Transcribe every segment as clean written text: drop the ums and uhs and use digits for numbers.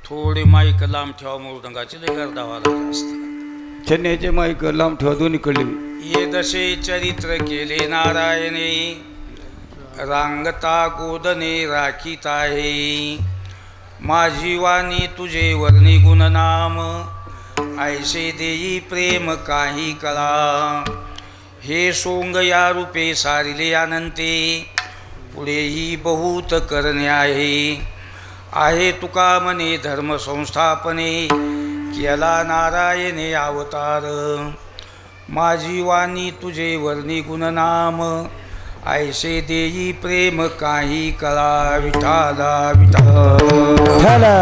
थोडे माईक लांब ठेवा, मृदंगाचे लय गर्दावाला जास्त. चेन्नईचे माईक लांब ठेवा दोन्हीकडे. ये दशे चरित्र केले नारायणे, रांगता गोदने राखीत आहे. माझी वाणी तुझे वर्णी गुणनाम, ऐसे देई प्रेम काही कळा. हे सोंग या रूपे सारिले अनंते, पुढेही बहुत करणे आहे तुका मने धर्म संस्थापने, केला नारायणे अवतार. माझी वाणी तुझे वर्णी गुणनाम, ऐसे देई प्रेम काही कळा. विठाला विठाला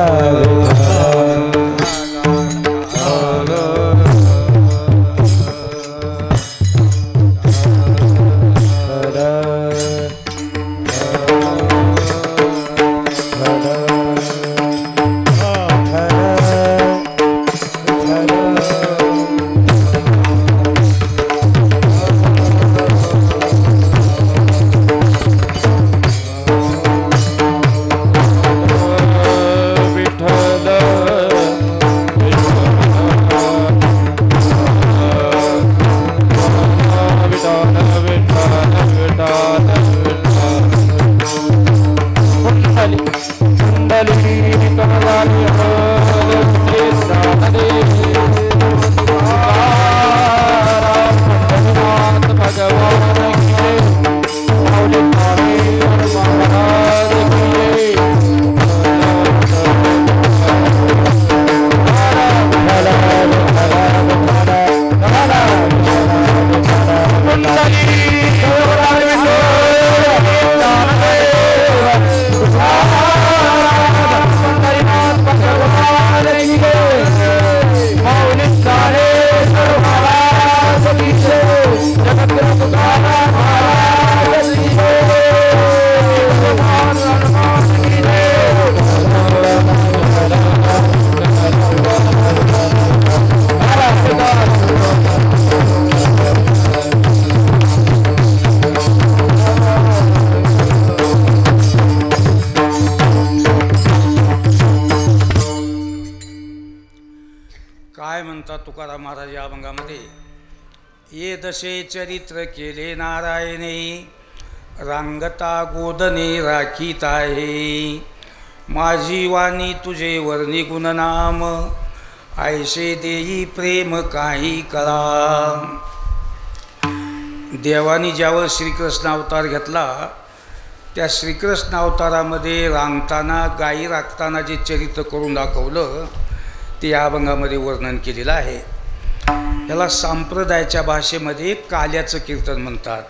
तुकाराम महाराज या अभंगामध्ये. ये दशे चरित्र केले नारायणे, रांगता गोदने राखीत आहे. माझी वाणी तुझे वर्णी गुणनाम, ऐसे देई प्रेम काही कळा. देवानी ज्यावर श्रीकृष्ण अवतार घेतला, त्या श्रीकृष्ण अवतारामध्ये रांगताना गायी राखताना जे चरित्र करून दाखवलं ते या अभंगामध्ये वर्णन केलेलं आहे. याला संप्रदायाच्या भाषेमध्ये काल्याचं कीर्तन म्हणतात.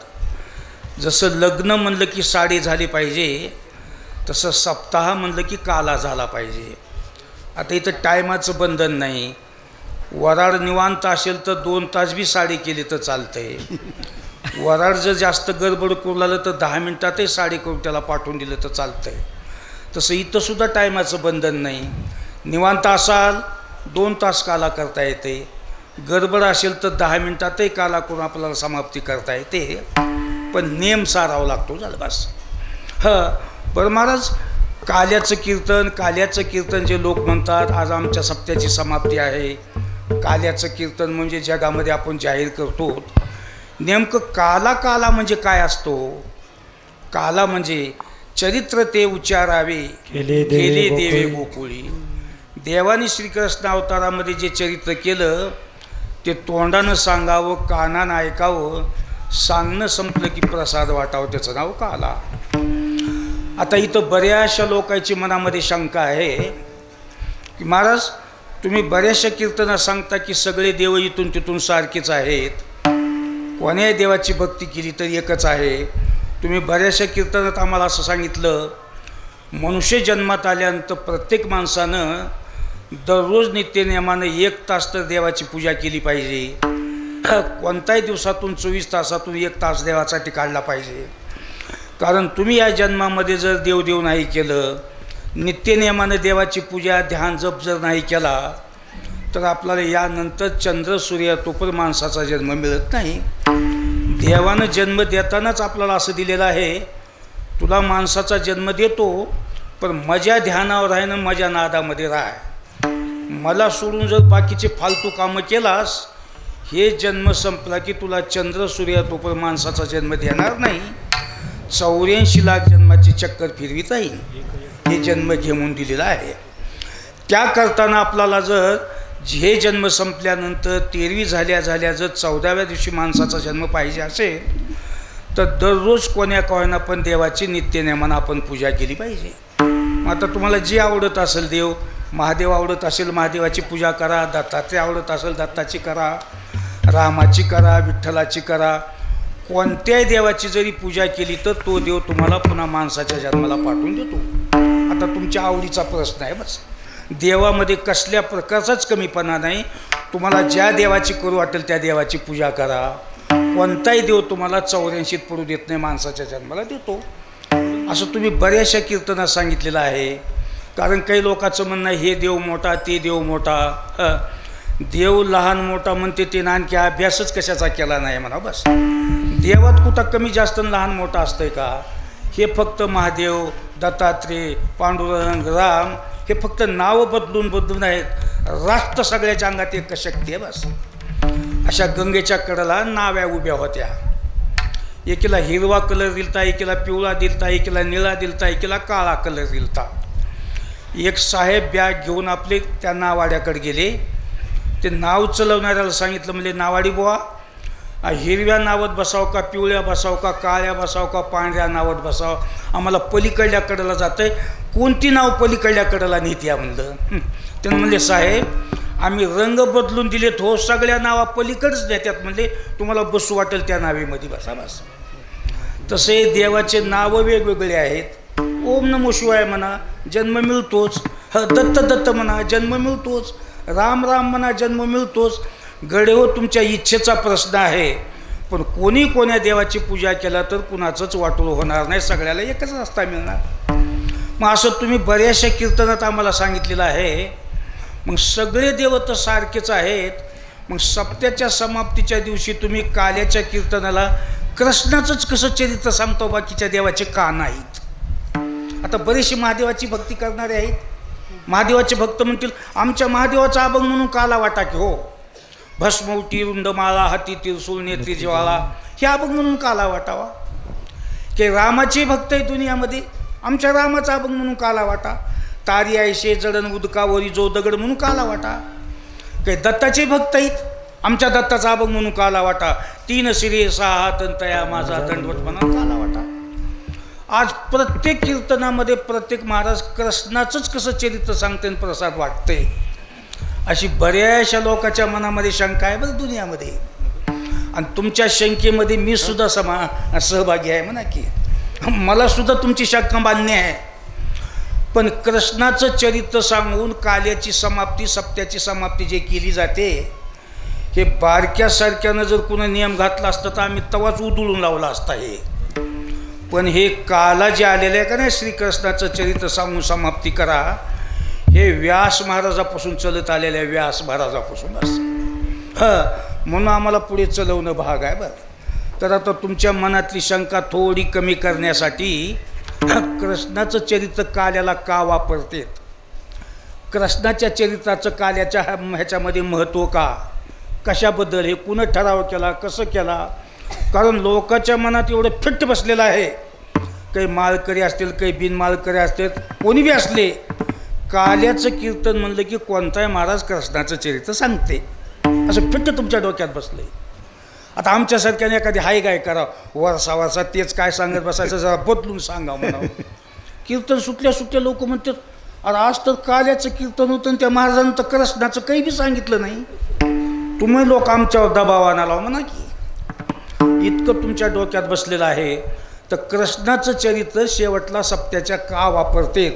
जसं लग्न म्हणलं की साडी झाली पाहिजे, तसं सप्ताह म्हणलं की काला झाला पाहिजे. आता इथं टायमाचं बंधन नाही. वराड निवांत असेल तर 2 तास बी साडी केली तर चालतंय. वराड जर जास्त गडबड करू लागलं तर 10 मिनिटातही साडी करून त्याला पाठवून दिलं तर चालतंय. तसं इथंसुद्धा टायमाचं बंधन नाही. निवांत असाल 2 तास काला करता येते, गडबड असेल तर 10 मिनिटातही काला करून आपल्याला समाप्ती करता येते. पण नेम सारावा लागतो, झालं बस. बरं महाराज, काल्याचं कीर्तन जे लोक म्हणतात, आज आमच्या सप्त्याची समाप्ती आहे. काल्याचं कीर्तन म्हणजे जगामध्ये आपण जाहीर करतो. नेमकं काला म्हणजे काय असतो? काला म्हणजे चरित्र ते उच्चारावे केले देवे गोकुळी. देवानी श्रीकृष्ण अवतारामध्ये जे चरित्र केलं ते तोंडानं सांगावं, कानानं ऐकावं, सांगणं संपलं की प्रसाद वाटावं, त्याचं नाव काला. आता इथं बऱ्याचशा लोकांची मनामध्ये शंका आहे की महाराज तुम्ही बऱ्याचशा कीर्तनात सांगता की सगळे देव इथून तिथून सारखेच आहेत, कोण्याही देवाची भक्ती केली तर एकच आहे. तुम्ही बऱ्याचशा कीर्तनात आम्हाला असं सांगितलं, मनुष्य जन्मात आल्यानंतर प्रत्येक माणसानं दररोज नित्यनियमानं 1 तास तर देवाची पूजा केली पाहिजे. कोणत्याही दिवसातून 24 तासातून 1 तास देवासाठी काढला पाहिजे. कारण तुम्ही या जन्मामध्ये जर देव नाही केलं, नित्यनियमानं देवाची पूजा ध्यान जप जर नाही केला, तर आपल्याला यानंतर चंद्र सूर्य तोपर माणसाचा जन्म मिळत नाही. देवानं जन्म देतानाच आपल्याला असं दिलेलं आहे, तुला माणसाचा जन्म देतो पण मजा ध्यानावर आहे ना मजा नादामध्ये राह. मला सोडून जर बाकीचे फालतू कामं केलास, हे जन्म संपला की तुला चंद्र सूर्यात उपर माणसाचा जन्म देणार नाही. 84 लाख जन्माची चक्कर फिरवीत राहील. हे जन्म घेऊन दिलेला आहे. त्या करताना आपल्याला जर हे जन्म संपल्यानंतर 13वी झाल्या जर 14व्या दिवशी माणसाचा जन्म पाहिजे असेल तर दररोज कोण्या कोणा पण देवाची नित्यनेमानं आपण पूजा केली पाहिजे. आता तुम्हाला जे आवडत असेल देव, महादेव आवडत असेल महादेवाची पूजा करा, दत्तात्रय आवडत असेल दत्ताची करा, रामाची करा, विठ्ठलाची करा. कोणत्याही देवाची जरी पूजा केली तर तो देव तुम्हाला पुन्हा माणसाच्या जन्माला पाठवून देतो. आता तुमच्या आवडीचा प्रश्न आहे. बस देवामध्ये कसल्या प्रकारचाच कमीपणा नाही. तुम्हाला ज्या देवाची करू वाटेल त्या देवाची पूजा करा. कोणताही देव तुम्हाला 84 पडू देत नाही, माणसाच्या जन्माला देतो. असं तुम्ही बऱ्याचशा कीर्तनात सांगितलेलं आहे. कारण काही लोकांचं म्हणणं आहे हे देव मोठा ते देव मोठा. देव लहान मोठा म्हणते ते आणखी अभ्यासच कशाचा केला नाही म्हणा. बस देवात कुठं कमी जास्त लहान मोठा असतंय का? हे फक्त महादेव, दत्तात्रय, पांडुरंग, राम हे फक्त नावं बदलून आहेत. राष्ट्र सगळ्याच्या अंगात एक शक्ती आहे. बस अशा गंगेच्या कडेला नाव्या उभ्या होत्या. एकीला हिरवा कलर दिलता, एकीला पिवळा दिलता, एकीला निळा दिलता, एकीला काळा कलर दिलता. एक साहेब बॅग घेऊन आपले त्या नावाड्याकडे गेले. ते नाव चालवणाऱ्याला सांगितलं, म्हणजे नावाडी बुवा हिरव्या नावात बसावं का, पिवळ्या बसावं का, काळ्या बसावं का, पांढऱ्या नावात बसावं, आम्हाला पलीकडल्या कडेला जातं आहे, कोणती नाव पलीकडल्या कडेला नेते या म्हणलं. त्यानं म्हणले साहेब आम्ही रंग बदलून दिलेत हो, सगळ्या नावा पलीकडच देतात, म्हणजे तुम्हाला बसू वाटेल त्या नावेमध्ये बसा. बस तसे देवाचे नावं वेगवेगळे आहेत. ओम नमो शिवाय म्हणा जन्म मिळतोच, दत्त दत्त म्हणा जन्म मिळतोच, राम राम म्हणा जन्म मिळतोच. गडे हो तुमच्या इच्छेचा प्रश्न आहे, पण कोणी कोण्या देवाची पूजा केला तर कुणाचंच वाटोळ होणार नाही, सगळ्याला एकच रस्ता मिळणार. मग असं तुम्ही बऱ्याचशा कीर्तनात आम्हाला सांगितलेलं आहे. मग सगळे देव तर सारखेच आहेत. मग सप्त्याच्या समाप्तीच्या दिवशी तुम्ही काल्याच्या कीर्तनाला कृष्णाचंच कसं चरित्र सांगतो, बाकीच्या देवाचे का नाहीत? आता बरेचसे महादेवाची भक्ती करणारे आहेत. महादेवाचे भक्त म्हणतील आमच्या महादेवाचा अभंग म्हणून काला वाटा की हो, भस्मवटी रुंदमाळा हाती तिरसूळ नेत्री ज्वाळा हे अभंग म्हणून काला वाटावा. की रामाचे भक्त आहे दुनियामध्ये, आमच्या रामाचा अभंग म्हणून काला वाटा. तारी आयशे जडण उदकावरी जो दगड म्हणून काला वाटा. काही दत्ताचे भक्त आहेत, आमच्या दत्ताचा अभंग म्हणून काला वाटा. 3 शिरे 6 हात तया माझा दंडवट म्हणून काला वाटा. आज प्रत्येक कीर्तनामध्ये प्रत्येक महाराज कृष्णाचंच कसं चरित्र सांगते आणि प्रसाद वाटते, अशी बऱ्याचशा लोकांच्या मनामध्ये शंका आहे बरं दुनियामध्ये. आणि तुमच्या शंकेमध्ये मी सुद्धा सहभागी आहे म्हणा की, मला सुद्धा तुमची शंका मान्य आहे. पण कृष्णाचं चरित्र सांगून काल्याची समाप्ती सप्त्याची समाप्ती जे केली जाते, हे बारक्यासारख्यानं जर कुणा नियम घातला असता तर आम्ही तवाच उधळून लावला असता. हे पण हे काला जे आलेलं आहे का नाही, श्रीकृष्णाचं चरित्र सांगून समाप्ती करा, हे व्यास महाराजापासून चलत आलेलं आहे. व्यास महाराजापासून असं म्हणून आम्हाला पुढे चलवणं भाग आहे बरं. तर आता तुमच्या मनातली शंका थोडी कमी करण्यासाठी कृष्णाचं चरित्र काल्याला का वापरतेत, कृष्णाच्या चरित्राचं काल्याच्या ह्याच्यामध्ये महत्त्व का, कशाबद्दल, हे कुणं ठराव केला, कसं केला? कारण लोकांच्या मनात एवढं फिट्ट बसलेलं आहे. काही माळकरी असतील, काही बिनमाळकरी असतील, कोणी बी असले, काल्याचं कीर्तन म्हणलं की कोणताही महाराज कृष्णाचं चरित्र सांगते, असं फिट्ट तुमच्या डोक्यात बसलं. आता आमच्यासारख्याने एखादी हाय गाय करा वर्षा तेच काय सांगत बसायचं, जरा बदलून सांगा म्हणावं. कीर्तन सुटल्या लोक म्हणतात अरे आज तर काल्याचं कीर्तन होतं आणि त्या महाराजांनी तर कृष्णाचं काही बी सांगितलं नाही, तुम्ही लोक आमच्यावर दबाव आणाला म्हणा की. इतकं तुमच्या डोक्यात बसलेलं आहे. तर कृष्णाचं चरित्र शेवटला सप्त्याच्या का वापरतेत,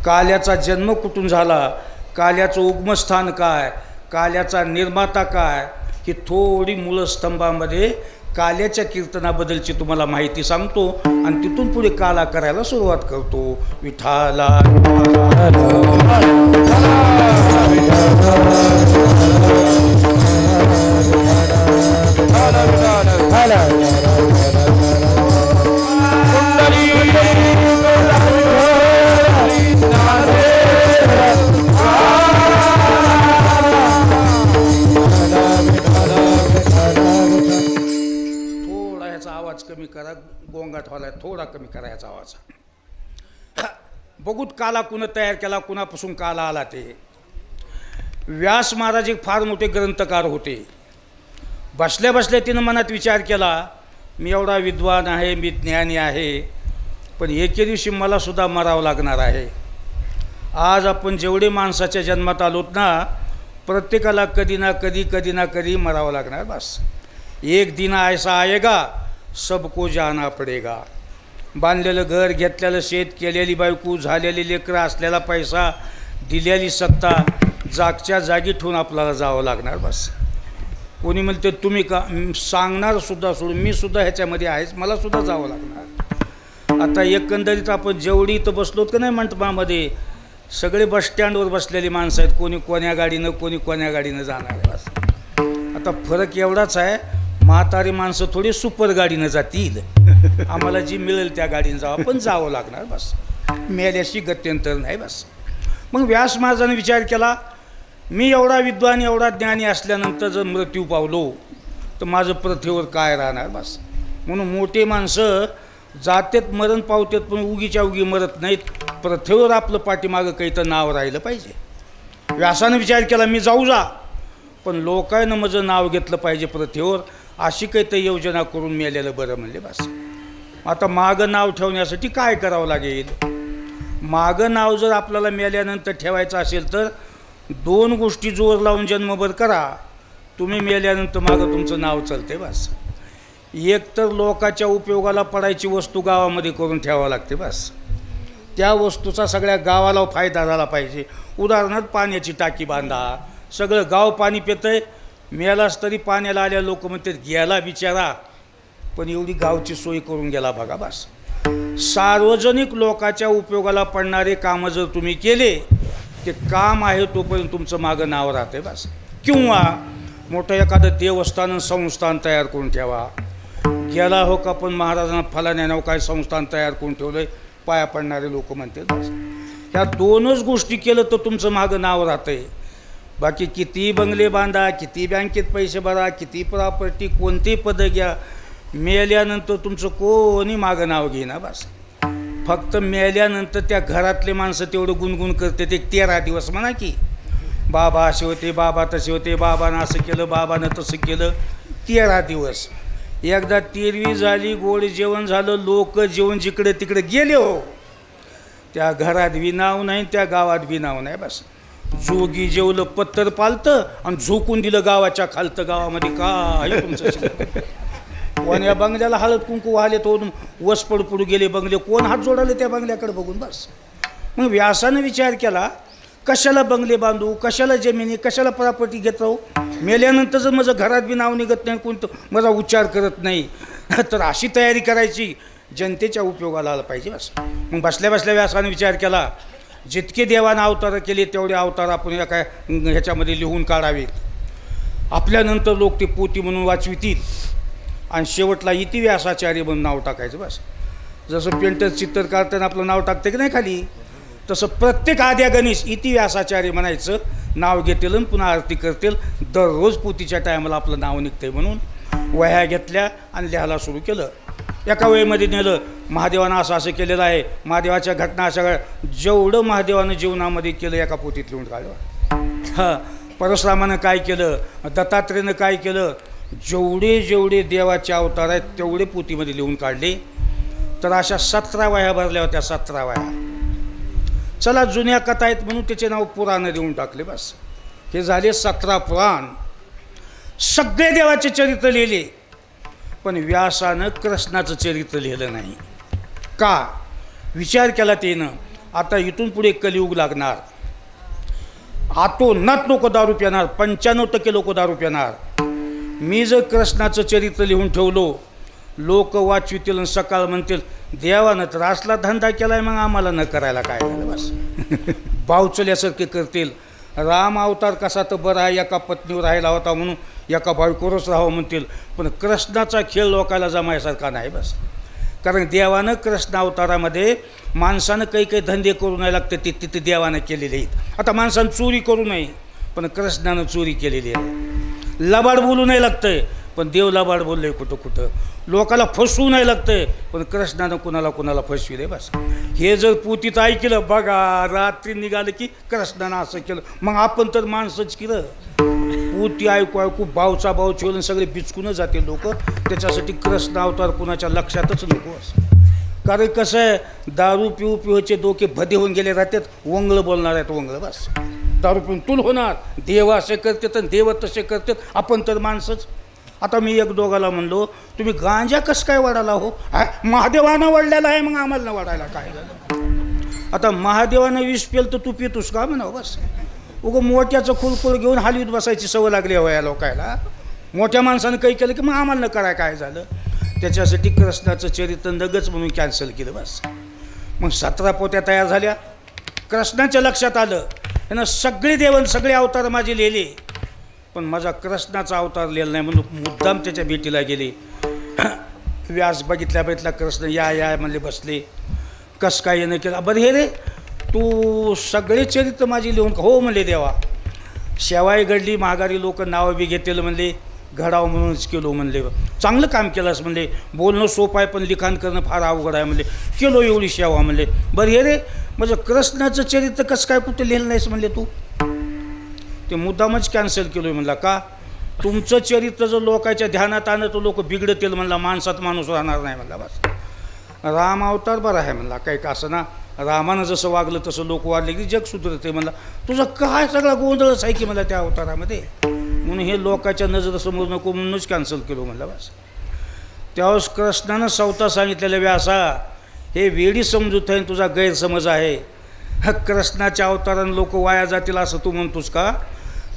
काल्याचा जन्म कुठून झाला, काल्याचं उगमस्थान काय, काल्याचा निर्माता काय, ही थोडी मूलस्तंभामध्ये काल्याच्या कीर्तनाबद्दलची तुम्हाला माहिती सांगतो आणि तिथून पुढे काला करायला सुरुवात करतो. विठाला कुंडली व्हायला थोडा कमी करायचा आवाज. बघूत काला कुणं तयार केला, कुणापासून काला आला ते. व्यास महाराज एक फार मोठे ग्रंथकार होते. बसल्या बसल्या तिनं मनात विचार केला, मी एवढा विद्वान आहे, मी ज्ञानी आहे, पण एके दिवशी मला सुद्धा मरावं लागणार आहे. आज आपण जेवढे माणसाच्या जन्मात आलोत ना, प्रत्येकाला कधी ना कधी मरावं लागणार. बस एक दिन ऐसा आएगा सबको जाना पडेगा. बांधलेलं घर, घेतलेलं शेत, केलेली बायको, झालेली लेकरं, असलेला पैसा, दिलेली सत्ता जागच्या जागी ठेवून आपल्याला जावं लागणार. बस कोणी म्हणते तुम्ही का सांगणार सुद्धा सोडून, मी सुद्धा ह्याच्यामध्ये आहेच, मला सुद्धा जावं लागणार. आता एकंदरीत आपण जेवढी इथं बसलोत का नाही मंडपामध्ये, सगळे बसस्टँडवर बसलेली माणसं आहेत. कोणी कोण्या गाडीनं, कोणी कोण्या गाडीनं जाणार आहे. बस आता फरक एवढाच आहे, म्हातारी माणसं थोडी सुपर गाडीनं जातील, आम्हाला जी मिळेल त्या गाडीनं जावं, पण जावं लागणार. बस मेल्याशी गत्यंतर नाही. बस मग व्यास महाराजांनी विचार केला, मी एवढा विद्वान, एवढा ज्ञानी असल्यानंतर जर मृत्यू पावलो तर माझं प्रथेवर काय राहणार. बस म्हणून मोठे माणसं जातेत, मरण पावतेत, पण उगीच्या उगी मरत नाहीत. प्रथेवर आपलं पाठीमागं काही तर नाव राहिलं पाहिजे. व्यासानं विचार केला, मी जाऊ जा, पण लोकांनं माझं नाव घेतलं पाहिजे प्रथेवर, अशी काही तर योजना करून मेलेलं बरं म्हणले. बस आता मागं नाव ठेवण्यासाठी काय करावं लागेल. मागं नाव जर आपल्याला मेल्यानंतर ठेवायचं असेल तर दोन गोष्टी जोर लावून जन्मभर करा. तुम्ही मेल्यानंतर मागं तुमचं नाव चालते. बस एक तर लोकाच्या उपयोगाला पडायची वस्तू गावामध्ये करून ठेवावं लागते. बस त्या वस्तूचा सगळ्या गावाला फायदा झाला पाहिजे. उदाहरणार्थ पाण्याची टाकी बांधा, सगळं गाव पाणी पितंय, मेलाच तरी पाण्याला आल्या लोक म्हणतात गेला बिचारा, पण एवढी गावची सोय करून गेला बघा. बस सार्वजनिक लोकाच्या उपयोगाला पडणारे कामं जर तुम्ही केले, ते काम आहे तोपर्यंत तुमचं मागं नाव राहते. बस किंवा मोठं एखादं देवस्थान संस्थान तयार करून ठेवा. गेला हो का, पण महाराजांना फलाण्या नाव काय संस्थान तयार करून ठेवलंय, पाया पडणारे लोक म्हणतात. बस ह्या दोनच गोष्टी केलं तर तुमचं मागं नाव राहतंय. बाकी किती बंगले बांधा, किती बँकेत पैसे भरा, किती प्रॉपर्टी, कोणती पदं घ्या, मेल्यानंतर तुमचं कोणी मागं नाव घेईना. बस फक्त मेल्यानंतर त्या घरातले माणसं तेवढं गुणगुण करते. ते 13 दिवस म्हणा की बाबा असे होते, बाबा तसे होते, बाबानं असं केलं, बाबानं तसं केलं. 13 दिवस. एकदा 13वी झाली, गोड जेवण झालं, लोक जेवण जिकडे तिकडे गेले हो, त्या घरात बी नाव नाही, त्या गावात बी नाव नाही. बस जोगी जेवलं पत्तर पालतं आणि झोकून दिलं गावाच्या खालतं. गावामध्ये काय तुमचं कोण या बंगल्याला हळद कुंकू वाहले तो वस पडू गेले बंगले, कोण हात जोडाले त्या बंगल्याकडे बघून. बस मग व्यासानं विचार केला, कशाला बंगले बांधू, कशाला जमिनी, कशाला प्रॉपर्टी घेत राहू, मेल्यानंतर जर माझं घरात बी नाव निघत नाही, कोणतं माझा उच्चार करत नाही, तर अशी तयारी करायची जनतेच्या उपयोगाला आलं पाहिजे. बस मग बसल्या बसल्या व्यासानं विचार केला, जितके देवानं अवतार केले तेवढे अवतार आपण एका ह्याच्यामध्ये लिहून काढावेत. आपल्यानंतर लोक ते पोती म्हणून वाचवितील आणि शेवटला इति व्यासाचार्य म्हणून नाव टाकायचं. बस जसं पेंटर चित्र काढताना आपलं नाव टाकते की नाही खाली, तसं प्रत्येक आद्या गणेश इति व्यासाचार्य म्हणायचं. नाव घेतील आणि पुन्हा आरती करतील. दररोज पोतीच्या टायमाला आपलं नाव निघतंय म्हणून वह्या घेतल्या आणि लिहायला सुरू केलं. एका वेळेमध्ये नेलं, महादेवानं असं असं केलेलं आहे, महादेवाच्या घटना अशा, जेवढं महादेवानं जीवनामध्ये केलं एका पोतीत लिहून काढलं. हां परशुरामानं काय केलं, दत्तात्रेयनं काय केलं, जेवढे जेवढे देवाचे अवतार आहेत तेवढे पोतीमध्ये लिहून काढले. तर अशा 17 वह्या भरल्या होत्या. 17 वह्या. चला जुन्या कथा आहेत म्हणून त्याचे नाव पुराणं देऊन टाकले. बस हे झाले 17 पुराण. सगळे देवाचे चरित्र लिहिले, पण व्यासानं कृष्णाचं चरित्र लिहिलं नाही. का विचार केला त्यानं, आता इथून पुढे कलियुग लागणार, आतोनात लोक दारू पिणार, 95% लोक दारू पिणार. मी जर कृष्णाचं चरित्र लिहून ठेवलो, लोक वाचवितील आणि सकाळ म्हणतील देवानं तर असला धंदा केलाय, मग आम्हाला न करायला काय झालं. बस बावचल्यासारखे करतील. राम अवतार कसा तर बरा आहे, एका पत्नीवर राहिला होता म्हणून एका बायकोरच राहावं म्हणतील, पण कृष्णाचा खेळ लोकाला जमायसारखा नाही. बस कारण देवानं कृष्ण अवतारामध्ये माणसानं काही काही धंदे करू नाही लागते, ते तिथे देवानं केलेले आहेत. आता माणसानं चोरी करू नये, पण कृष्णानं चोरी केलेली आहे. लबाड बोलू नाही लागतंय, पण देवलाबाड बोलले कुठं कुठं. लोकाला फसवू नाही लागतंय, पण कृष्णानं कुणाला फसविले बस. हे जर पुतीत ऐकलं बघा, रात्री निघालं की कृष्णानं असं केलं, मग आपण तर माणसंच केलं. पुती ऐकू भावचा भाव चिवलं सगळे बिचकून जाते लोक. त्याच्यासाठी कृष्ण अवतार कुणाच्या लक्षातच नको असं. कारण कसं आहे, दारू पिऊचे डोके भदे होऊन गेले राहतात. वंगळं बोलणार आहेत वंगळं बस. दारू पिऊन तुल होणार, देव असे करतात आणि देव तसे करतात, आपण तर माणसंच. आता मी एक दोघाला म्हणलो, तुम्ही गांजा कसं काय वाढाला हो? महादेवानं वाढलेला आहे, मग आम्हाला न वाढायला काय झालं? आता महादेवानं विष पेल तर तू पितोस का म्हणावं बस. उगं मोठ्याचं खुलकुल घेऊन हलवीत बसायची सवय लागली हवं या लोकायला. मोठ्या माणसानं काही केलं की मग आम्हाला न कराय काय झालं? त्याच्यासाठी कृष्णाचं चरित्र नगच म्हणून कॅन्सल केलं बस. मग 17 पोत्या तयार झाल्या. कृष्णाच्या लक्षात आलं, यानं सगळे देवन सगळे अवतार माझे लिहिले, पण माझा कृष्णाचा अवतार लिहिला नाही. म्हणून मुद्दाम त्याच्या भेटीला गेले. व्यास बघितल्या कृष्ण या म्हणले बसले. कसं काय येणं केलं? बरं हे रे, तू सगळे चरित्र माझी लिहून हो म्हणले देवा. शेवाई घडली, महागारी लोक नावं बी घेतील म्हणले, घडावं म्हणूनच केलो म्हणले. चांगलं काम केलंस म्हणले. बोलणं सोपं आहे पण लिखाण करणं फार अवघड आहे म्हणले. केलो एवढी शेवा म्हणले. बरं हे रे, म्हणजे कृष्णाचं चरित्र कसं काय कुठे लिहिलं नाहीस म्हणले तू? ते मुद्दामच कॅन्सल केलो आहे म्हणला. का? तुमचं चरित्र जर लोकांच्या ध्यानात आणलं तर लोक बिघडतील म्हणला, माणसात माणूस राहणार नाही म्हणला बस. राम अवतार बरा आहे म्हणला, काही का असं ना, रामानं जसं वागलं तसं लोक वाढले की जग सुधरते म्हणला. तुझं काय सगळा गोंधळच आहे की मला त्या अवतारामध्ये, म्हणून हे लोकांच्या नजरेसमोर नको म्हणूनच कॅन्सल केलो म्हणला बस. त्यावेळेस कृष्णानं स्वतः सांगितलेलं, व्यासा हे वेडी समजूत आहे, तुझा गैरसमज आहे. कृष्णाच्या अवतारानं लोक वाया जातील असं तू म्हणतोस का?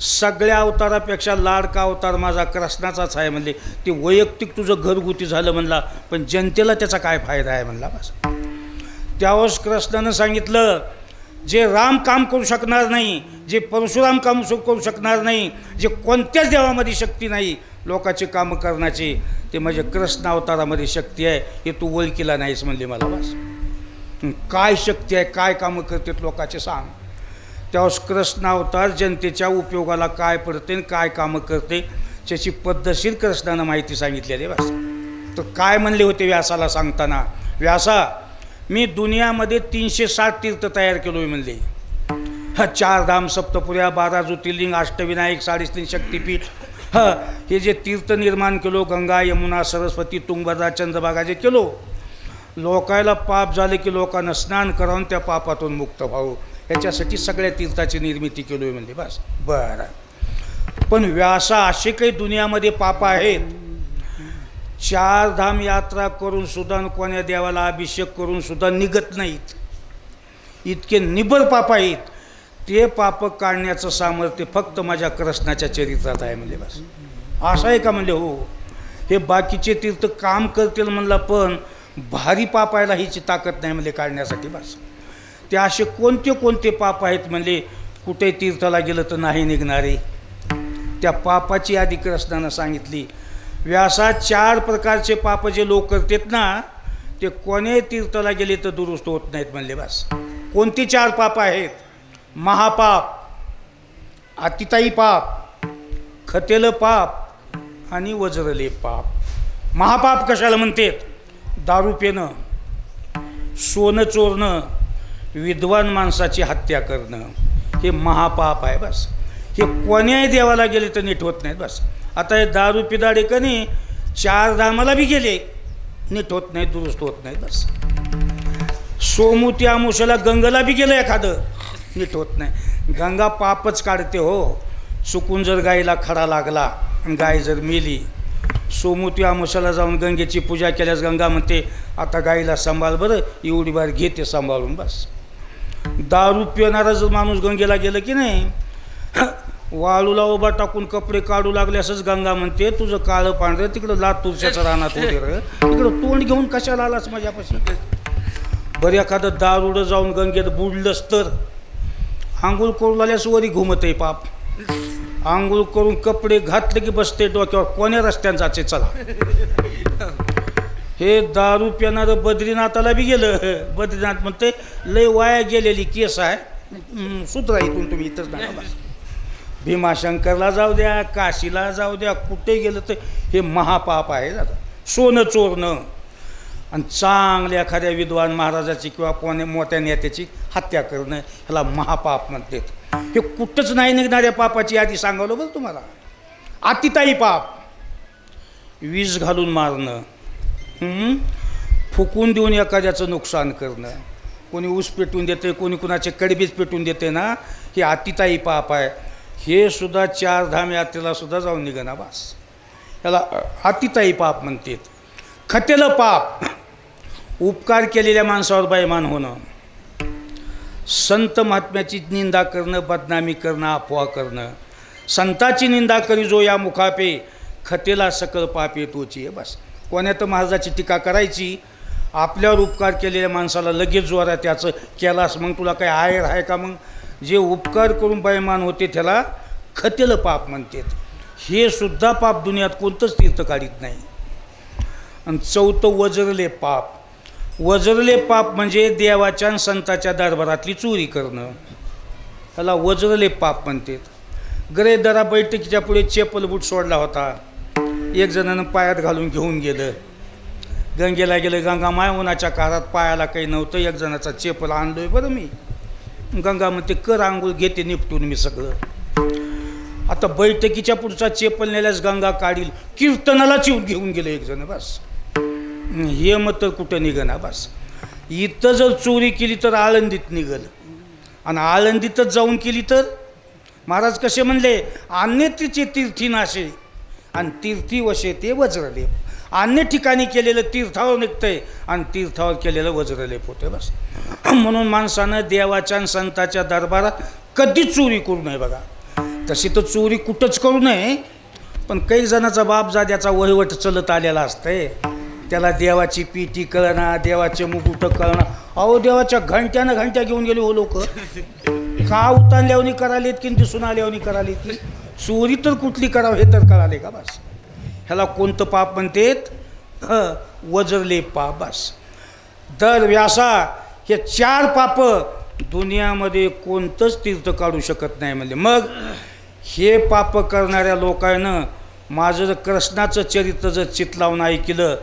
सगळ्या अवतारापेक्षा लाडका अवतार माझा कृष्णाचाच आहे म्हणले. ते वैयक्तिक तुझं घरगुती झालं म्हणला, पण जनतेला त्याचा काय फायदा आहे म्हणला बस. त्यावेळेस कृष्णानं सांगितलं, जे राम काम करू शकणार नाही, जे परशुराम काम करू शकणार नाही, जे कोणत्याच देवामध्ये शक्ती नाही लोकांचे कामं करण्याची, ते म्हणजे कृष्ण अवतारामध्ये शक्ती आहे. हे तू ओळखीला नाहीस म्हणले मला बस. काय शक्ती आहे, काय कामं करतात लोकांचे सांग. त्यावेळेस कृष्ण अवतार जनतेच्या उपयोगाला काय पडते आणि काय कामं करते त्याची पद्धतशीर कृष्णानं माहिती सांगितलेली बस. तर काय म्हणले होते व्यासाला सांगताना, व्यासा मी दुनियामध्ये 360 तीर्थ तयार केलो आहे म्हणले. 4 धाम, सप्तपुऱ्या, 12 ज्योतिर्लिंग, अष्टविनायक, 3.5 शक्तिपीठ, हे जे तीर्थ निर्माण केलो, गंगा, यमुना, सरस्वती, तुंगभद्रा, चंद्रभागा जे केलो, लोकायला पाप झाले की लोकांना स्नान करावून त्या पापातून मुक्त व्हावं, ह्याच्यासाठी सगळ्या तीर्थाची निर्मिती केलो आहे म्हणजे बस. बरं, पण व्यासा असे काही दुनियामध्ये पाप आहेत, 4 धाम यात्रा करून सुद्धा कोण्या देवाला अभिषेक करून सुद्धा निघत नाहीत. इतके निबर पाप आहेत. ते पाप काढण्याचं सामर्थ्य फक्त माझ्या कृष्णाच्या चरित्रात आहे म्हणजे बस. असं आहे का म्हणले? हो. हे बाकीचे तीर्थ काम करतील म्हणला, पण भारी पाप आहे हीची ताकद नाही म्हणजे काढण्यासाठी बस. ते असे कोणते कोणते पाप आहेत म्हणजे कुठे तीर्थाला गेलं तर नाही निघणारे, त्या पापाची यादी कृष्णानं सांगितली. व्यासा 4 प्रकारचे पाप जे लोक करतात ना, ते कोणे तीर्थाला गेले तर दुरुस्त होत नाहीत म्हणले बस. कोणती 4 पाप आहेत? महापाप, अतिताई पाप, खतेलं पाप आणि वज्रलेप पाप. महापाप कशाला म्हणतात? दारू पिणं, सोनं चोरणं, विद्वान माणसाची हत्या करणं, हे महापाप आहे बस. हे कोण्याही देवाला गेले तर नीट होत नाहीत बस. आता हे दारू पिदाडे कनी 4 धामाला बी गेले नीट होत नाहीत, दुरुस्त होत नाहीत बस. सोमवती अमावस्येला गंगेला बी गेलं एखादं नीट होत नाही. गंगा पापच काढते हो. चुकून जर गाईला खडा लागला आणि गाय जर मेली, सोमवती अमावस्येला जाऊन गंगेची पूजा केल्यास गंगा म्हणते आता गाईला सांभाळ बरं, एवढी बार घेते सांभाळून बस. दारू पिणारा जर माणूस गंगेला गेलं की नाही, वाळूला उभा टाकून कपडे काढू लागले असंच गंगा म्हणते तुझं काळं पांढरं तिकडं लातूरच्याचं रानात वगैरे तिकडं तोंड घेऊन कशाला आलास माझ्यापाशी. बरं एखादं दारुडं जाऊन गंगेत बुडलंच तर आंघोळ करून आल्यास वरी घुमत आहे पाप. आंघोळ करून कपडे घातले की बसते डोक्यावर, कोण्या रस्त्यानं जायचे चला. हे दारू पिणारं बद्रीनाथाला बी गेलं. बद्रीनाथ म्हणते लय वाया गेलेली केस आहे, सुधरा इथून तुम्ही इथंच नका बस. भीमाशंकरला जाऊ द्या, काशीला जाऊ द्या, कुठे गेलं तर हे महापाप आहे दादा. सोनं चोरणं आणि चांगल्या एखाद्या विद्वान महाराजाची किंवा कोणी मोठ्या नेत्याची हत्या करणं ह्याला महापाप म्हणतात. हे कुठंच नाही निघणाऱ्या पापाची यादी सांगावलं बरं तुम्हाला. अतिताई पाप, वीज घालून मारणं, फुकून देऊन एखाद्याचं नुकसान करणं, कोणी ऊस पेटून देते, कोणी कुणाचे कडबीज पेटून देते ना, हे अतिताई पाप आहे. हे सुद्धा 4 धाम यात्रेला सुद्धा जाऊन निघणं बास, याला अतिताई पाप म्हणतात. खतेलं पाप, उपकार केलेल्या माणसावर बेईमान होणं, संत महात्म्याची निंदा करणं, बदनामी करणं, अफवा करणं. संताची निंदा करी जो या मुखापे, खतेला सकल पाप येतोची आहे बस. कोण्या तर महाराजाची टीका करायची, आपल्यावर उपकार केलेल्या माणसाला लगेच जोरात त्याचं केलास मग तुला काही आहेर आहे का. मग जे उपकार करून बेईमान होते त्याला खतेलं पाप म्हणतात. हे सुद्धा पाप दुनियात कोणतंच तीर्थ काढीत नाही. आणि चौथं वजरले पाप. वजरले पाप म्हणजे देवाच्या आणि संताच्या दरबारातली चोरी करणं, त्याला वजरले पाप म्हणतात. गरेदरा बैठकीच्या पुढे चेपल बूट सोडला होता, एक जणानं पायात घालून घेऊन गेलं. गंगेला गेलं, गंगा माय उन्हाच्या काळात पायाला काही नव्हतं, एक जणाचा चेपल आणलोय बरं मी. गंगा म्हणते कर आंघोळ, घेते निपटून मी सगळं. आता बैठकीच्या पुढचा चेपल नेल्यास गंगा काढील, कीर्तनाला चिवून घेऊन गेलं एक जण बस. हे मग तर कुठं निघणा बस. इथं जर चोरी केली तर आळंदीत निघल, आणि आळंदीतच जाऊन केली तर महाराज कसे म्हणले, अन्यतीचे तीर्थी नाशे आणि तीर्थी वशे ते वज्रलेप. अन्य ठिकाणी केलेलं तीर्थावर निघतंय आणि तीर्थावर केलेलं वज्रलेप होते बस. म्हणून माणसानं देवाच्या आणि संताच्या दरबारात कधीच चोरी करू नये बघा. तशी तर चोरी कुठंच करू नये, पण काही जणाचा बापजाद्याचा वहिवट चलत आलेला असतंय, त्याला देवाची पिटी कळणार, देवाचे मुकुट कळणार. अहो देवाच्या घंट्या घेऊन गेले हो लोक. का उतारल्यावनी करालेत की दिसून आल्यावनी करालेत की चोरी तर कुठली करावं हे तर कळाले का बस. ह्याला कोणतं पाप म्हणतात, वजरले पाप बस. दर व्यासा हे 4 पाप दुनियामध्ये कोणतंच तीर्थ काढू शकत नाही म्हणजे. मग हे पाप करणाऱ्या लोकांनं माझं जर कृष्णाचं चरित्र जर चित लावून ऐकलं,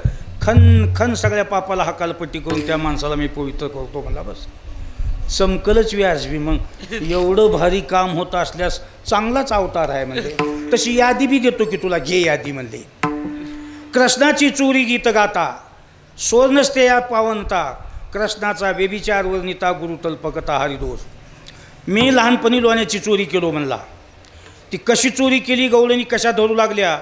खन सगळ्या पापाला हकालपट्टी करून त्या माणसाला मी पवित्र करतो मला बस. चमकलच व्यासबी. मग एवढं भारी काम होत असल्यास चांगलाच अवतार आहे म्हणजे. तशी यादी बी देतो की तुला घे यादी म्हणले. कृष्णाची चोरी गीत गाता, सोर नसते या पावनता, कृष्णाचा बेबीचार वर्णिता, गुरुतल्पकता हरिदोष. मी लहानपणी लोण्याची चोरी केलो म्हणला. ती कशी चोरी केली, गवळणी कशा धरू लागल्या,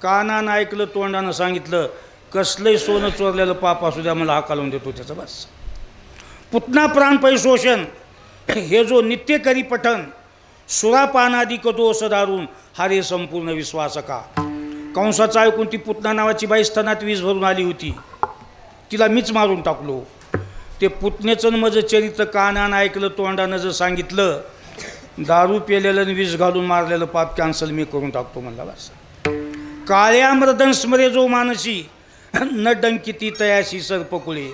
कानानं ऐकलं, तोंडानं सांगितलं. कसलंही सोनं चोरलेलं पाप असू द्या मला हाकालून देतो त्याचं बस. पुतना प्राणपै शोषण, हे जो नित्य करी पठन, सुरापानादिक दोष दारून हारे संपूर्ण विश्वास का. कंसाचा ऐकून ती पुतना नावाची बाई स्तनात वीज भरून आली होती, तिला मीच मारून टाकलो. ते पुतनेचं माझं चरित्र कानानं ऐकलं, तोंडानं जर सांगितलं, दारू पेलेलं आणि वीज घालून मारलेलं पाप कॅन्सल मी करून टाकतो म्हणला बस. काळ्या मृदन स्मरे जो मानसी, न डंकिती तयाशी सर्पकुळे.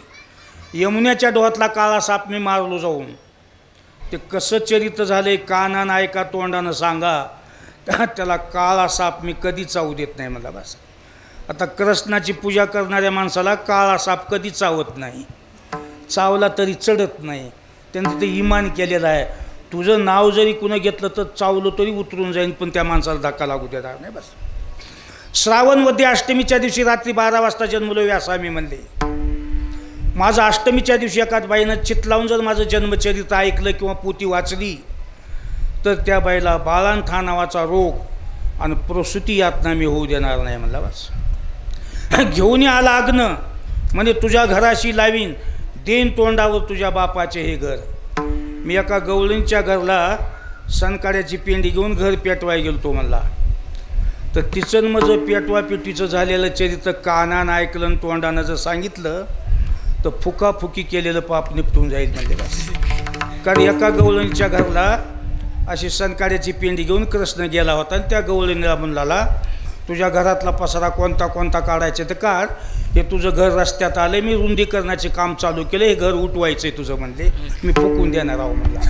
यमुन्याच्या डोहातला काळा साप मी मारलो जाऊन. ते कसं चरित्र झाले, कानानं ऐका, तोंडानं सांगा. त्याला काळा साप मी कधी चावू देत नाही मला बस. आता कृष्णाची पूजा करणाऱ्या माणसाला काळा साप कधी चावत नाही, चावला तरी चढत नाही. त्यांचं ते इमान केलेलं आहे. तुझं नाव जरी कुणं घेतलं तर चावलं तरी उतरून जाईन, पण त्या माणसाला धक्का लागू देणार नाही बस. श्रावण वद्य अष्टमीच्या दिवशी रात्री 12 वाजता जन्मलो व्यासामी म्हणले. माझं अष्टमीच्या दिवशी एखाद बाईनं चित लावून जर माझं जन्मचरित्र ऐकलं किंवा पोथी वाचली तर त्या बाईला बाळांथा नावाचा रोग आणि प्रसूती यातना मी होऊ देणार नाही म्हणला बस. घेऊन आला अग्न म्हणजे तुझ्या घराशी लावीन, देन तोंडावर तुझ्या बापाचे हे घर. मी एका गवळींच्या घरला सनकाड्याची पेंडी घेऊन घर पेटवाय गेलतो म्हणला. तर तिचं माझं पेटवा पेटीचं झालेलं चरित्र कानानं ऐकलं आणि तोंडानं जर सांगितलं तर फुकाफुकी केलेलं पाप निपटून जाईल म्हणजे बस. कारण एका गवळींच्या घरला अशी सनकाड्याची पेंडी घेऊन कृष्ण गेला होता आणि त्या गवळीला म्हणला, तुझ्या घरातला पसारा कोणता काढायचा तर काढ, हे तुझं घर रस्त्यात आलं, मी रुंदीकरणाचे काम चालू केलं, हे घर उठवायचं आहे तुझं म्हणले, मी फुकून देणार आहो म्हणला.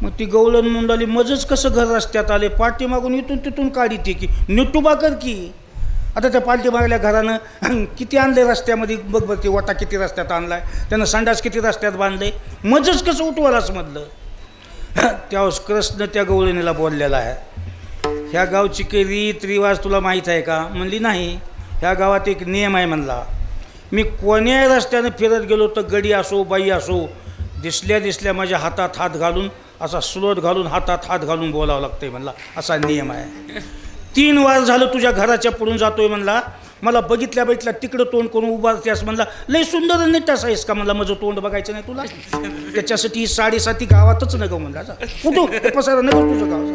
मग ती गवळण मुंडाली मजच कसं घर रस्त्यात आले, पाठीमागून इथून तिथून काढी ती की निटुबा कर की. आता त्या पाठीमागल्या घरानं किती आणले रस्त्यामध्ये, बघ बघ ते वाटा किती रस्त्यात आणलाय, त्यानं संडास किती रस्त्यात बांधले, मजच कसं उठवाल असं म्हटलं. त्यावेळेस कृष्ण त्या गवळणीला बोललेला आहे, ह्या गावची काही रीत रिवाज तुला माहीत आहे का? म्हणली नाही. ह्या गावात एक नियम आहे म्हणला, मी कोण्याही रस्त्यानं फिरत गेलो तर गडी असो बाई असो, दिसल्या दिसल्या माझ्या हातात हात घालून असा स्लोट घालून हातात हात घालून बोलावं लागतंय म्हणला, असा नियम आहे. 3 वार झालं तुझ्या घराच्या पुढून जातोय म्हणला, मला बघितल्या तिकडं तोंड करून उभारतेस म्हणला, लय सुंदर नीटास आहेस का म्हणला, माझं तोंड बघायचं नाही तुला, त्याच्यासाठी ही 7.5 गावातच नग म्हणला, कुठं पसारा नगर तुझं गावचा.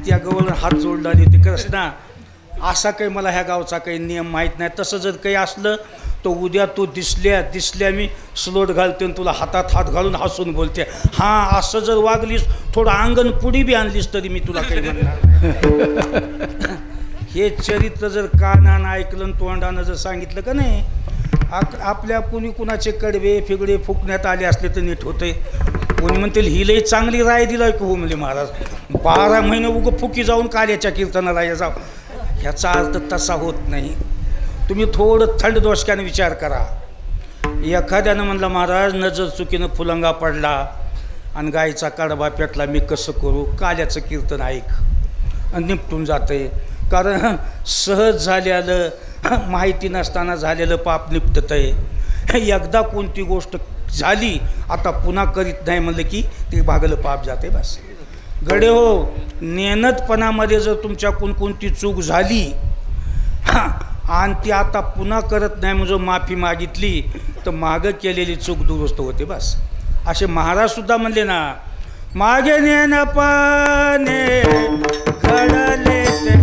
त्या गवळण हात जोडला आणि ते कृष्णा असा काही मला ह्या गावचा काही नियम माहीत नाही, तसं जर काही असलं तो उद्या तू दिसल्या मी स्लोट घालते आणि तुला हातात हात घालून हसून बोलते, हां असं जर वागलीस थोडं अंगण पुडी बी आणलीस तरी मी तुला काही म्हणणार. हे चरित्र जर कानानं ऐकलं तोंडानं जर सांगितलं का नाही, आपल्या कुणाचे कडवे फिगडे फुकण्यात आले असले तर नीट होते. कोणी म्हणतील ही लई चांगली राय दिला की हो म्हणजे महाराज, 12 महिने उगं फुकी जाऊन काल्याच्या कीर्तनाला या जाव, ह्याचा अर्थ तसा होत नाही. तुम्ही थोडं थंड डोसक्याने विचार करा. एखाद्यानं म्हणलं महाराज नजर चुकीनं फुलंगा पडला आणि गायचा कडबा पेटला, मी कसं करू? काल्याचं कीर्तन ऐक आणि निपटून जाते. कारण सहज झालेलं माहिती नसताना झालेलं पाप निपटत आहे. एकदा कोणती गोष्ट झाली आता पुन्हा करीत नाही म्हणलं की ते भागलं पाप जाते बस. गडे हो, नेनतपणामध्ये जर तुमच्याकडून कोणती चूक झाली आणि ती आता पुन्हा करत नाही म्हणजे माफी मागितली तर मागं केलेली चूक दुरुस्त होते बस. असे महाराजसुद्धा म्हणले ना, मागे नेनपणे घडले ते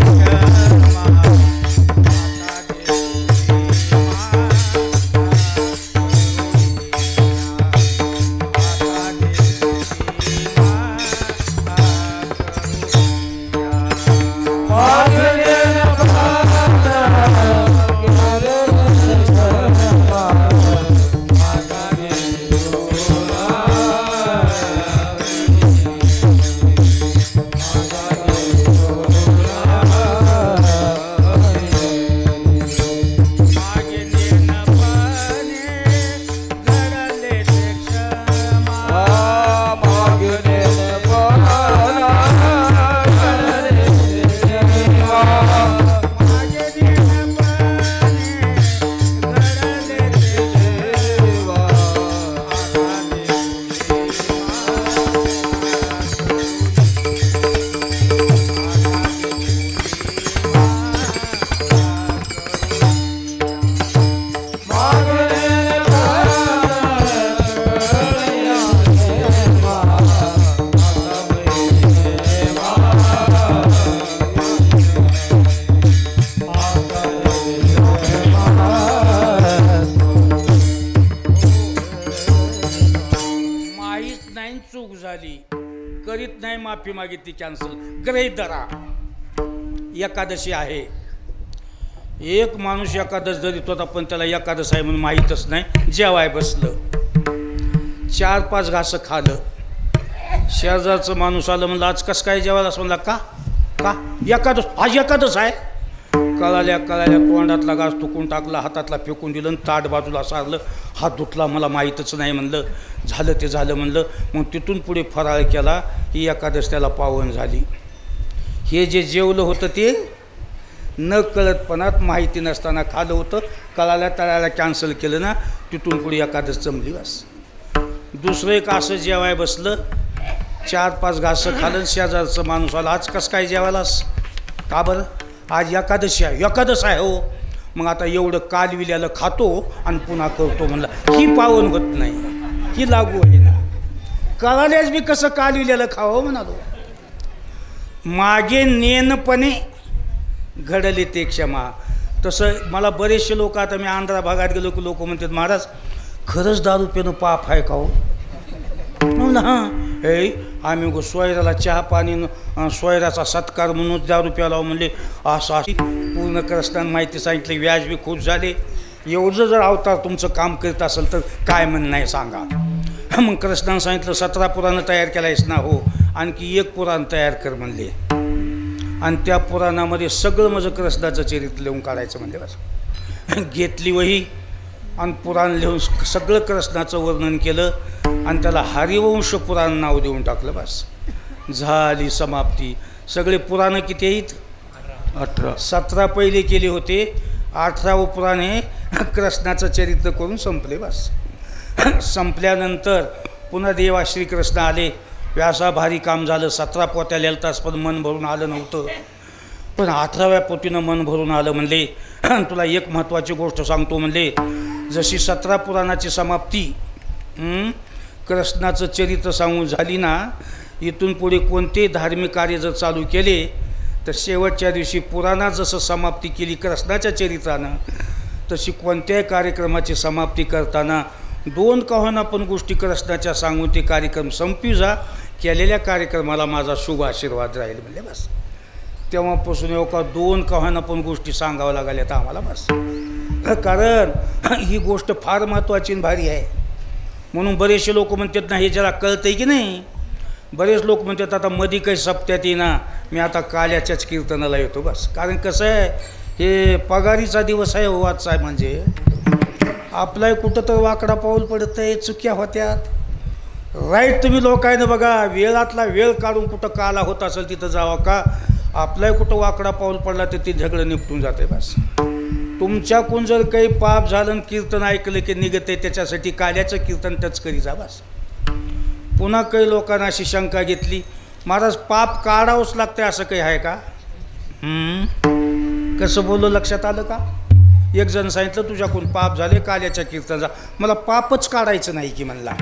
करीत नाही माफी मागितली कॅन्सल. गृहीत धरा एकादशी आहे, एक माणूस एकादश धरीत होता पण त्याला एकादश आहे म्हणून माहीतच नाही, जेवाय बसलं, 4-5 घासं खाल्लं, शेजारचं माणूस आलं म्हणलं आज कसं काय जेवायला? असं म्हणला का का एकादश, आज एकादश आहे. कळाल्या तोंडातला घास तुकून टाकला, हातातला फेकून दिलं आणि ताट बाजूला सारलं, हात धुतला, मला माहीतच नाही म्हणलं, झालं ते झालं म्हणलं. मग तिथून पुढे फराळ केला, ही एकादश त्याला पावन झाली. हे जे जेवलं होतं ते न कळतपणात माहिती नसताना खाल्लं होतं, कळाल्या कॅन्सल केलं ना, तिथून पुढे एकादश जमली बस. दुसरं एक असं जेवाय बसलं, 4-5 घासं खाल्लं, शेजारचं माणूस आला, आज कसं काय जेवायलास? का बरं? आज एकादशी आहे. एकादश आहे हो. मग आता एवढं कालविल्याला खातो आणि पुन्हा करतो म्हणलं, ही पावन होत नाही, ही लागू आहे ना. कळाल्यास बी कसं कालविल्याला खावं म्हणालो. मागे नेनपणे घडले ते क्षमा. तसं मला बरेचसे लोक, आता मी आंध्रा भागात गेलो की लोक म्हणतात महाराज खरंच दारू पिणं पाप आहे का हो? म्हणलं हां, हे आम्ही सोयराला चहा पाणी सोयराचा सत्कार म्हणून दारू प्याला म्हणले. असं पूर्ण कृष्णानं माहिती सांगितली, व्याज बी खूप झाले. एवढं जर अवतार तुमचं काम करीत असेल तर काय म्हणणं आहे सांगा. मग कृष्णानं सांगितलं 17 पुराणं तयार केलायस ना, हो, आणखी एक पुराण तयार कर म्हणले. आणि त्या पुराणामध्ये सगळं माझं कृष्णाचं चरित्र लिहून काढायचं म्हणले. बस घेतली वही आणि पुराण लिहून सगळं कृष्णाचं वर्णन केलं आणि त्याला हरिवंश पुराण नाव देऊन टाकलं. बस झाली समाप्ती. सगळे पुराणं किती आहेत? 18. 17 पहिले केले होते, 18वं पुराण हे कृष्णाचं चरित्र करून संपले. बस संपल्यानंतर पुन्हा देवा श्रीकृष्ण आले. व्यासा भारी काम झालं, 17 पोत्या लिहिलतास पण मन भरून आलं नव्हतं, पण 18व्या पोतीनं मन भरून आलं. म्हणले तुला एक महत्त्वाची गोष्ट सांगतो. म्हणले जशी 17 पुराणाची समाप्ती कृष्णाचं चरित्र सांगून झाली ना, इथून पुढे कोणते धार्मिक कार्य जर चालू केले तर शेवटच्या दिवशी पुराणात जसं समाप्ती केली कृष्णाच्या चरित्रानं, तशी कोणत्याही कार्यक्रमाची समाप्ती करताना 2 का होईना पण गोष्टी कृष्णाच्या सांगून ते कार्यक्रम संपी जा. केलेल्या कार्यक्रमाला माझा शुभ आशीर्वाद राहील म्हणजे. बस तेव्हापासून एवढा 2 का होईना पण गोष्टी सांगाव्या लागल्या तर आम्हाला. बस कारण ही गोष्ट फार महत्त्वाची आणि भारी आहे. म्हणून बरेचसे लोक म्हणतात ना, हे जरा कळतंय की नाही. बरेच लोक म्हणतात आता मधी काही सप्त्यात येईना, मी आता काल्याच्याच कीर्तनाला येतो. बस कारण कसं आहे, हे पगारीचा दिवस आहे वाचा आहे. म्हणजे आपलाही कुठं तर वाकडा पाऊल पडत आहे, चुक्या होत्यात. राईट तुम्ही लोकांना बघा, वेळातला वेळ काढून कुठं काला होत असेल तिथं जावं का. आपलाही कुठं वाकडा पाऊल पडला तर ते झगडं निपटून जाते. बस तुमच्याकडून जर काही पाप झालं कीर्तन ऐकलं की निघते, त्याच्यासाठी काल्याचं कीर्तन टच करी जा. बस पुन्हा काही लोकांना अशी शंका घेतली, महाराज पाप काढावंच लागते असं काही आहे का? कसं बोललो लक्षात आलं का? एक जण सांगितलं तुझ्याकडून पाप झाले, काल्याच्या कीर्तन जा. मला पापच काढायचं नाही की म्हणला.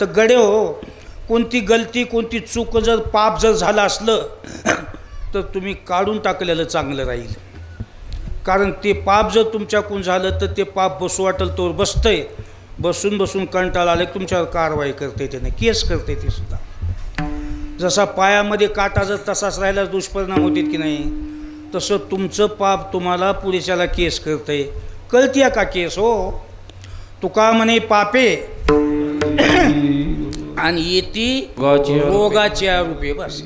तर गडे हो, कोणती गलती कोणती चूक जर पाप जर झालं असलं तर तुम्ही काढून टाकलेलं चांगलं राहील. कारण ते पाप जर तुमच्याकडून झालं तर ते पाप बसू वाटेल तोवर बसतंय. बसून बसून कंटाळा आले तुमच्यावर कारवाई करते, त्याने केस करते. ते सुद्धा जसा पायामध्ये काटा जर तसाच राहिला दुष्परिणाम होतील की नाही, तसं तुमचं पाप तुम्हाला पुढेच्याला केस करते. कळतीय का केस? हो, तुका म्हणे पापे आणि येती रोगाच्या रूपे. बस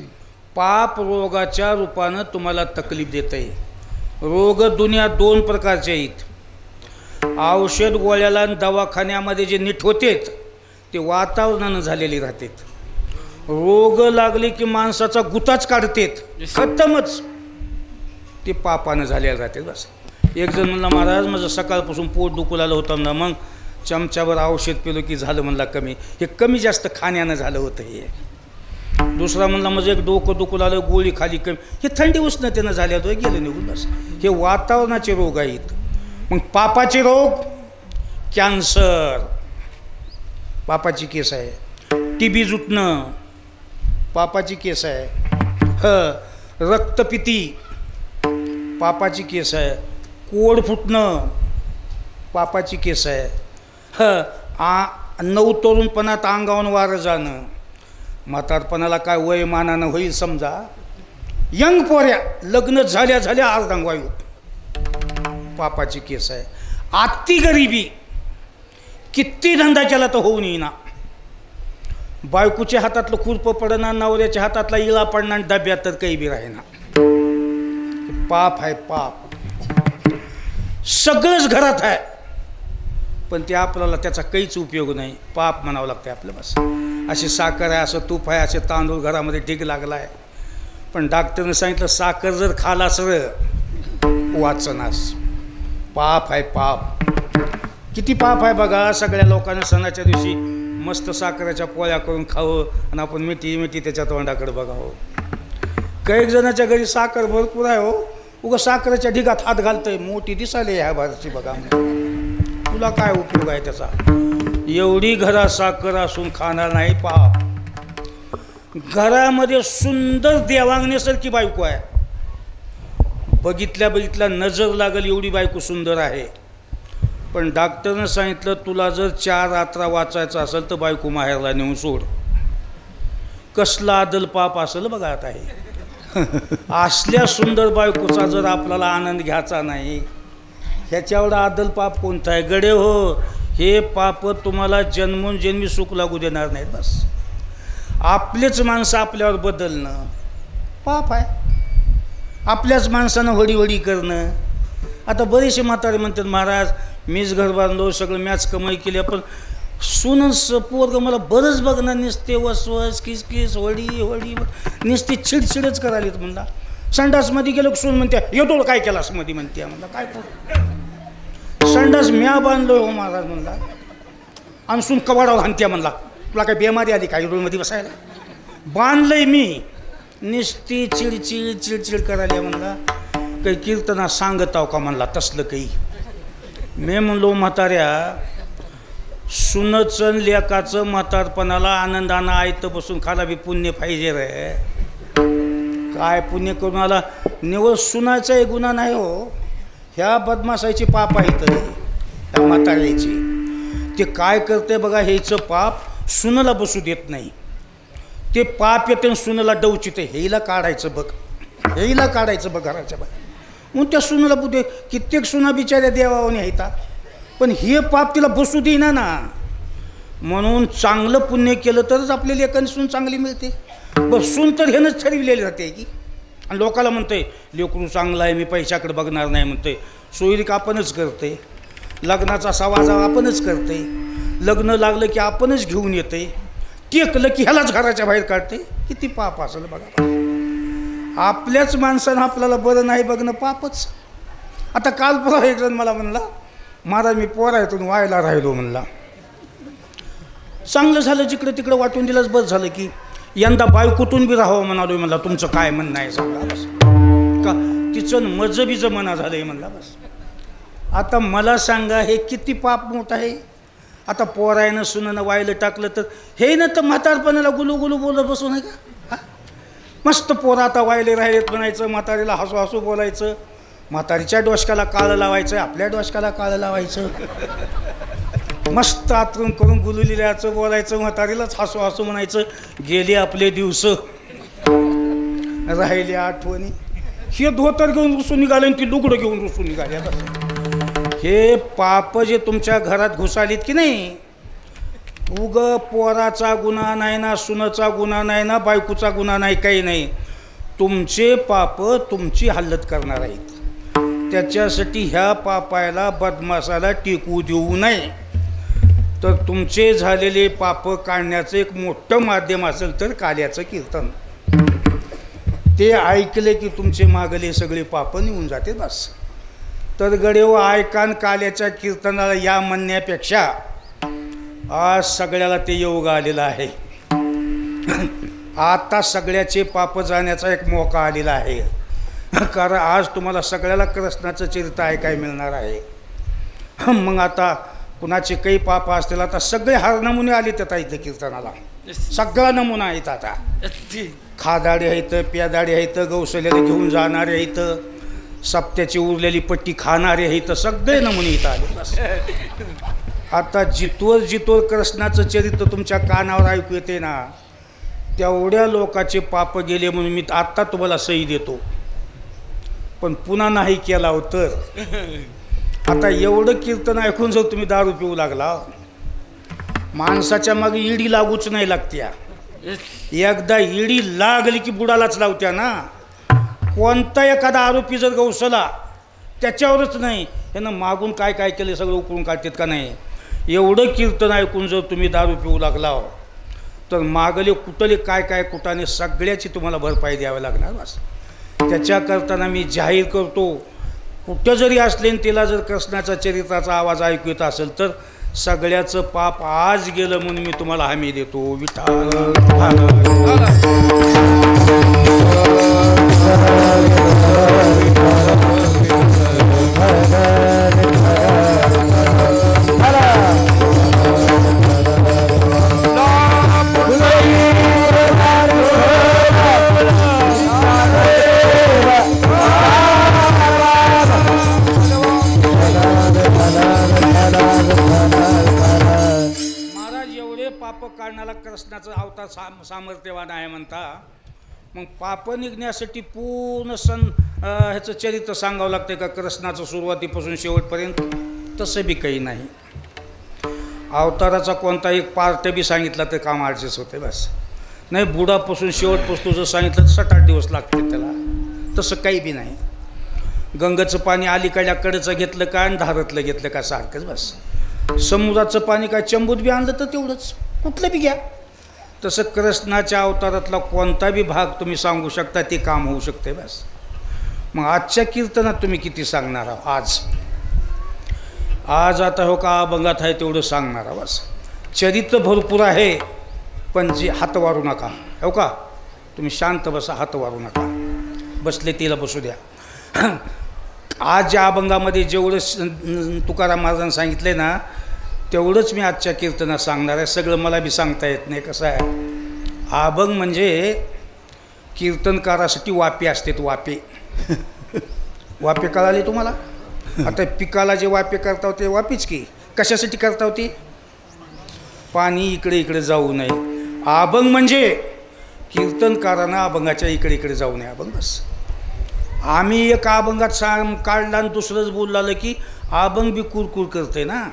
पाप रोगाच्या रूपानं तुम्हाला तकलीफ देत आहे. रोग दुनियात 2 प्रकारचे आहेत. औषध गोळ्याला दवाखान्यामध्ये जे नीट होतेत ते वातावरणानं झालेली राहतात. रोग लागले की माणसाचा गुताच काढतेत, खतमच. ते पापानं झालेलं राहते. बस एक जण म्हणला महाराज माझं सकाळपासून पोट दुखू लागलं होतं ना, मग चमच्यावर औषध पिलो की झालं म्हणला कमी. हे कमी जास्त खाण्यानं झालं होतं. हे दुसरा म्हणला म्हणजे एक डोकं दुखू लागलं, गोळी खाली कमी. हे थंडी उष्णतेनं झाल्या होतं, गेलं निघून. बस हे वातावरणाचे रोग आहेत. मग पापाचे रोग, कॅन्सर पापाची केस आहे. TB जुटणं पापाची केस आहे. रक्तपिती पापाची केस आहे. कोड फुटणं पापाची केस आहे. नवतरुणपणात अंगावून वारं जाणं, म्हातारपणाला काय वयमानानं होईल समजा. यंग पोऱ्या लग्न झाल्या झाल्या अर्धांगवायू पापाची केस आहे. आत्ती गरिबी किती धंदा केला तर होऊन येईना. बायकोच्या हातातलं खुरपं पडणार, नवऱ्याच्या हातातला इळा पडणार, डब्यात तर काही बी राहीना. पाप आहे पाप. सगळंच घरात आहे पण ते आपल्याला त्याचा काहीच उपयोग नाही. पाप म्हणावं लागतं आपलं. बस अशी साखर आहे, असं तूप आहे, असे तांदूळ घरामध्ये ढीग लागला आहे. पण डॉक्टरने सांगितलं साखर जर खालास वाचनास. पाप आहे पाप. किती पाप आहे बघा. सगळ्या लोकांना सणाच्या दिवशी मस्त साखरेच्या पोळ्या करून खावं आणि आपण मिठी मिठी त्याच्या तोंडाकडे बघावं. काही जणाच्या घरी साखर भरपूर आहे हो, उगा साखरेच्या ढिगात हात घालतंय. मोठी दिसायला ह्या भारची बघा. तुला काय उपयोग आहे त्याचा? एवढी घरात साखर असून खाणार नाही पाप. घरामध्ये सुंदर देवांगण्यासारखी बायको आहे, बघितल्या बघितल्या नजर लागल एवढी बायको सुंदर आहे. पण डॉक्टरनं सांगितलं तुला जर 4 रात्र वाचायचं असेल तर बायको माहेरला नेऊन सोड. कसला आदल पाप असेल बघा आता हे. असल्या सुंदर बायकोचा जर आपल्याला आनंद घ्यायचा नाही, ह्याच्यावर आदल पाप कोणता आहे? गडे हो, हे पाप तुम्हाला जन्मोन जन्मी सुख लागू देणार नाहीत. बस आपलेच माणसं आपल्यावर बदलणं पाप आहे. आपल्याच माणसानं वडी करणं. आता बरेचसे म्हातारे म्हणतात महाराज मीच घर बांधलो सगळं मॅच कमाई केली पण सूनच पोरग मला बरंच बघणार नुसते वसवस किसकिस वडी नुसते चिडचिडच करायला म्हणला. संडासमध्ये गेलो सून म्हणते येतो काय केलास मध्ये म्हणते म्हणला काय संडास म्या बांधलो हो महाराज म्हणला आणि सून कबाडावर हाणत्या म्हणला तुला काय बेमारी आली काय रोडमध्ये बसायला बांधलंय मी नुसती चिडचिड करायला म्हणला. काही कीर्तना सांगत आहो का म्हणला तसलं काही. मी म्हणलो म्हाताऱ्या सुनचं लेकाचं म्हातारपणाला आनंदानं आयतं बसून खाला बी पुण्य पाहिजे रे. काय पुण्य करून आला निवळ सुनाचाही गुन्हा नाही हो. ह्या बदमाशाची पाप आहेत त्या म्हाताऱ्याची. ते काय करते बघा हेचं पाप सुनाला बसू देत नाही. ते पाप येते सुनाला डवचिते हेला काढायचं बघ हेला काढायचं बघ घराच्या बाहेर. मग त्या सुनाला बुद्धे कित्येक सुना बिचाऱ्या देवावणी आहेत पण हे पाप तिला बसू देईना ना. म्हणून चांगलं पुण्य केलं तरच आपल्याला एखादी सून चांगली मिळते. बस सून तर ह्यानंच ठरविलेली जाते की. आणि लोकाला म्हणते लेकरू चांगला आहे मी पैशाकडे बघणार नाही म्हणते. सोयरीक आपणच करते. लग्नाचा सवाजा आपणच करते. लग्न लागलं की आपणच घेऊन येते. टेकलं की ह्यालाच घराच्या बाहेर काढते. किती पाप असेल बघा. आपल्याच माणसानं आपल्याला बरं नाही बघणं पापच. आता काल परवा एक जण मला म्हणला महाराज मी पोरायतून व्हायला राहिलो म्हणला. चांगलं झालं जिकडं तिकडं वाटून दिलंच बस झालं की यंदा बायकोतून बी राहावं म्हणालो म्हणला. तुमचं काय म्हणणं आहे सांगा बस. का तिचं मजबीचं मना झालं आहे म्हणला बस. आता मला सांगा हे किती पाप मोठं आहे. आता पोरायनं सुनानं वायलं टाकलं तर हे ना तर म्हातारपणाला गुलू बोलत बसू नये का. मस्त पोरं आता वायले राहिलेत म्हणायचं. म्हातारीला हसू बोलायचं. म्हातारीच्या डोसक्याला काळं लावायचं आपल्या डोसक्याला काळं लावायचं. मस्त आतरून करून गुलुलील्याचं बोलायचं. म्हातारीलाच हसू म्हणायचं. गेले आपले दिवस राहिले आठवणी. हे धोतर घेऊन रुसून निघाले आणि ती लुगडं घेऊन रुसून निघाले. हे पाप जे तुमच्या घरात घुसालीत की नाही उग पोराचा गुन्हा नाही ना सुनाचा गुन्हा नाही ना बायकोचा गुन्हा नाही काही नाही. तुमचे पाप तुमची हालत करणार आहेत. त्याच्यासाठी ह्या पापाला बदमाशाला टिकू देऊ नये. तर तुमचे झालेले पाप काढण्याचं एक मोठं माध्यम असेल तर काल्याचं कीर्तन. ते ऐकले की तुमचे मागले सगळे पाप निघून जाते बस. तर गडेव ऐकान काल्याच्या कीर्तनाला या म्हणण्यापेक्षा आज सगळ्याला ते योग आलेला आहे. आता सगळ्याचे पाप जाण्याचा एक मोका आलेला आहे. कारण आज तुम्हाला सगळ्याला कृष्णाचं चरित्र ऐकायला मिळणार आहे. मग आता कुणाचे काही पाप असतील आता सगळे हर नमुने आले त्या इथं कीर्तनाला. सगळा नमुना आहेत आता. खादाडे आहेत प्यादाडे आहेत गौसल्याला घेऊन जाणारे आहेत सप्त्याची उरलेली पट्टी खाणारे आहेत सगळे नमुने इथं आले बस. आता जितवर कृष्णाचं चरित्र तुमच्या कानावर ऐकू येते ना तेवढ्या लोकांचे पाप गेले म्हणून मी आत्ता तुम्हाला सही देतो. पण पुन्हा नाही केला हो तर आता एवढं कीर्तन ऐकून जर तुम्ही दारू पिऊ लागला माणसाच्या मागे इडी लागूच नाही लागत्या. एकदा इडी लागली की बुडालाच लावत्या ना. कोणता एखादा आरोपी जर गवसला त्याच्यावरच नाही ह्यानं मागून काय केलं सगळं उकळून काढतात का नाही. एवढं कीर्तन ऐकून जर तुम्ही दारू पिऊ लागला तर मागले कुठले काय कुठाने सगळ्याची तुम्हाला भरपाई द्यावी लागणार बस. त्याच्याकरताना मी जाहीर करतो कुठं जरी असले तिला जर कृष्णाचा चरित्राचा आवाज ऐकू येत असेल तर सगळ्याचं पाप आज गेलं म्हणून मी तुम्हाला हमी देतो. विठ्ठल काढणारा कृष्णाचा अवतार सामर्थ्यवान आहे म्हणता. मग पाप निघण्यासाठी पूर्ण ह्याचं चरित्र सांगावं लागतं का कृष्णाचं सुरुवातीपासून शेवटपर्यंत. तसं बी काही नाही. अवताराचा कोणता एक पार्ट बी सांगितला तर काम ॲडजस्ट होते बस. नाही बुडापासून शेवटपासून जर सांगितलं तर 7-8 दिवस लागते त्याला. तसं काही बी नाही. गंगाचं पाणी अलीकडल्या कडेचं घेतलं का आणि धारातलं घेतलं का सारखंच बस. समुद्राचं पाणी काय चंबूत बी आणलं तर तेवढंच, कुठलं बी घ्या. तसं कृष्णाच्या अवतारातला कोणता बी भाग तुम्ही सांगू शकता ते काम होऊ शकते बस. मग आजच्या कीर्तनात तुम्ही किती सांगणार आहात? आज आता हो का अभंगात आहे तेवढं सांगणार आहात बस. चरित्र भरपूर आहे पण जे हात वारू नका. हो का, तुम्ही शांत बसा, हात वारू नका. बसले तिला बसू द्या. आज ज्या अभंगामध्ये जेवढं तुकाराम महाराजांनी सांगितलं ना तेवढंच मी आजच्या कीर्तनात सांगणार आहे. सगळं मला बी सांगता येत नाही. कसं आहे, अभंग म्हणजे कीर्तनकारासाठी वापे असतात. वापे वापे कळाले तुम्हाला? आता पिकाला जे वापे करता होते वापीच की. कशासाठी करता होती? पाणी इकडे इकडे जाऊ नये. अभंग म्हणजे कीर्तनकारानं अभंगाच्या इकडे इकडे जाऊ नये. अभंग बस. आम्ही एक अभंगात काढला आणि दुसरंच बोललालं की अभंग बी कुरकुर करते ना.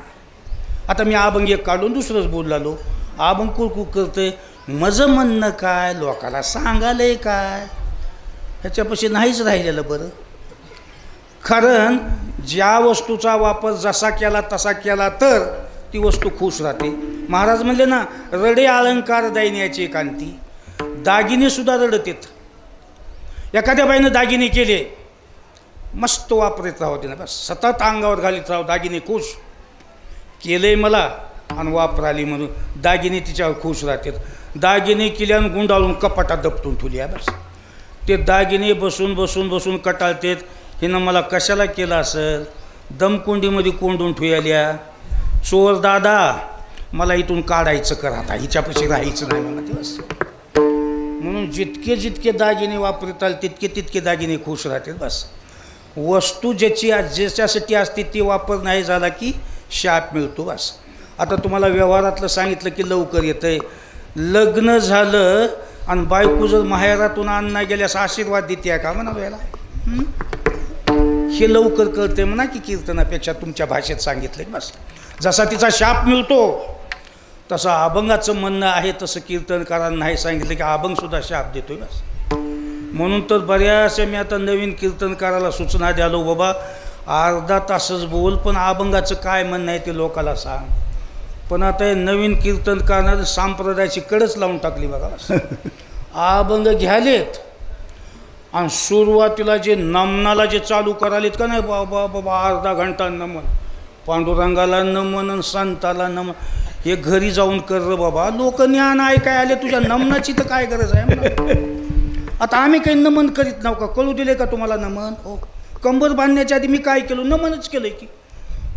आता मी अभंग एक काढून दुसरंच बोललालो, अभंग कुरकुर करते. माझं म्हणणं काय, लोकाला सांगालंय काय, ह्याच्यापाशी नाहीच राहिलेलं बरं. कारण ज्या वस्तूचा वापर जसा केला तसा केला तर ती वस्तू खुश राहते. महाराज म्हणले ना, रडे अलंकार दैन्याची कांती. दागिनेसुद्धा रडतेत. एखाद्या बाईनं दागिने केले, मस्त वापरत राहू दे ना बस. सतत अंगावर घालीत राहू, दागिने खुश केले मला आणि वापराली म्हणून दागिने तिच्यावर खुश राहतात. दागिने केल्यानं गुंडाळून कपाटात दपटून ठेवली आहे बस. ते दागिने बसून बसून बसून कटाळतेत. हिनं मला कशाला केलं असेल, दमकुंडीमध्ये कोंडून ठेवल्या. चोर दादा मला इथून काढायचं कर, आता हिच्यापाशी राहायचं नाही मला दिवस. म्हणून जितके जितके दागिने वापरताल तितके तितके दागिने खुश राहतात बस. वस्तू ज्याच्यासाठी असते ती वापर नाही झाला की शाप मिळतो बस. आता तुम्हाला व्यवहारातलं सांगितलं की लवकर येतं आहे. लग्न झालं आणि बायको जर माहेरातून आणण्या गेल्यास आशीर्वाद देते का म्हणा याला? हे लवकर कळते म्हणा की कीर्तनापेक्षा तुमच्या भाषेत सांगितलं बस. जसा तिचा शाप मिळतो तसं अभंगाचं म्हणणं आहे तसं कीर्तनकारांना नाही सांगितलं की अभंगसुद्धा शाप देतोय बस. म्हणून तर बऱ्याचशा मी आता नवीन कीर्तनकाराला सूचना द्यालो, बाबा अर्धा तासच बोल पण अभंगाचं काय म्हणणं आहे ते लोकाला सांग. पण आता हे नवीन कीर्तनकारांना संप्रदायाची कडच लावून टाकली बघा. अभंग घ्यालेत आणि सुरुवातीला जे नमनाला जे चालू करालेत का नाही, बाबा बाबा अर्धा घंटा नमन, पांडुरंगाला नमन आणि संताला नमन. हे घरी जाऊन कर रे बाबा. लोक ज्ञान ऐकाय आले, तुझ्या नमनाची तर काय गरज आहे म्हणा. आता आम्ही काही नमन करीत नाव का? कळू दिले का तुम्हाला नमन? हो, कंबर बांधण्याच्या आधी मी काय केलं? नमनच केलं की.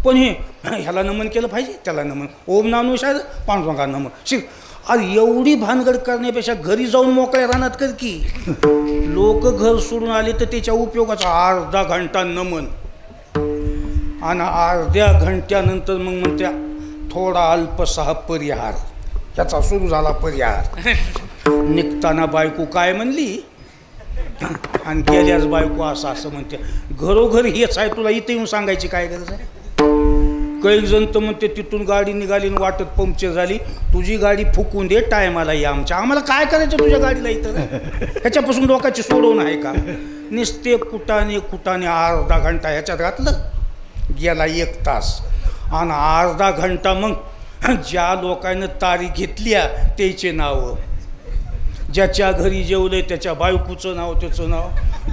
पण हे ह्याला नमन केलं पाहिजे, त्याला नमन, ओम नानुशार पांडुरंगा नमन. शिक अरे एवढी भानगड करण्यापेक्षा घरी जाऊन मोकळ्या रानात कर की. लोक घर सोडून आले तर त्याच्या उपयोगाचा अर्धा घंटा नमन आणि अर्ध्या घंट्यानंतर मग म्हणत्या थोडा अल्पसा परिहार. त्याचा सुरू झाला परिहार. निघताना बायको काय म्हणली आणि गेल्याच बायको असं असं म्हणते. घरोघरी हेच आहे, तुला इथे येऊन सांगायची काय गरज आहे? काही जण तर म्हणते तिथून गाडी निघाली वाटत पंक्चर झाली, तुझी गाडी फुकून दे, टायमाला या आमच्या. आम्हाला काय करायचं तुझ्या गाडीला इथं? ह्याच्यापासून लोकांची सोडवणं आहे का? नुसते कुटाने कुटाने अर्धा घंटा ह्याच्यात घातलं, गेला 1 तास. आणि अर्धा घंटा मग ज्या लोकांना तारीख घेतल्या त्याचे नावं, ज्याच्या घरी जेवले त्याच्या बायकोचं नाव, त्याचं नाव,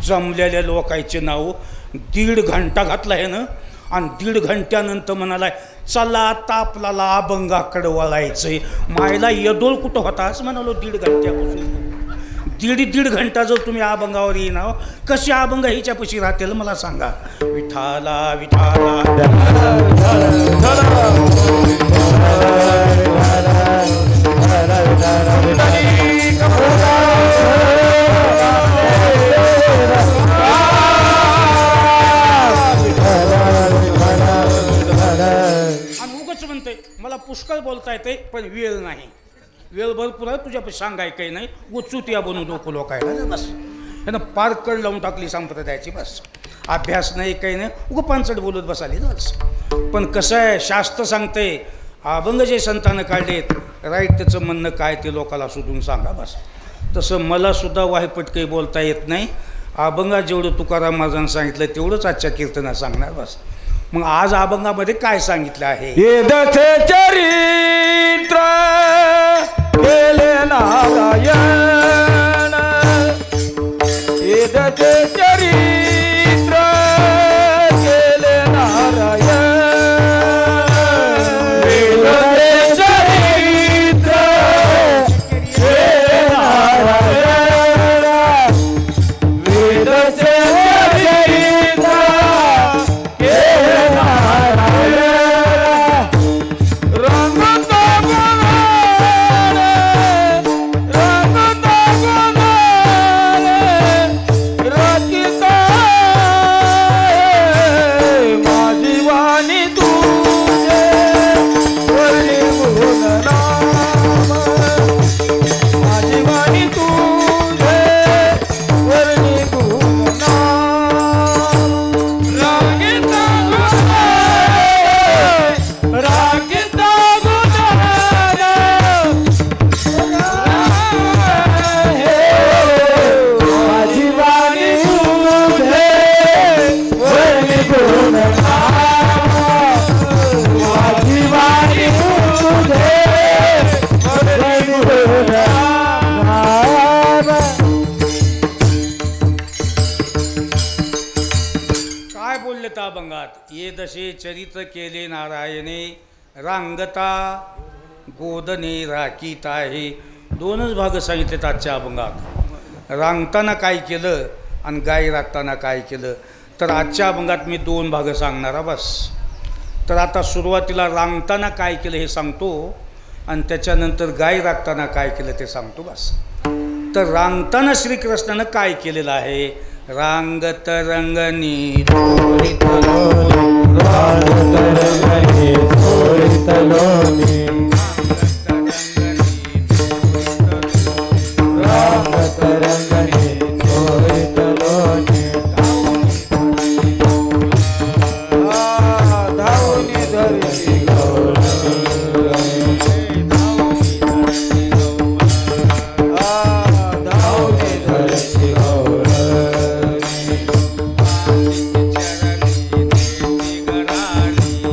जमलेल्या लोकांचे नाव. 1.5 घंटा घातला आहे ना. आणि 1.5 घंट्यानंतर म्हणाला चला आता आपल्याला अभंगाकडं वळायचंय. मायला यदोल कुठं होता असं म्हणालो 1.5 घंट्यापासून. 1.5 घंटा जर तुम्ही अभंगावर येणार, कशी अभंग हिच्यापाशी राहतील मला सांगा. विठाला विठाला आणि उगाच म्हणते मला पुष्कळ बोलता येते पण वेळ नाही. वेळ भरपूर आहे तुझ्यापाशी सांगाय काही नाही. उचूतिया बनवू नको लोकायला बस. यानं पार कड लावून टाकली संप्रदायाची बस. अभ्यास नाही काही नाही, उगं पानसट बोलत बसाली बस. पण कसं आहे, शास्त्र सांगते अभंग जे संतानं काढलेत राईट, त्याचं म्हणणं काय ते लोकाला शोधून सांगा बस. तसं मला सुद्धा वायपट काही बोलता येत नाही. अभंगात जेवढं तुकाराम महाराजांनी सांगितलं तेवढंच आजच्या कीर्तनात सांगणार बस. मग आज अभंगामध्ये काय सांगितलं आहे? वेदचे चरित्र केले नारायण, वेदचे चरित्र केले नारायण, वेदचे चरित्र केले नारायण, वेदचे चरित्र केले नारायण, रंगता गुणाने, रंगता गुणाने रचिता माझी वाणी तुझे वर्णी गुण नाम, माझी वाणी तुझे वर्णी गुण नाम, रागिता गुणाने, रागिता गुणाने माझी वाणी तुझे वर्णी गुण नाम, माझी वाणी तुझे वर्णी गुण नाम. काय बोलले त्या अभंगात? ये दशे चरित्र केले नारायणे, रांगता गोदने राखीत आहे. दोनच भाग सांगितलेत आजच्या अभंगात. रांगताना काय केलं आणि गाय राखताना काय केलं. तर आजच्या अभंगात मी दोन भाग सांगणार बस. तर आता सुरुवातीला रांगताना काय केलं हे सांगतो आणि त्याच्यानंतर गाय राखताना काय केलं ते सांगतो बस. तर रांगताना श्रीकृष्णानं काय केलेलं आहे? रांगत रंगनी रांगत रंगनी चोरित लोणी, रांगत रंगनी चोरित लोणी, धावनी धरती धावनी धरती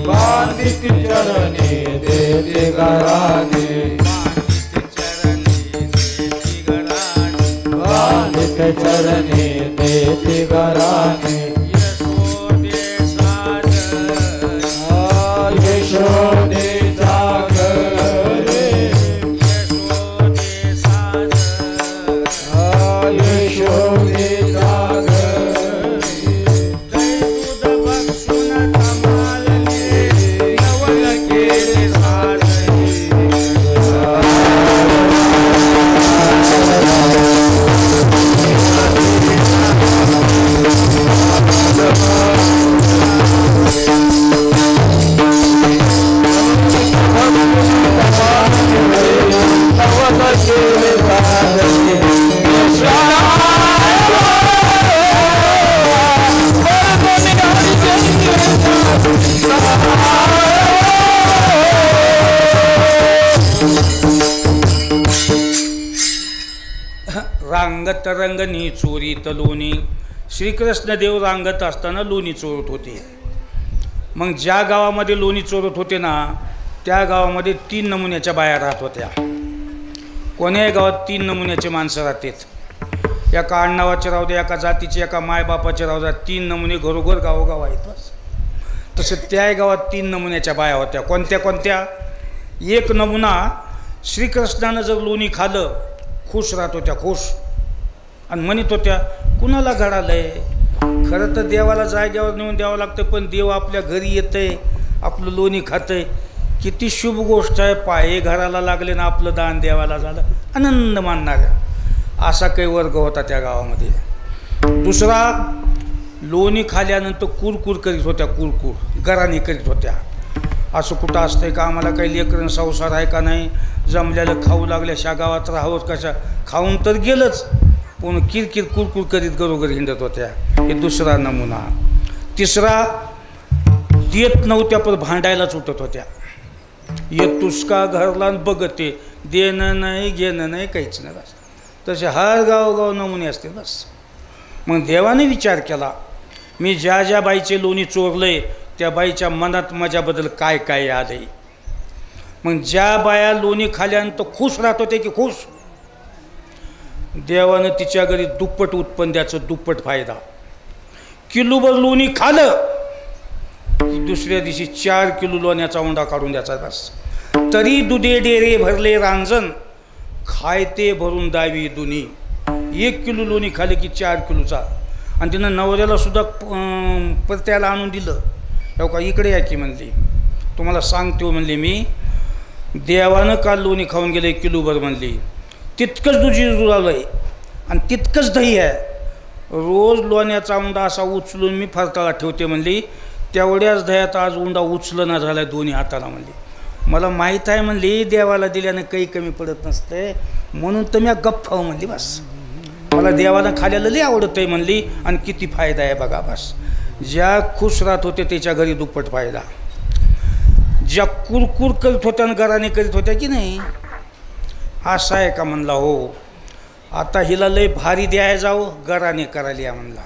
बांधित चरणी देते घराने, बांधित चरणी देते घराने, यशोदेचा घरे, यशोदेचा रांगत रंगनी चोरीत लोणी. श्रीकृष्ण देव रांगत असताना लोणी चोरत होते. मग ज्या गावामध्ये लोणी चोरत होते ना त्या गावामध्ये 3 नमुन्याच्या बाया राहत होत्या. कोण्याही गावात 3 नमुन्याचे माणसं राहतात. एका आडनावाचे राहू द्या, एका जातीचे, एका मायबापाचे राहू द्या, 3 नमुने घरोघर गावोगाव आहेत. तसं त्या गावात 3 नमुन्याच्या बाया होत्या. कोणत्या कोणत्या? एक नमुना श्रीकृष्णानं जर लोणी खाल्लं खुश राहत होत्या, खुश, आणि म्हणत होत्या कुणाला घडालंय. खरं तर देवाला जाग्यावर नेऊन द्यावं लागतं, पण देव आपल्या घरी येतंय, आपलं लोणी खातंय, किती शुभ गोष्ट आहे. पाये घराला लागले ना आपलं दान देवाला झालं, आनंद मानणाऱ्या असा काही वर्ग होता त्या गावामध्ये. दुसरा, लोणी खाल्यानंतर कुरकुर करीत होत्या, कुरकुर गराणी करीत होत्या. असं कुठं असतंय का? आम्हाला काही लेकरं संसार आहे का नाही, जमल्याला खाऊ लागल्या, शा गावात राहावंच कशा, खाऊन तर गेलंच, पण किरकिर कुरकुर करीत घरोघरी हिंडत होत्या. हे दुसरा नमुना. तिसरा, देत नव्हत्या पण भांडायलाच उठत होत्या. येतुस का घरला बघते, देणं नाही घेणं नाही काहीच नाही बस. तसे हर गावोगाव नमुने असते बस. मग देवाने विचार केला, मी ज्या ज्या बाईचे लोणी चोरलंय त्या बाईच्या मनात माझ्याबद्दल काय काय आलंय. मग ज्या बाया लोणी खाल्यानंतर खुश राहत होते की खुश, देवानं तिच्या घरी दुप्पट उत्पन्न द्यायचं, दुप्पट फायदा. किलोभर लोणी खाल्लं की दुसऱ्या दिवशी 4 किलो लोण्याचा उंडा काढून द्यायचा बस. तरी दुधे डेरे भरले रांजण, खायते भरून दावी दुनी. 1 किलो लोणी खाले की 4 किलोचा. आणि तिनं नवऱ्याला सुद्धा परत्याला आणून दिलं. हो का, इकडे या की म्हणली, तुम्हाला सांगतो म्हणली मी, देवानं काल लोणी खाऊन गेलं 1 किलोभर म्हणली. तितकंच दुधी जुळालं आहे आणि तितकंच दही आहे. रोज लोण्याचा उंडा असा उचलून मी फरताळा ठेवते म्हणली. तेवढ्याच दह्यात आज उंडा उचलना झाला दोन्ही हाताला म्हणली. मला माहीत आहे म्हणली, देवाला दिल्यानं काही कमी पडत नसते, म्हणून तर मी गप्प हो म्हणली बस. मला देवानं खाल्याला लई आवडत आहे म्हणली. आणि किती फायदा आहे बघा बस. ज्या खुश राहत होते त्याच्या घरी दुप्पट फायदा. ज्या कुरकुर करीत होत्या आणि घराने करीत होत्या की नाही, असं आहे का म्हणला. हो, आता हिला लय भारी द्याय जाऊ, घराने करायला या म्हणला.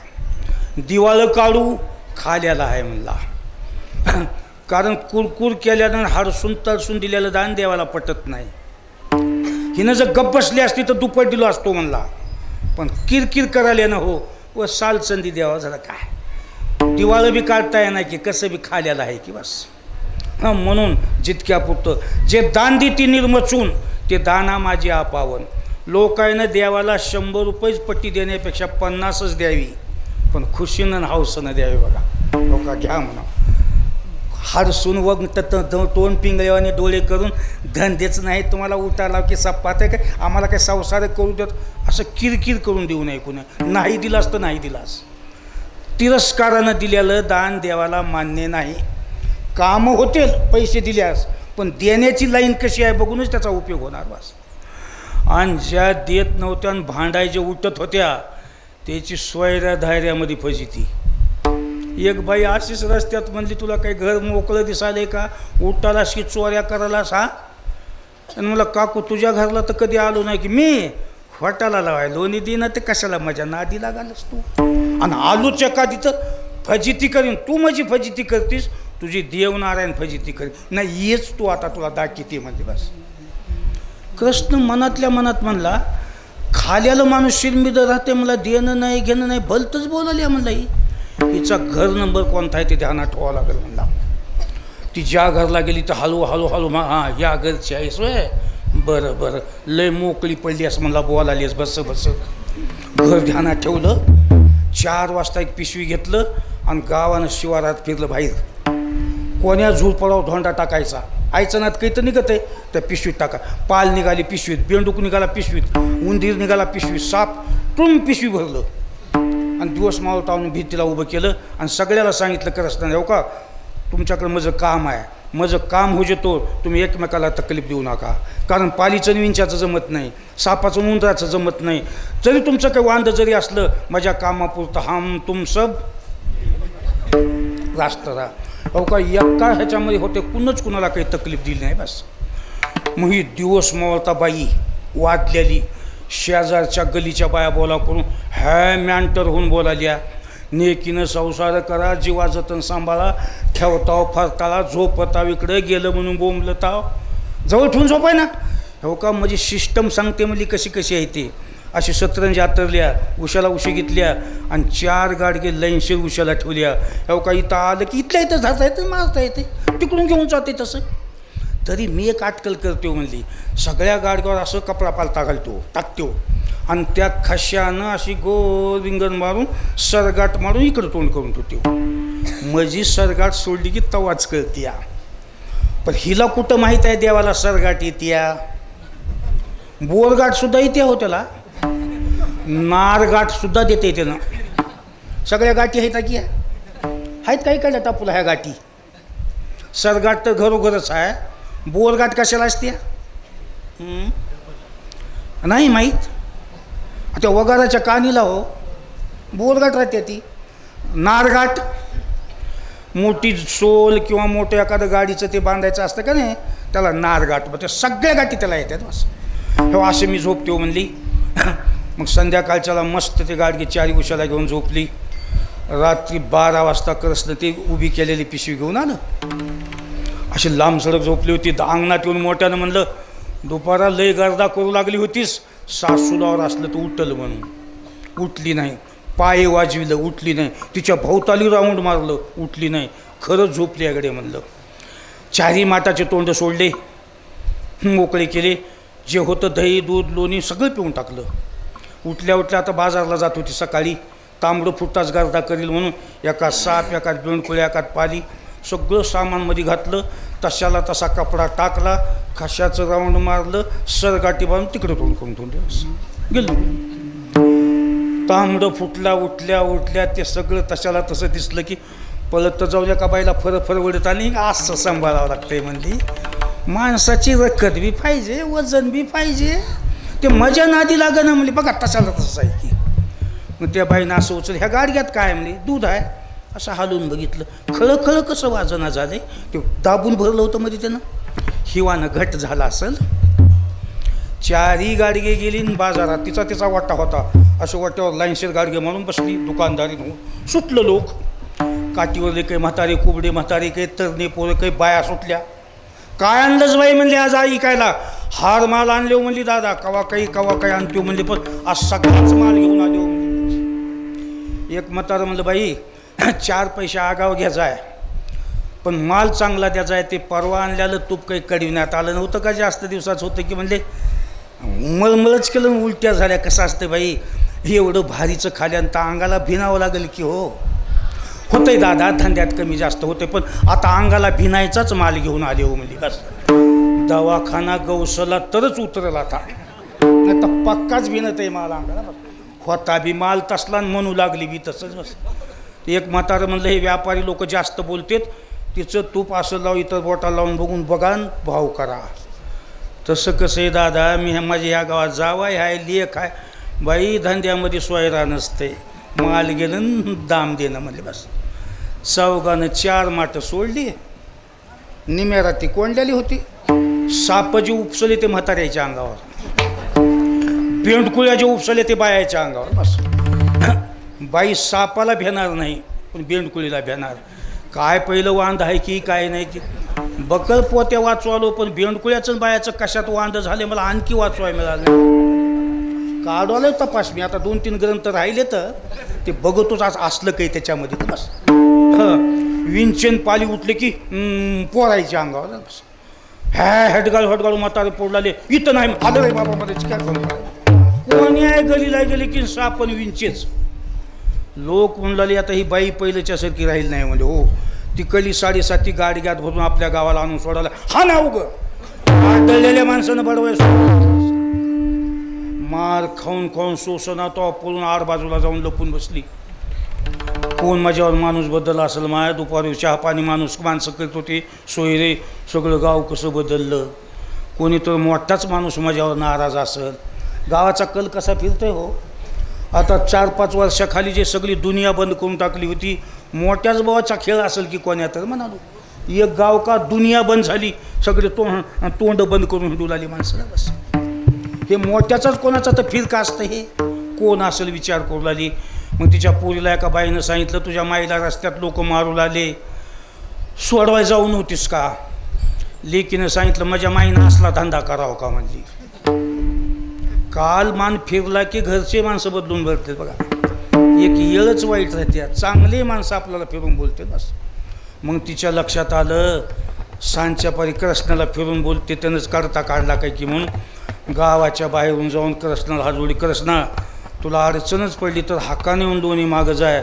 दिवाळं काढू, खाल्याला आहे म्हणला. कारण कुरकुर केल्यानं हरसून तरसून दिलेलं दान देवाला पटत नाही. हिनं जर गप्प बसली असती तर दुप्पट दिलो असतो म्हणला. पण किरकिर करायला ना हो, व सालचंदी द्यावा जरा काय, दिवाळं बी काढता येणार की कसं बी खाल्याला आहे की बस. हां, म्हणून जितक्यापुरतं जे दान देती निर्मचून, ते दाना माझी आपावन. लोकांना देवाला 100 रुपयेच पट्टी देण्यापेक्षा 50च द्यावी, पण खुशीनं हौसनं द्यावी बघा. लोका घ्या म्हणा, हरसून वग तोंड पिंगळेवाने डोळे करून धंदेच नाही तुम्हाला उठाला की सप्पात आहे काय, आम्हाला काय संसार करू देत, असं किरकिर करून देऊ नये कुणा. नाही दिलास तर नाही दिलास. तिरस्कारानं दिलेलं दान देवाला मान्य नाही. कामं होतील पैसे दिल्यास, पण देण्याची लाईन कशी आहे बघूनच त्याचा उपयोग होणार बस. आणि ज्या देत नव्हत्या आणि भांडायच्या उठत होत्या त्याची स्वैऱ्या धायऱ्यामध्ये फजिती. एक बाई अशीच रस्त्यात म्हणली, तुला काही घर मोकळं दिसाले का, उठालास की चोऱ्या करायलास. हा, आणि मला काकू तुझ्या घरला तर कधी आलो नाही की. मी हॉटाला लावाय लोणी देणं ते कशाला माझ्या नादी लागालस तू. आणि आलूच्या का तिथं फजिती करीन, तू माझी फजिती करतीस, तुझी देवनारायण फजिती करीन. नाही येच तू आता तुला दाखवते म्हणजे बस. कृष्ण मनातल्या मनात म्हणला, खाल्याला माणूस शिरमिद राहते, मला देणं नाही घेणं नाही, भलतंच बोलायला म्हणला. हिचा घर नंबर कोणता आहे ते ध्यानात ठेवावं लागेल म्हणला. ती ज्या घरला गेली तर हळू हां या घरची आहेस वय, बरं बरं, लय मोकळी पडली असं म्हणला, बोला आलीस बस बस. घर ध्यानात ठेवलं. 4 वाजता एक पिशवी घेतलं आणि गावानं शिवारात फिरलं बाहेर. कोण्या झुरपडावर धोंडा टाकायचा, आईचं नात काही तर निघत आहे त्या पिशवीत टाका. पाल निघाली पिशवीत, बेंडूक निघाला पिशवीत, उंदीर निघाला पिशवीत, साप टुम पिशवी भरलं. आणि दिवस मावळता आणून भीतीला उभं केलं आणि सगळ्याला सांगितलं करत नाही, हो का तुमच्याकडं माझं काम आहे, माझं काम हो जेतो, तुम्ही एकमेकाला तकलीफ देऊ नका. कारण पालीचं विंच्याचं जमत नाही, सापाचं उंदराचं जमत नाही. जरी तुमचं काही वांद जरी असलं, माझ्या कामापुरतं हम तुम सब रास्त राहा. हो का, एका ह्याच्यामध्ये होते, कुणच कुणाला काही तकलीफ दिली नाही बस. मग ही दिवस मावळता बाई वाजलेली, शेजारच्या गलीच्या बाया बोला करून हॅ मॅन्टर होऊन बोलाल्या. नेकीनं संसार करा, जीवा जतन सांभाळा, ठेवताव फरताळा, झोपताव इकडे गेलं म्हणून बोंबलताव, जवळ ठेवून झोपाय ना. हो का, म्हणजे सिस्टम सांगते म्हणजे कशी कशी आहे ती. अशी सतरंजी आतरल्या, उशाला उशी घेतल्या आणि 4 गाडगे लाईनशीर उशाला ठेवल्या. हो का, इथं आलं की इथल्या इथं जाता येतं, मारता येते, तिकडून घेऊन जाते. तसं तरी मी एक अटकल करतो म्हणली, सगळ्या गाडग्यावर असं कपडा पालता घालतो टाकतो आणि त्या खशानं अशी गोल रिंगण मारून सरगाट मारून इकडं तोंड करून ठेवतो. माझी सरगाट सोडली की तवाच कळती या. पण हिला कुठं माहीत आहे देवाला सरगाट येत्या. बोरगाठसुद्धा येते हो त्याला, नारगाठसुद्धा देते त्यानं. सगळ्या गाठी आहेत की आहेत, काही काढल्या टापूला ह्या गाठी. सरगाट तर घरोघरच आहे, बोरगाठ कशाला असते नाही माहीत. आता वगाराच्या कानीला हो बोरगाठ राहते ती. नारगाठ मोठी सोल किंवा मोठं एखादं गाडीचं ते बांधायचं असतं का नाही, त्याला नार गाठ त्या सगळ्या गाठी त्याला येतात बस. हो असे मी झोपतो म्हणली. मग संध्याकाळच्याला मस्त ते गाडगे 4 उशाला घेऊन झोपली. रात्री 12 वाजता कृष्ण ते उभी केलेली पिशवी घेऊन आलं. अशी लांब सडक झोपली होती. अंगणात येऊन मोठ्यानं म्हणलं, दुपारा लय गर्दा करू लागली होतीस, सासूलावर असलं तर उठल म्हणून. उठली नाही. पाय वाजविलं, उठली नाही. तिच्या भोवताली राऊंड मारलं, उठली नाही. खरंच झोपली याकडे म्हणलं. 4ही माटाचे तोंड सोडले, मोकळे केले. जे होतं दही दूध लोणी सगळं पिऊन टाकलं. उठल्या उठल्या आता बाजारला जात होती सकाळी. तांबडं फुटताच गर्दा करील म्हणून एका साप, एका बेंडकुळ्या, एका पाली सगळं सामानमध्ये घातलं. तशाला तसा कपडा टाकला, खशाचं राऊंड मारलं, सरगाठी बांधून तिकडे तोंड करून तोंड गेलो. तांबडं फुटला. उठल्या ते सगळं तशाला तसं दिसलं की पळत तर जाऊ द्या का बाईला फर वडत आली. असं सांभाळावं लागतंय म्हणली. माणसाची रखत बी पाहिजे, वजन बी पाहिजे. ते मजा नादी लागणं म्हणली. बघा तशाला तसं आहे की. मग त्या बाईनं असं उचल, ह्या गाडग्यात काय म्हणली, दूध आहे. असं हालून बघितलं, खळखळ कसं वाजना झाले. ते दाबून भरलं होतं मध्ये त्यानं. हिवानं घट झाला असेल. 4ही गाडगे गेली बाजारात. तिचा वाटा होता. अशा वाट्यावर लाईनशीर गाडगे म्हणून बसली. दुकानदारी सुटलं लोक. काठीवरले काही म्हातारे कुबडे म्हातारे, काही तरणे पोरं, काही बाया सुटल्या. काय आणलंच बाई म्हणले आज आई ऐकायला. हार माल आणले म्हणली दादा. कवा काही आणतो म्हणले, पण आज सगळाच माल घेऊन आले म्हणले. एक म्हातारं म्हणलं, बाई 4 पैसे आगाव घ्यायचा आहे, पण माल चांगला द्यायचा आहे. ते परवा आणल्याला तूप काही कढविण्यात आलं नव्हतं का, जास्त दिवसाचं होतं की म्हणले. मळमळच केलं, उलट्या झाल्या. कसं असतं बाई, एवढं भारीचं खाल्यानं तर अंगाला भिनावं लागेल की. हो होतंय दादा, धंद्यात कमी जास्त होते, पण आता अंगाला भिनायचाच माल घेऊन आले हो म्हणली. बस दवाखाना गौसला तरच उतरल आता, नाही तर पक्काच भिनत आहे माल अंगाला. होता बी माल तसला म्हणू लागली बी तसंच. बस एक म्हातारं म्हणलं, हे व्यापारी लोक जास्त बोलतात, तिचं तूप असं लावू, इतर बोटा लावून बघून बघा भाव करा. तसं कसं आहे दादा, मी माझ्या ह्या गावात जावाय आहे, लेख आहे. बाई धंद्यामध्ये सोयरा नसते. माल गेलं दाम देणं म्हणले. बस चौघानं 4 माटं सोडली. निम्या ती कोंडलेली होती. सापजी उपसले ते म्हाताऱ्याच्या अंगावर, बेंडकुळ्याचे उपसले ते बायाच्या अंगावर. बस बाई सापाला भेणार नाही, पण बेंडकुळीला भेणार. काय पहिलं वांद आहे की काय नाही की. बकल पोत्या वाचवालो, पण बेंडकुळ्याचं बायाचं कशात वांद झाले मला आणखी वाचवाय मिळालं. काढवलं तपास मी. आता 2-3 ग्रंथ राहिले तर ते बघतोच आज असलं काही त्याच्यामध्ये. बस विंचन पाली उठले की पोरायच्या अंगावर. बस हटगाळू म्हातारे पोडलाले. इथं नाही आलं रे बाबा मध्ये काय कोणी आहे गलीला गेले की साप पण विंचेच. लोक म्हणले आता ही बाई पहिल्याच्यासारखी राहील नाही म्हणजे. हो ती कली 7:30 गाडग्यात भरून आपल्या गावाला आणून सोडायला. हा ना उगं आढळलेल्या माणसानं बडवाय मार खाऊन सोसना तो पळून आड बाजूला जाऊन लपून बसली. कोण माझ्यावर माणूस बदलला असेल. माया दुपारी चहा पाणी माणसं करत होते. सोयरे सगळं गाव कसं बदललं. कोणी तर मोठाच माणूस माझ्यावर नाराज असेल. गावाचा कल कसा फिरतोय हो. आता 4-5 वर्षाखाली जे सगळी दुनिया बंद करून टाकली होती, मोठ्याच भावाचा खेळ असेल की कोण्या तर म्हणालो. एक गाव का दुनिया बंद झाली, सगळे तोंड बंद करून हिंडू लागली माणसाला. बस हे मोठ्याचाच कोणाचा तर फिरका असतं. हे कोण असेल विचार करू लागली. मग तिच्या पोरीला एका बाईनं सांगितलं, तुझ्या माईला रस्त्यात लोक मारू लागले, सोडवाय जाऊ नव्हतीस का. लेकीनं सांगितलं, माझ्या माईनं असला धंदा करावा का म्हणली. काल मान फिरला की घरचे माणसं बदलून बोलते. बघा एक येळच वाईट राहते. चांगले माणसं आपल्याला फिरून बोलते. बस मग तिच्या लक्षात आलं, सांच्या परी कृष्णाला फिरून बोलते त्यानंच काढता काढला काय की. म्हणून गावाच्या बाहेरून जाऊन कृष्णाला हाजोडी, कृष्णा तुला अडचणच पडली तर हाकाने येऊन दोन्ही मागं जाय,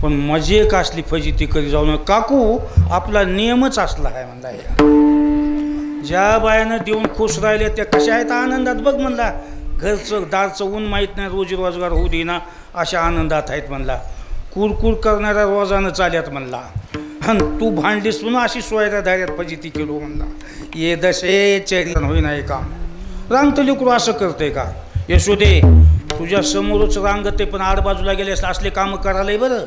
पण मजे का असली फजिती कधी जाऊन. काकू आपला नियमच असला आहे म्हणला. ज्या बायानं देऊन खुश राहिले त्या कशा आहेत आनंदात बघ म्हणला. घरचं दारचं ऊन माहीत नाही, रोजी रोजगार होऊ देना अशा आनंदात आहेत म्हणला. कुरकुर करणाऱ्या रोजानं चाल्यात म्हणला. आणि तू भांडलीस म्हणून अशी सोयऱ्या धाऱ्यात फजिती केलो म्हणला. ये दशे चरित्र होई नाही काम. रांगत लेकरू असं करते का. यशोदे तुझ्या समोरच रांगते, पण आडबाजूला गेले असले कामं करायला बरं.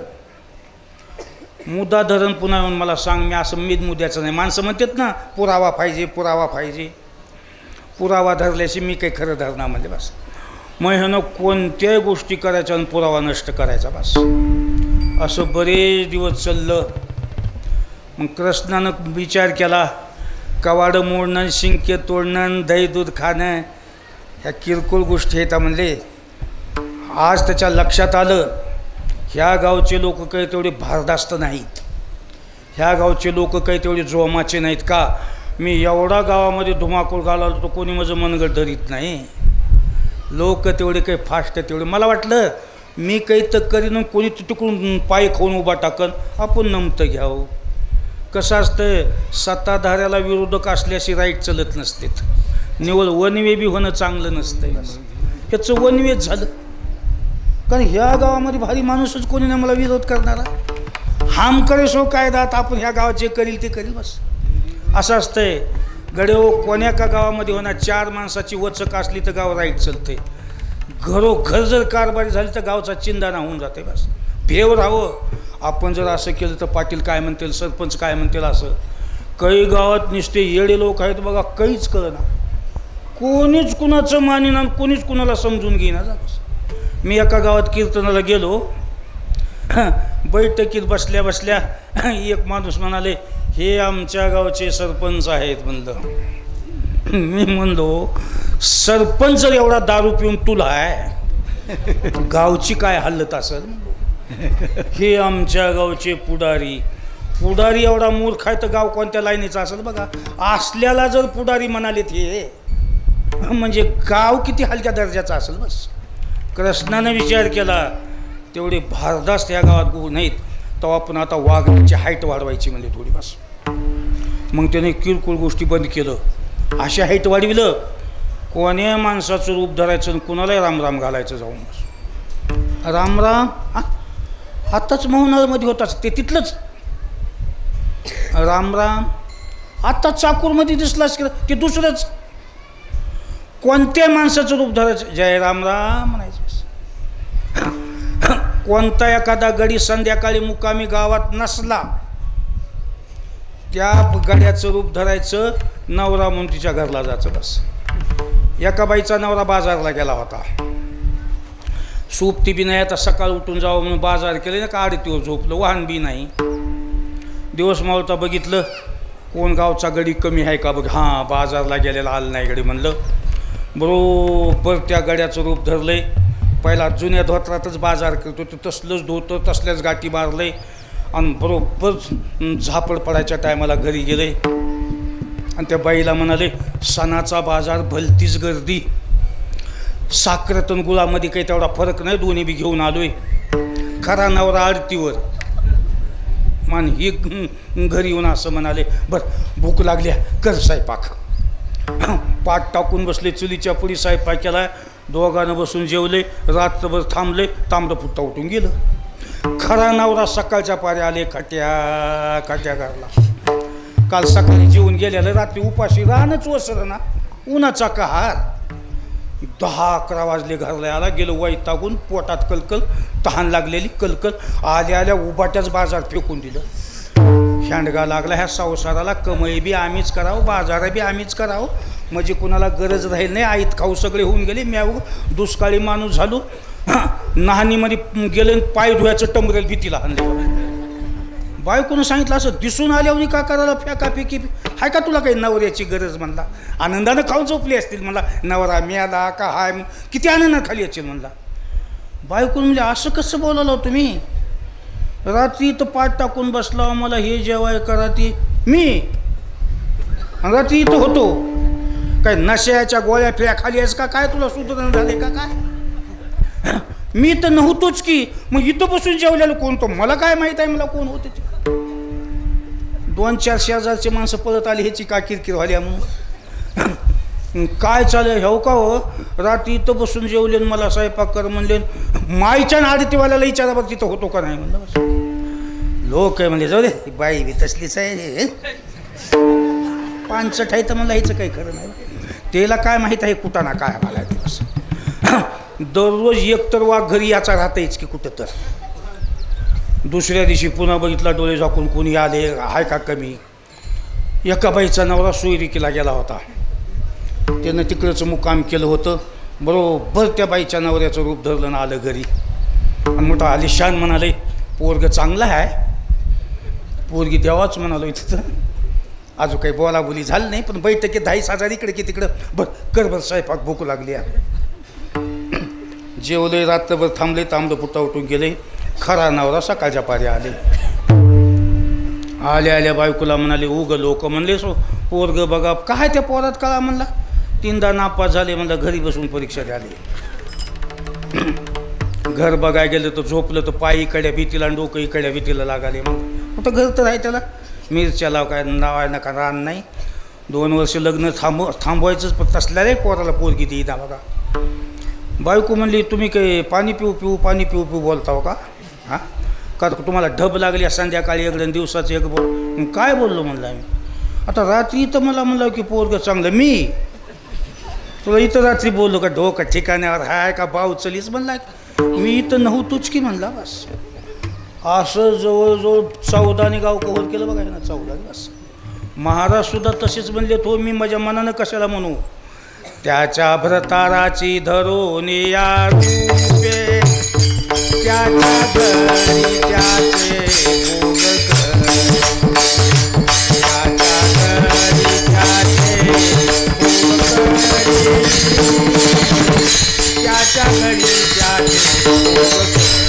मुद्दा धरण पुन्हा येऊन मला सांग, मी असं मुद्द्याचं नाही. माणसं म्हणतात ना पुरावा पाहिजे पुरावा पाहिजे, पुरावा धरल्याशी मी काही खरं धरणार म्हणजे बस. मग ह्यानं कोणत्याही गोष्टी करायच्या आणि पुरावा नष्ट करायचा बस. असं बरेच दिवस चाललं. मग कृष्णानं विचार केला, कवाडं मोडणं, शिंके तोडणं, दही दूध खाणं ह्या किरकोळ गोष्टी आहेत म्हणले. आज त्याच्या लक्षात आलं, ह्या गावचे लोक काही तेवढे भारदास्त नाहीत, ह्या गावचे लोक काही तेवढे जोमाचे नाहीत का. मी एवढा गावामध्ये धुमाकूळ घालावलो तर कोणी माझं मनगट धरीत नाही. लोक तेवढे काही फास्ट तेवढे. मला वाटलं मी काही तर करीन, कोणी तिकडून पाय खाऊन उभा टाकन, आपण नमतं घ्यावं. कसं असतं, सत्ताधाऱ्याला विरोधक असल्याशी राईट चलत नसते. निवड वनवे बी होणं चांगलं नसतं. ह्याचं वनवेच झालं. कारण ह्या गावामध्ये भारी माणूसच कोणी नाही मला विरोध करणारा. हाम करे सो कायदा, आपण ह्या गावात जे करील ते करील बस. असं असतंय गड्यो. कोण्या का गावामध्ये होणार, 4 माणसाची वचक असली तर गाव राईट चालते. घरोघर जर कारभारी झाली तर गावचा चिंदाना होऊन जाते बस. भेव राहावं. आपण जर असं केलं तर पाटील काय म्हणतील, सरपंच काय म्हणतील, असं. काही गावात नुसते येडे लोक आहेत बघा, काहीच कळना. कोणीच कुणाचं मानेना, कोणीच कुणाला समजून घेईना बस. मी एका गावात कीर्तनाला गेलो. बैठकीत बसल्या बसल्या एक माणूस म्हणाले, हे आमच्या गावचे सरपंच आहेत म्हणलं. मी म्हणलो, सरपंच जर एवढा दारू पिऊन तुला आहे, गावची काय हालत असेल. हे आमच्या गावचे पुढारी. पुढारी एवढा मूर्ख आहे तर गाव कोणत्या लाईनीचा असेल बघा. असल्याला जर पुढारी म्हणालेत हे, म्हणजे गाव किती हलक्या दर्जाचा असेल बस. कृष्णानं विचार केला, तेवढे भारदास्त या गावात गो नाहीत, तेव्हा आपण आता वाघाची हाईट वाढवायची म्हणजे थोडी बस. मग त्याने किरकोळ गोष्टी बंद केलं. अशी हाईट वाढविलं, कोण्या माणसाचं रूप धरायचं आणि कुणालाही रामराम घालायचं जाऊन बस. रामराम आत्ताच मोहनाळमध्ये होताच ते तिथलंच रामराम. आत्ताच चाकूरमध्ये दिसलाच की ते दुसरंच. कोणत्या माणसाचं रूप धरायचं, जय रामराम म्हणायचं. कोणता एखादा गडी संध्याकाळी मुक्कामी गावात नसला, त्या गड्याचं रूप धरायचं, नवरा म्हणून तिच्या घरला जायचं बस. एका बाईचा नवरा बाजारला गेला होता. सूप ती बी नाही, आता सकाळ उठून जावं म्हणून बाजार केले ना का, आडतीवर झोपलं, वाहन बी नाही. दिवस मावळता बघितलं, कोण गावचा गडी कमी आहे का बघ. हां, बाजारला गेलेला आलं नाही गडी म्हणलं. बरोबर त्या गड्याचं रूप धरलंय. पहिला जुन्या धोत्रातच बाजार करतो तो, तसलंच धोतर, तसल्याच गाठी मारलंय आणि बरोबर झापड पडायच्या टायमाला घरी गेले. आणि त्या बाईला म्हणाले, सणाचा बाजार भलतीच गर्दी, साखरेत आणि गुळामध्ये काही तेवढा फरक नाही, दोन्ही बी घेऊन आलोय. खरा नवरा आरतीवर. मान ही घरी येऊन असं म्हणाले, बरं भूक लागल्या, कर स्वयंपाक. पाठ टाकून बसले, चुलीच्या पुढी स्वयंपाक केला. दोघांना बसून जेवले, रात्रभर थांबले, तांबडं फुट्टा उठून गेलं. खरा नवरा सकाळच्या पारी आले, खाट्या घरला. काल सकाळी जेवून गेलेलं, रात्री उपाशी राहणंच वसलं ना, उन्हाचा कहार. 10-11 वाजले घरला आला. गेलो वैतागून, पोटात कलकल, तहान लागलेली कलकल. आल्या आल्या उबाट्याच बाजार फेकून दिलं. शांडगा लागला ह्या संसाराला, कमाई बी आम्हीच करावं, बाजार बी आम्हीच करावं, म्हणजे कुणाला गरज राहील नाही. आईत खाऊ सगळे होऊन गेले. म्याव दुष्काळी माणूस झालो. नाहनीमध्ये गेले, पाय धुवायचं टमरेल भीतीला आणले. बायकोनं सांगितलं, असं दिसून आल्यावर का करायला फेकाफेकी हाय का तुला काही नवऱ्याची गरज म्हणला. आनंदानं खाऊन झोपली असतील म्हणला. नवरा मिळाला का हाय, किती आनंदानं खाली असेल म्हणला. बायकोनं म्हणजे असं कसं बोलावलं तुम्ही. रात्री इथं पाठ टाकून बसला, मला हे जेवाय करा ती. मी रात्री इथं होतो, काय नशयाच्या गोळ्या फिळ्या खाली आहेस का काय, तुला सुधारण झाले का काय. मी तर नव्हतोच की, मग इथं बसून जेवलेलं कोण तो, मला काय माहीत आहे मला कोण होते. 2-4 शेजारचे माणसं पळत आली, ह्याची का किरकिर व्हाली म्हणून. काय चालेल हो का हो, रात्री इथं बसून जेवले, मला स्वयंपाक कर म्हणले. माईच्या आडतीवाल्याला विचारा बघ तिथं होतो का नाही म्हणलं. लोक आहे म्हणजे, जाऊ दे बाई बी तसलीच आहे, पानसट आहे तर म्हणलं ह्याचं काही खरं नाही. त्याला काय माहीत आहे कुठं ना काय मला दिवस. दररोज एक तर वाघ घरी याचा राहतायच की कुठं तर. दुसऱ्या दिवशी पुन्हा बघितला, डोळे झाकून कोणी आले आहे का कमी. एका बाईचा नवरा सोयरिकीला गेला होता. त्यानं तिकडचं मुक्काम केलं होतं. बरोबर त्या बाईच्या नवऱ्याचं रूप धरलं ना आलं घरी. आणि मोठा आलिशान म्हणाले, पोरगं चांगलं आहे, पोरगी देवाच म्हणालो तिथं. अजून काही बोलाबोली झाली नाही, पण बैठकीत 10,000 इकडे की तिकडं. कर बरं स्वयंपाक, भूक लागली आहे. जेवले, रात्रभर थांबले, तांबडं पुट्टा उठून गेले. खरा नवरा सकाळच्या पारी आले. आल्या बायकोला म्हणाले, उग लोक म्हणले सो पोरग बघा. काय त्या पोरात कळा म्हणला, 3दा नापास झाले म्हणला, घरी बसून परीक्षा द्याले. घर बघायला गेलं तर झोपलं तर पाय इकड्या भीतीला आणि डोकं इकड्या भीतीला लागाले. मग घर तर आहे त्याला. मिरच्या लाव काय नाव आहे नका रान नाही. 2 वर्ष लग्न थांबवायचंच, पण तसल्या पोराला पोरगी देई ना बघा. बायको म्हणली, तुम्ही काही पाणी पाणी पिऊ बोलता हो का? हां, का तुम्हाला ढब लागली संध्याकाळी एक दिवसाचं एक बोल. काय बोललो म्हणलं आम्ही. आता रात्री इथं मला म्हणलं की पोरगं चांगलं. मी तुला इथं रात्री बोललो का? ढोका ठिकाण्यावर हाय का भाऊ चलीस म्हणला. मी इथं नव्हतोच की म्हणला. बस असं जवळजवळ 14 गाव कव्हर केलं बघा ना. 14 बस. महाराज सुद्धा तसेच म्हणले, तो मी माझ्या मनानं कशाला म्हणू. त्याच्या भ्रताराची धरून या रूपे, त्याच्या घरी त्याचे भोग कर, त्याच्या घरी त्याचे भोग कर, त्याच्या घरी त्याचे भोग कर.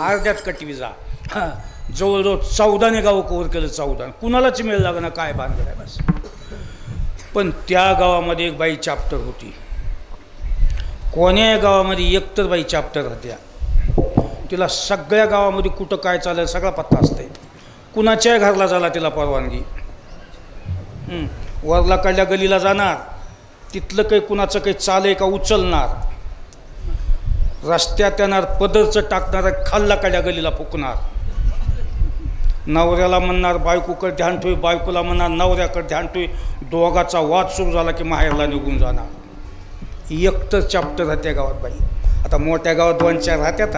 अर्ध्यात कटवीजा. जवळजवळ 14 गावं कव्हर केलं. 14 कुणालाच मिळ लागणार काय भानगड आहे बस. पण त्या गावामध्ये एक बाई चॅप्टर होती. कोण्या गावामध्ये एकतर बाई चॅप्टर होत्या. तिला सगळ्या गावामध्ये कुठं काय चालेल सगळा पत्ता असते. कुणाच्याही घरला झाला तिला परवानगी. वरला कडल्या गलीला जाणार, तिथलं काही कुणाचं काही चाल आहे का उचलणार, रस्त्यात येणार पदरचं टाकणार, खाल्ला कडल्या गलीला फुकणार, नवऱ्याला म्हणणार बायकोकडे ध्यान ठेवी, बायकोला म्हणणार नवऱ्याकडे ध्यान ठेवी. दोघाचा वाद सुरू झाला की माहेरला निघून जाणार. एकतर चॅप्टर राहत्या गावात बाई. आता मोठ्या गावात 2-4 राहत्यात,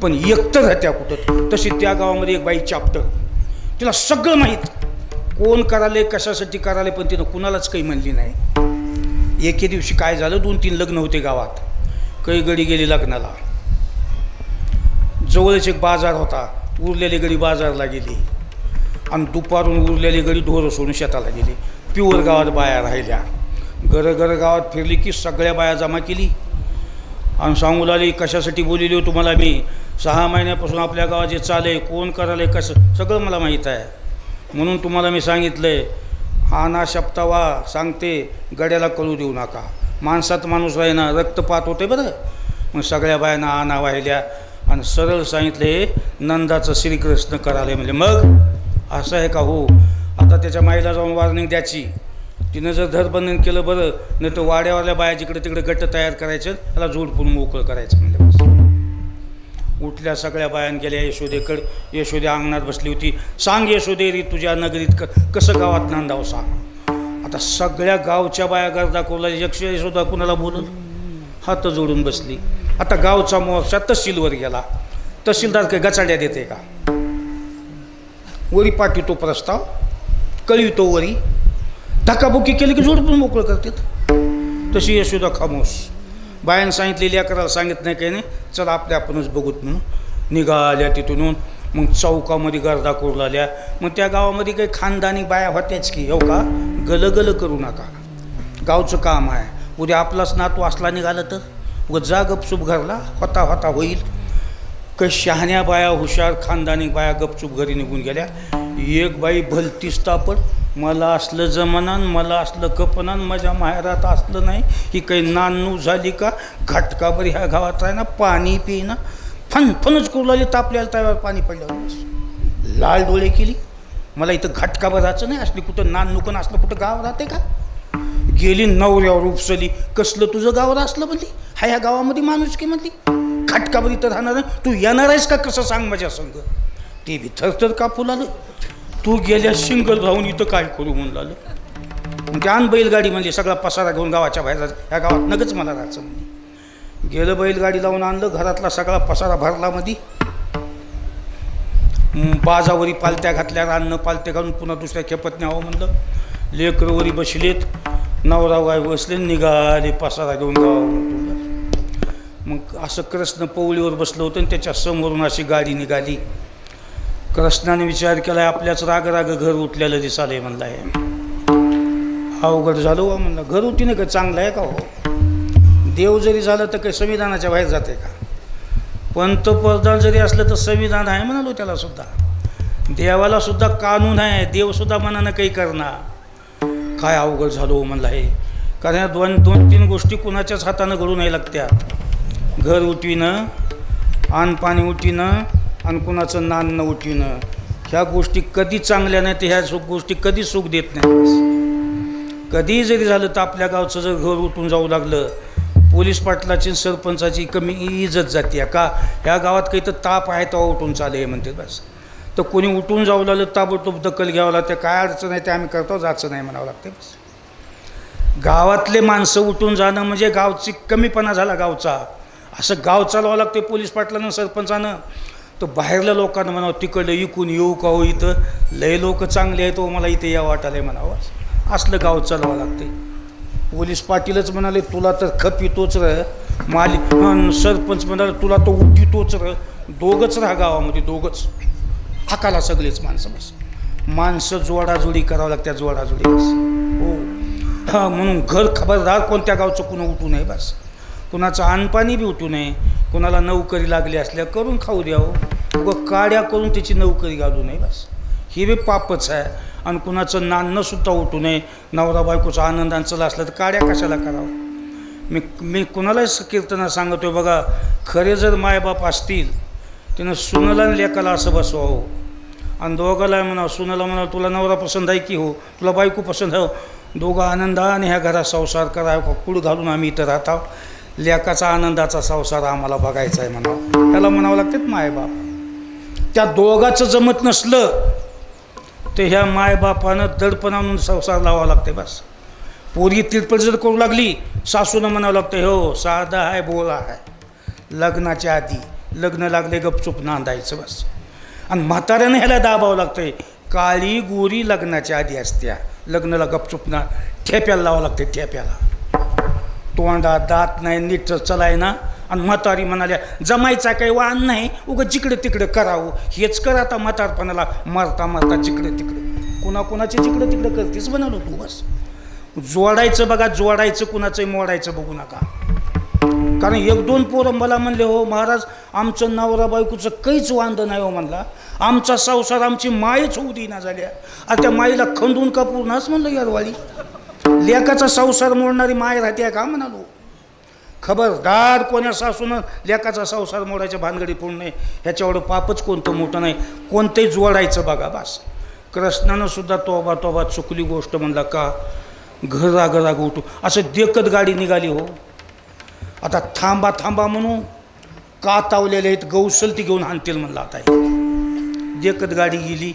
पण एकतर राहत्या कुठं. तशी त्या गावामध्ये एक बाई चॅप्टर. तिला सगळं माहीत, कोण कराले कशासाठी कराले, पण तिनं कुणालाच काही म्हणली नाही. एके दिवशी काय झालं, 2-3 लग्न होते गावात. काही गडी गेली लग्नाला. जवळच एक बाजार होता. उरलेली गडी बाजारला गेली आणि दुपारून उरलेली गडी ढोरं सोडून शेताला गेली. प्युअर गावात बाया राहिल्या. घरं गावात फिरली की सगळ्या बाया जमा केली आणि सांगू लागली, कशासाठी बोलली हो तुम्हाला मी, 6 महिन्यापासून आपल्या गावात जे चालय, कोण करायला कसं सगळं मला माहीत आहे, म्हणून तुम्हाला मी सांगितलं आहे. आना शपतावा सांगते, गड्याला कळू देऊ नका. माणसात माणूस आहे ना, रक्तपात होते बरं. मग सगळ्या बायांना आना वाहिल्या आणि सरळ सांगितले, नंदाचं श्रीकृष्ण कराले. म्हणजे मग असं आहे का? हो. आता त्याच्या माईला जाऊन वॉर्निंग द्यायची. तिनं जर धरबंधन केलं बरं, नाही तर वाड्यावाल्या बाया जिकडे तिकडे गट तयार करायचं, त्याला जोडपून मोकळं करायचं. म्हणजे बस उठल्या सगळ्या बायान गेल्या यशोदेकडं. यशोदे अंगणात बसली होती. सांग यशोदे री, तुझ्या नगरीत कसं गावात नांदावं सांग. आता सगळ्या गावच्या बाया गरजा दाखवला. यशोदा कुणाला बोलून हात जोडून बसली. आता गावचा मोर्चा तहसीलवर गेला. तहसीलदार काही गचाड्या देते का? वरी पाठवतो प्रस्ताव, कळवितो वरी, धक्काबुक्की केली की जोडपून मोकळं करतात. तशी यशोदा खामोश. बायानं सांगितलेली अकराला सांगितलं नाही काही नाही, चला आपल्या आपणच बघूत म्हणून निघाल्या तिथून. मग चौकामध्ये गर्दा करू लागल्या. मग त्या गावामध्ये काही खानदानी बाया होत्याच की, हो का, गलगल करू नका, गावचं काम आहे. उद्या आपलाच नातू असला निघालं तर व जा गपचूप घरला, होता होता होईल. काही शहाण्या बाया, हुशार खानदानी बाया गपचूप घरी निघून गेल्या. एक बाई भलतीच तापड, मला असलं जमनान, मला असलं कपनान, माझ्या माहेरात असलं नाही. ही काही नानू झाली का? घटकाभर ह्या गावात आहे ना, पाणी पिणं फनफनच करू लागली. तापल्याला तव्यावर पाणी पडल्यावर लाल डोळे केली. मला इथं घटकाभर राहायचं नाही, असली कुठं नाननुकन असलं कुठं गाव राहते का? गेली नवऱ्यावर उपसली. कसलं तुझं गाव असलं म्हणली, हा ह्या गावामध्ये माणूस की म्हणली, घटकाभर इथं राहणार, तू येणार आहेस का कसं सांग माझ्या संग? ते बी थरथर कापू लागलं. तू गेल्या सिंगल राहून इथं काय करू म्हणून लागलं. ते आण बैलगाडी म्हणली, सगळा पसारा घेऊन गावाच्या बाहेर जायचं, ह्या गावात नगच मला राहायचं म्हणली. गेलं बैलगाडी लावून आणलं, घरातला सगळा पसारा भरला मध्ये. बाजावरी पालत्या घातल्या, अन्न पालत्या घालून पुन्हा दुसऱ्या खेपत न्यावं म्हणलं. लेकरवरी बसलेत, नवरा गाय बसले, निघाले पसारा घेऊन गावावर. मग असं कृष्ण पवळीवर बसलं होतं आणि त्याच्या समोरून अशी गाडी निघाली. कृष्णाने विचार केला, आपल्याच राग घर उठलेलं दिसालंय म्हणलं. आहे अवघड झालं हो म्हणलं. घर उठीने का चांगलं आहे का हो? देव जरी झालं तर काही संविधानाच्या बाहेर जाते का? पंतप्रधान जरी असलं तर संविधान आहे म्हणालो त्याला सुद्धा. देवाला सुद्धा कानून आहे, देवसुद्धा मनानं काही करणार. काय अवघड झालो हो म्हणलं हे. कारण ह्या दोन तीन गोष्टी कुणाच्याच हातानं घडू नाही लागत्यात. घर उठविणं, अन्न पाणी उठविणं आणि कुणाचं नान्न उठविणं, ह्या गोष्टी कधी चांगल्या नाही. तर ह्या गोष्टी कधी सुख देत नाही. कधी जरी झालं तर आपल्या गावचं जर घर उठून जाऊ लागलं, पोलीस पाटलाची सरपंचाची कमी इज्जत जाते का? ह्या गावात काही तर ताप आहे तो उठून चाले म्हणते बस. तर कोणी उठून जाऊ लागलं ताबडतोब दखल घ्यावं लागते. काय अडचण आहे ते आम्ही करतो, जायचं नाही म्हणावं लागते बस. गावातले माणसं उठून जाणं म्हणजे गावची कमीपणा झाला गावचा. असं गाव चालवावं लागते पोलीस पाटलानं सरपंचानं. तर बाहेरल्या लोकांना म्हणावं तिकडलं इकून येऊ का हो, इथं लय लोक चांगले आहेत, तो मला इथे या वाटाले म्हणावं. असलं गाव चालवावं लागते. पोलीस पाटीलच म्हणाले तुला तर खप येतोच र, सरपंच म्हणाले तुला तर उठीतोच र. दोघंच राहा गावामध्ये, दोघंच हाकाला सगळेच माणसं बस. माणसं जोडाजोडी करावं लागत्या, जोडाजोडी बस. हो हां, म्हणून घर खबरदार कोणत्या गावचं कुणा उठू नये बस. कुणाचं अनपाणी बी उठू नये. कुणाला नोकरी लागली असल्या करून खाऊ द्यावं, व काड्या करून त्याची नोकरी घालू नये बस. हे बी पापच आहे. आणि कुणाचं नाणंसुद्धा उठू नये. नवरा बायकोचा आनंदानं चला असलं तर काड्या कशाला करावं? मी कुणालाच कीर्तना सांगतोय बघा, खरे जर मायबाप असतील त्यानं सुनाला आणि लेकाला असं बसवावं. आणि दोघाला म्हणावं, सुनाला म्हणावं तुला नवरा पसंत आहे की हो, तुला बायको पसंत आहे, दोघं आनंदाने ह्या घरात संसार करावं. कुड घालून आम्ही इथं राहतो. लेकाचा आनंदाचा संसार आम्हाला बघायचा आहे म्हणावं. त्याला म्हणावं लागतात मायबाप. त्या दोघाचं जमत नसलं तर ह्या मायबापानं दडपण आणून संसार लावावा लागते बस. पोरगी तिरपट जर करू लागली, सासूनं म्हणावं लागतं हो साधा आहे बोळा आहे. लग्नाच्या आधी लग्न लागले गपचूप नांदायचं बस. आणि म्हाताऱ्यानं ह्याला दाबावं लागतंय, काळी गोरी लग्नाच्या आधी असत्या, लग्नाला गपचूप ना ठेप्याला लावावं लागते. ठेप्याला तोंडा दात नाही, नीट चलाय ना. आणि म्हातारी म्हणाल्या जमायचा काही वाण नाही, उगं जिकडे तिकडे करावं. हेच कर आता म्हातारपणाला, मारता मारता जिकडे तिकडे. कुणाकुणाचे जिकडे तिकडे करतेच बनवलं तू बस. जोडायचं बघा, जोडायचं कुणाचं मोडायचं बघू नका. कारण एक दोन पोरं मला म्हणले हो महाराज आमचं नवरा बायकोचं काहीच वांदं नाही हो म्हणला, आमचा संसार आमची मायच होऊ देईना झाल्या. आता त्या माईला खंदून का पूर्णच म्हणलं यारवाळी. लेकाचा संसार मोडणारी माय राहते का म्हणालो. खबरदार कोण्या सासूनं लेकाचा संसार मोडायच्या भानगडी पूर्ण नाही. ह्याच्यावर पापच कोणतं मोठं नाही. कोणतंही जोडायचं बघा बस. कृष्णानं सुद्धा तोबा तोबा चुकली गोष्ट म्हणला का घराघराग उठू असं देखत गाडी निघाली हो. आता थांबा थांबा म्हणून का तावलेले आहेत, गौसलती घेऊन आणतील म्हणलं. आता देखत गाडी गेली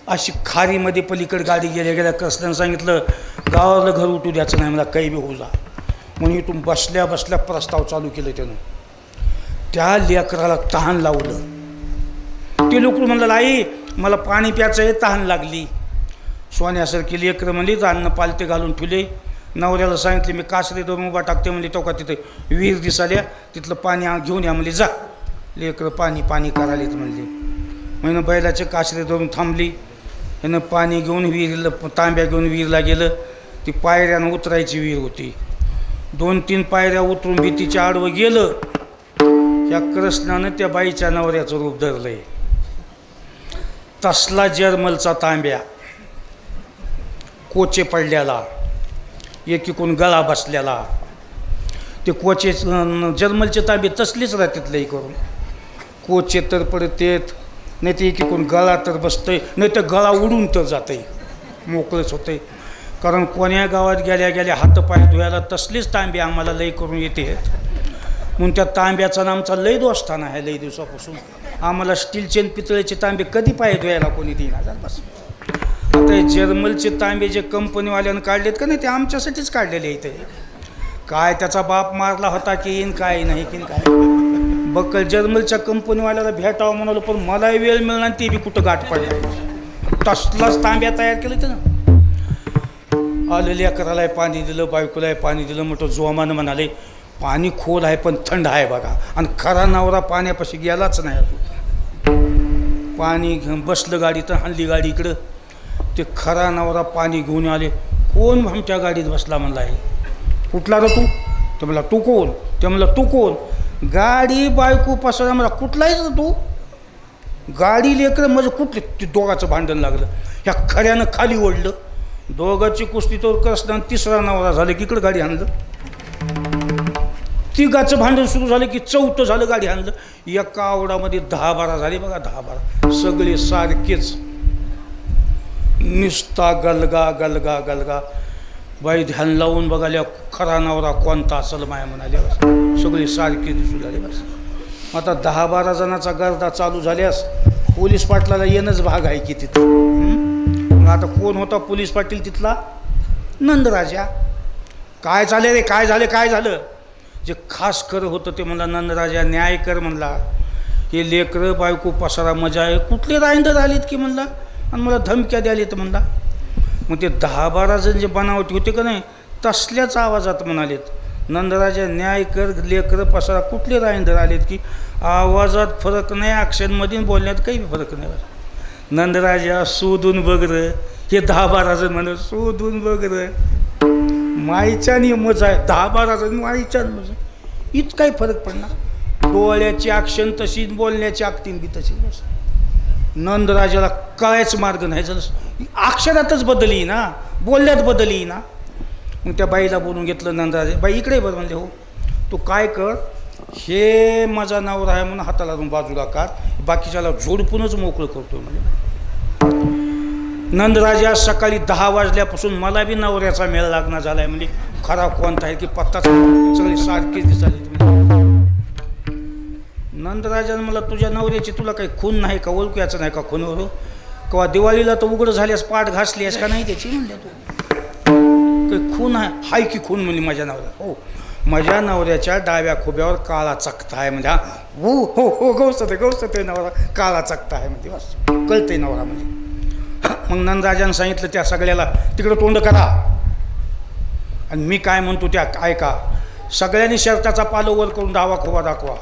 अशी खारीमध्ये पलीकडे गाडी गेल्या कृष्णानं सांगितलं गावाला घर उठू द्यायचं नाही मला, काही बी होऊ जा म्हणून इथून बसल्या बसल्या प्रस्ताव चालू केलं त्यानं. त्या लेकराला तहान लावलं. ते लोक म्हणलं आई मला पाणी प्यायचं आहे, तहान लागली. सोन्यासारखी लेकरं म्हणली अन्न पालते घालून ठेवले. नवऱ्याला सांगितले मी कासरे दोन उभा टाकते म्हणली. तो का तिथे विहीर दिसाल्या, तिथलं पाणी घेऊन या म्हणली. जा लेकरं पाणी पाणी करायलेत म्हणली. म्हणून बैलाचे कासरे धरून थांबली. ह्यानं पाणी घेऊन विहिरीला तांब्या घेऊन विहीरला गेलं. ती पायऱ्यानं उतरायची विहीर होती. 2-3 पायऱ्या उतरून भीतीच्या आडवं गेलं. या कृष्णानं त्या बाईच्या नवऱ्याचं रूप धरलंय. तसला जर्मलचा तांब्या, कोचे पडल्याला, एकीकडून गळा बसलेला. ते कोचे जर्मलचे तांबे तसलेच राहतात लई करून. कोचे तर पडत येत नाही, ते एकीकडून गळा तर बसतंय, नाही तर गळा उडून तर जातंय, मोकळंच होतंय. कारण कोण्या गावात गेल्या गेल्या हातपाय धुवायला तसलेच तांबे आम्हाला लई करून येते. म्हणून त्या तांब्याचा आमचा लई दोस्ताना आहे लई दिवसापासून. आम्हाला स्टीलचे पितळेचे तांबे कधी पाय धुवायला कोणी देणार. बस आता हे जर्मलचे तांबे जे कंपनीवाल्यानं काढलेत का नाही, ते आमच्यासाठीच काढलेले इथे. काय त्याचा बाप मारला होता की येईन काय नाही की काय. बक्कल जर्मलच्या कंपनीवाल्याला भेटावं म्हणालो, पण मलाही वेळ मिळणार, ते बी कुठं गाठ पडला. तसलाच तांब्या तयार केलं होतं ना. आलं लेकरालाही पाणी दिलं, बायकोलाही पाणी दिलं. म्हटलं जोमानं म्हणाले पाणी खोल आहे पण थंड आहे बघा. आणि खरा नवरा पाण्यापाशी गेलाच नाही अजून. पाणी घेऊन बसलं गाडी, तर हल्ली गाडी इकडं. ते खरा नवरा पाणी घेऊन आले. कोण आमच्या गाडीत बसला म्हणला आहे. कुठला रे तू? ते म्हणला तू कोण? ते म्हणलं तू कोण? गाडी बायको पसरा मला कुठलायच तू? गाडी लेकरं म्हणजे कुठले? ते दोघाचं भांडण लागलं. ह्या खऱ्यानं खाली ओढलं. दोघांची कुस्ती तो कसं. तिसरा नवरा झालं की इकडं गाडी आणलं. तिघाचं भांडण सुरू झालं की चौथं झालं, गाडी आणलं. एका आवडामध्ये 10-12 झाले बघा, 10-12 सगळे सारखेच. निस्ता गलगा गलगा गलगा. बाई ध्यान लावून बघाल्या खरा नवरा कोणता असेल माया म्हणाले. सगळे सारखे दिसू झाले. बस आता 10-12 जणांचा गर्दा चालू झाल्यास पोलीस पाटलाला येणंच भाग आहे की तिथं. आता कोण होता पोलीस पाटील तिथला? नंदराजा. काय झाले रे, काय झाले, काय झालं? जे खास खरं होतं ते म्हणला नंदराजा न्याय कर म्हणला. हे लेकरं बायको पसारा मजा आहे, कुठले रायंदर आलेत की म्हणला, आणि मला धमक्या द्यालेत म्हणला. मग ते 10-12 जण जे बनावटी होते का नाही, तसल्याच आवाजात म्हणालेत नंदराजा न्याय कर, लेकरं पसारा कुठले रायंदर आलेत की. आवाजात फरक नाही, ॲक्शनमध्ये बोलण्यात काही फरक नाही. नंदराजा शोधून बघ र. हे 10-12 जण म्हणत शोधून बघ र. माईच्यानी मजा आहे. 10-12 जण माईच्या मजा. इतकाही फरक पडणार. डोळ्याची ॲक्शन तशी, बोलण्याची ॲक्टिंग बी तशी. नंदराजाला कायच मार्ग नाही झालं. अक्षरातच बदली ना, बोलण्यात बदली ना. मग त्या बाईला बोलून घेतलं नंदराजा. बाई इकडे बरं म्हणले. हो तू काय कर, हे माझा नवरा आहे म्हणून हाताला बाजूला काढ, बाकीच्याला झोडपूनच मोकळं करतो म्हणजे. नंदराजा सकाळी 10 वाजल्यापासून मला बी नवऱ्याचा मेळ लागणार झाला आहे म्हणजे. खरा कोणता आहे की पत्ताच सगळे सारखेच दिसाले. नंदराजानं मला तुझ्या नवऱ्याची तुला काही खून नाही का, ओळखूयाचं नाही का खूनवर? किंवा दिवाळीला तर उघडं झाल्यास पाठ घासली आहेस का नाही त्याची म्हणल्या. तू काही खून आहे? हाय की खून म्हणली माझ्या नवऱ्या. हो माझ्या नवऱ्याच्या डाव्या खोब्यावर काळा चकता आहे म्हणजे. हो हो हो गौसत आहे नवरा काळा चकता आहे म्हणजे. बस कळतंय नवरा म्हणजे. मग नंदराजानं सांगितलं त्या सगळ्याला तिकडं तोंड करा. आणि मी काय म्हणतो त्या ऐका. सगळ्यांनी शर्टाचा पालो वर करून डावा खोबा दाखवा.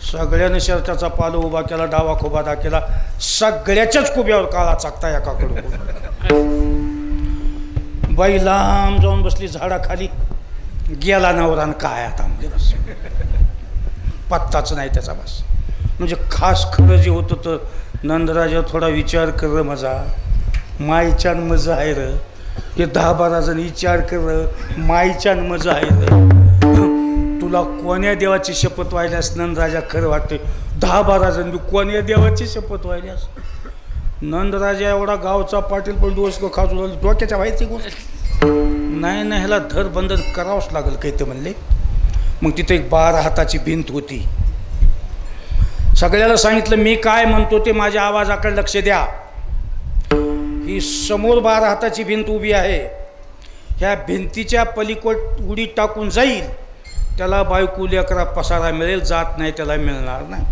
सगळ्यांनी शर्टाचा पालो उभा केला, डावा खोबा दाखवला. सगळ्याच्याच खोब्यावर काळा चकता एकाकडून. बाई लांब जाऊन बसली झाडाखाली. गेला नवरान काय आता म्हणजे. बस पत्ताच नाही त्याचा. बस म्हणजे खास खरं जे होतं तर नंदराजा थोडा विचार कर माझा. माईच्यान मजा आहे र. हे 10-12 जण विचार कर, माईच्यान मजा आहे र. तुला कोण्या देवाची शपथ व्हायल्यास नंदराजा खरं वाटते. 10-12 जण कोण्या देवाची शपथ व्हायल्यास. नंदराजा एवढा गावचा पाटील पण डोसकं खाजू लागले. डोक्याच्या व्हायची गोष्ट नाही ना, ह्याला धर बंधन करावंच लागेल काही ते म्हणले. मग तिथे एक 12 हाताची भिंत होती. सगळ्याला सांगितलं मी काय म्हणतो ते माझ्या आवाजाकडे लक्ष द्या. ही समोर 12 हाताची भिंत उभी आहे. ह्या भिंतीच्या पलीकड उडी टाकून जाईल त्याला बायको लेकरा पसारा मिळेल, जात नाही त्याला मिळणार नाही.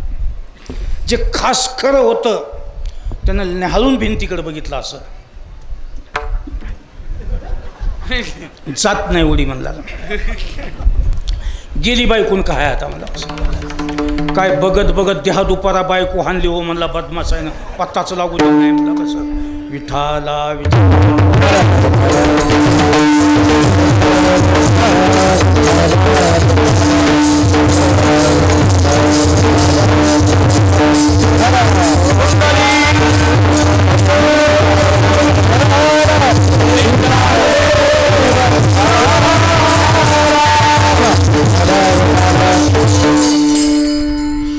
जे खास खरं होतं त्यानं निहाळून भिंतीकडे बघितलं असं जात नाही उडी म्हणला गेली बायकून काय आता मला काय बघत बघत देहा दुपारा बायको हानली हो म्हणला बदमाश आहे ना पत्ताच लागू देत नाही म्हणलं कसं विठाला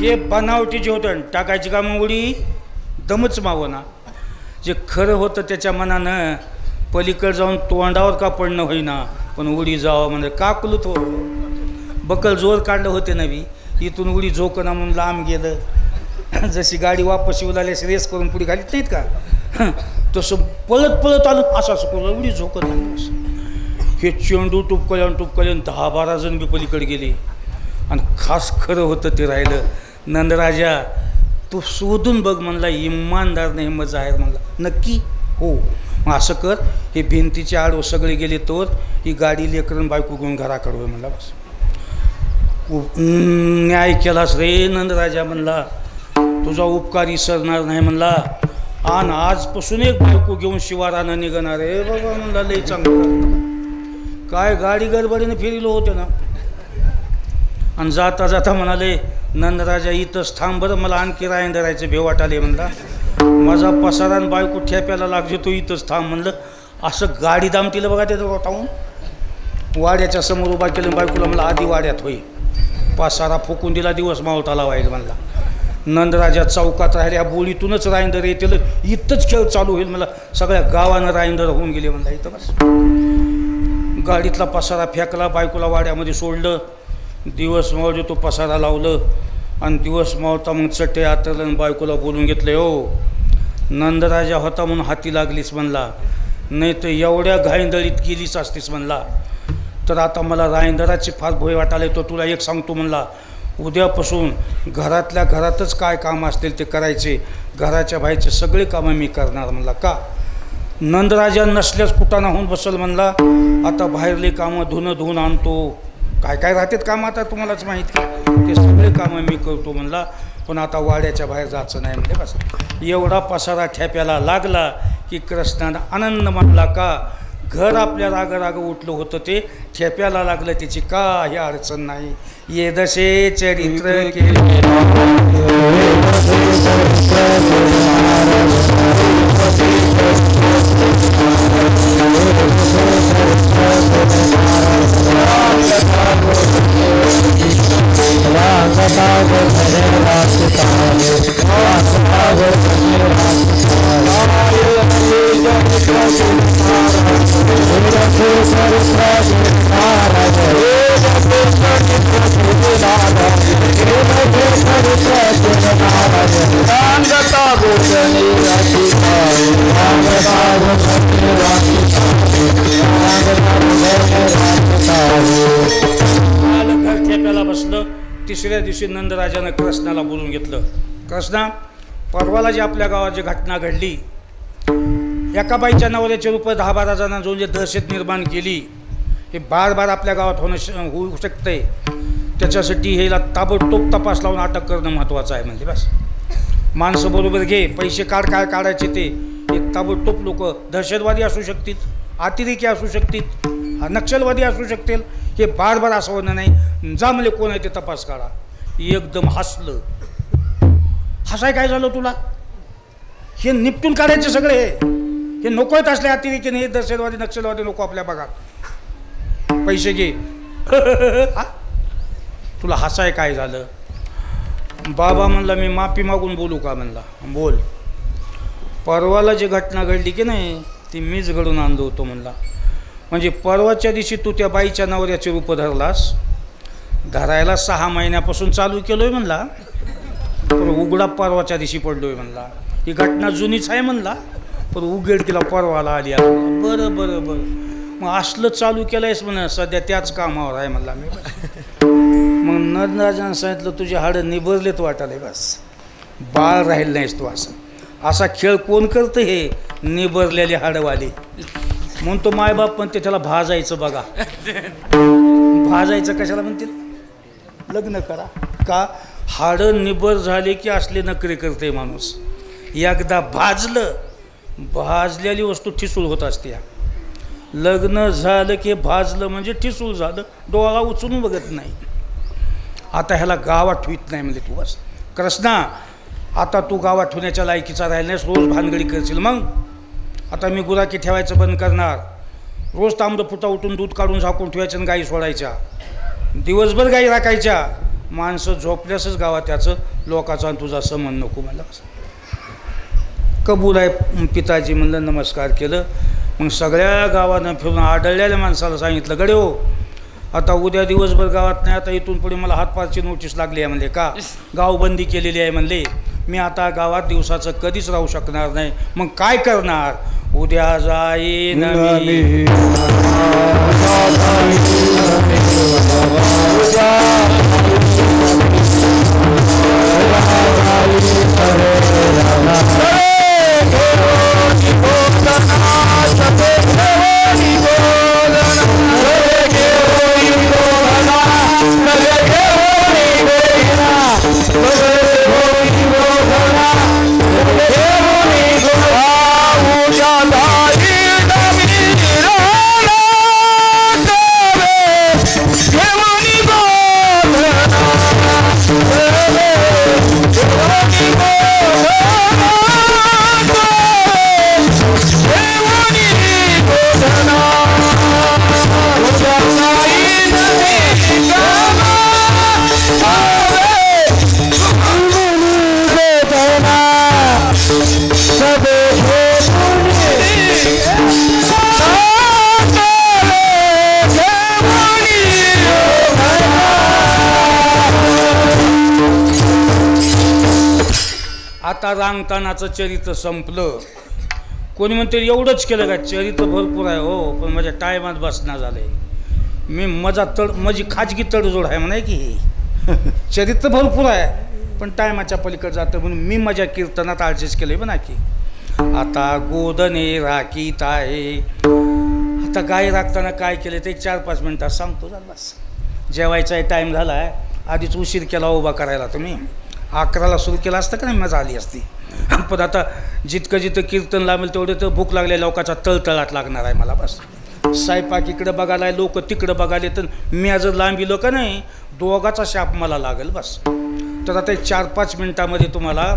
हे बनावटी जे होतं टाकायची का मग उडी दमच मावना जे खरं होतं त्याच्या मनानं पलीकडे जाऊन तोंडावर का पडणं होईना पण उडी जावं म्हणजे का कुलत हो बकल जोर काढलं होते नवी इथून उडी झोकना म्हणून लांब गेलं जशी गाडी वापस येऊ लागली रेस करून पुढे घालीत नाहीत का तसं पळत पळत आलं असं करून उडी झोकत नाही हे चेंडू टुपकल्यान 10-12 जण बी पलीकडे गेले आणि खास खरं होतं ते राहिलं नंदराजा तू शोधून बघ म्हणला इमानदार नाही हिंमत जाहीर म्हणला नक्की हो मग असं कर हे भिंतीचे आडवं सगळे गेले तोर ही गाडी लेकरन बायको घेऊन घराकडे होय म्हणला बस न्याय केलास रे नंदराजा म्हणला तुझा उपकार विसरणार नाही म्हणला आणि आजपासून एक बायको घेऊन शिवारानं निघणार रे बाबा म्हणला लई चांगलं काय गाडी गडबडीने फिरलो होते ना आणि जाता जाता म्हणाले नंदराजा इथंच थांब बरं मला आणखी रायन धरायचं भेव वाटाले म्हणला माझा पसारान बायको ठेप्याला लागतो तो इथंच थांब म्हणलं असं गाडी दामतीला बघा त्याचं रोटावून वाड्याच्या समोर उभा केलं बायकोला मला आधी वाड्यात होई पसारा फुकून दिला दिवस मावताला व्हायला म्हणला नंदराजा चौकात राहिल्या बोलीतूनच रायंदर येतील इथंच खेळ चालू होईल मला सगळ्या गावानं रायंदर होऊन गेले म्हणला इथं बस गाडीतला पसारा फेकला बायकोला वाड्यामध्ये सोडलं दिवस मावळे तो पसारा लावलं आणि दिवस मावता मग चट्टे आतरलं बायकोला बोलून घेतलं हो नंदराजा होता म्हणून हाती लागलीस म्हणला नाही तर एवढ्या घाईंदळीत गेलीच असतीस म्हणला तर आता मला रायंदराची फार भय वाटायला तो तुला एक सांगतो म्हणला उद्यापासून घरातल्या घरातच काय काम असतील ते करायचे घराच्या बाहेरचे सगळे कामं मी करणार म्हणला का नंदराजा नसल्यास कुटाणा होऊन बसल म्हणला आता बाहेरले कामं धुवून आणतो काय काय राहतात कामं आता तुम्हालाच माहीत की ते सगळे कामं मी करतो म्हणला पण आता वाड्याच्या बाहेर जायचं नाही म्हणजे बस एवढा पसारा ठेप्याला लागला की कृष्णानं आनंद मानला का घर आपल्या राग उठलं होतं ते ठेप्याला लागलं त्याची काही अडचण नाही ये दशे चरित्र केले ठेप्याला बसलं तिसऱ्या दिवशी नंदराजानं कृष्णाला बोलून घेतलं कृष्णा परवाला जी आपल्या गावात जी घटना घडली एका बाईच्या नवऱ्याचे रूप 10-12 जणांना जो जे दहशत निर्माण केली हे बार आपल्या गावात होऊ शकते त्याच्यासाठी हेला ताबडतोब तपास लावून अटक करणं महत्त्वाचं आहे म्हणजे बस माणसं बरोबर घे पैसे काय काढायचे ते हे ताबडतोब लोक दहशतवादी असू शकतील अतिरेकी असू शकतील नक्षलवादी असू शकतील हे बार असं होणं नाही जा म्हणजे कोण आहे ते तपास काढा एकदम हसलं हसाय काय झालं तुला हे निपटून काढायचे सगळे हे नको आहेत असले अतिरेकी हे दहशतवादी नक्षलवादी नको आपल्या भागात पैसे घे तुला हसाय काय झालं बाबा म्हणला मी माफी मागून बोलू का म्हणला बोल परवाला जी घटना घडली की नाही ती मीच घडून आणलो होतो म्हणला म्हणजे परवाच्या दिवशी तू त्या बाईच्या नवऱ्याचे रूप धरलास धरायला 6 महिन्यापासून चालू केलो आहे म्हणला पण उघडा परवाच्या दिवशी पडलो आहे म्हणला ही घटना जुनीच आहे म्हणला पण उघड केला परवाला आली बरं मग असलं चालू केलं आहेस म्हणा सध्या त्याच कामावर आहे म्हणला मी मग नंदराजानं सांगितलं तुझे हाडं निबरलेत वाटाले बस बाळ राहील नाहीस तू. असा खेळ कोण करतं? हे निबरलेले हाडवाले. म्हणून तो मायबाप म्हणते त्याला भाजायचं. बघा भाजायचं कशाला म्हणते? लग्न करा. का? हाडं निबर झाले की असले नखरे करते माणूस. एकदा भाजलेली वस्तू ठिसूळ होत असते. लग्न झालं की भाजलं म्हणजे ठिसूळ झालं, डोळा उचलून बघत नाही. आता ह्याला गावात ठेवीत नाही म्हणजे तू. बस कृष्णा, आता तू गावात ठेवण्याच्या लायकीचा राहिला नाहीस. रोज भानगडी करशील. मग आता मी गुराखी ठेवायचं बंद करणार. रोज तांबडं फुटा उठून दूध काढून झाकून ठेवायचं आणि गाई सोडायच्या. दिवसभर गाई राखायच्या. माणसं झोपल्यासच गावात त्याचं लोकाचा तुझा समन नको. मला कबूल आहे पिताजी म्हणलं. नमस्कार केलं. मग सगळ्या गावानं फिरून आढळलेल्या माणसाला सांगितलं, गडे हो आता उद्या दिवसभर गावात नाही. आता इथून पुढे मला हातपारची नोटीस लागली आहे म्हणले. का? गावबंदी केलेली आहे म्हणले. मी आता गावात दिवसाचं कधीच राहू शकणार नाही. मग काय करणार? उद्या जाईन मी. आता रांगतानाचं चरित्र संपलं. कोणी म्हणते एवढंच केलं का? चरित्र भरपूर आहे हो, पण माझ्या टायमात बसना झालंय. मी माझी खाजगी तडजोड आहे म्हणा की चरित्र भरपूर आहे पण टायमाच्या पलीकडे जातं म्हणून मी माझ्या कीर्तनात ॲडजस्ट केलं म्हणा की. आता गोदने राखीत आहे. आता गाय राखताना काय केलं ते 4-5 मिनटात सांगतो. झालं बस. जेवायचा टाईम झाला आहे. आधीच उशीर केला उभा करायला. तुम्ही 11ला सुरू केला असतं का नाही मजा आली असती. पण आता जितकं कीर्तन लावेल तेवढं तर भूक लागल्या लोकांचा तळतळाट लागणार आहे मला. बस स्वयंपाक इकडं बघायला लोक तिकडं बघायला तर मी जर लांब गेलो का नाही दोघाचा शाप मला लागेल. बस तर आता 4-5 मिनटामध्ये तुम्हाला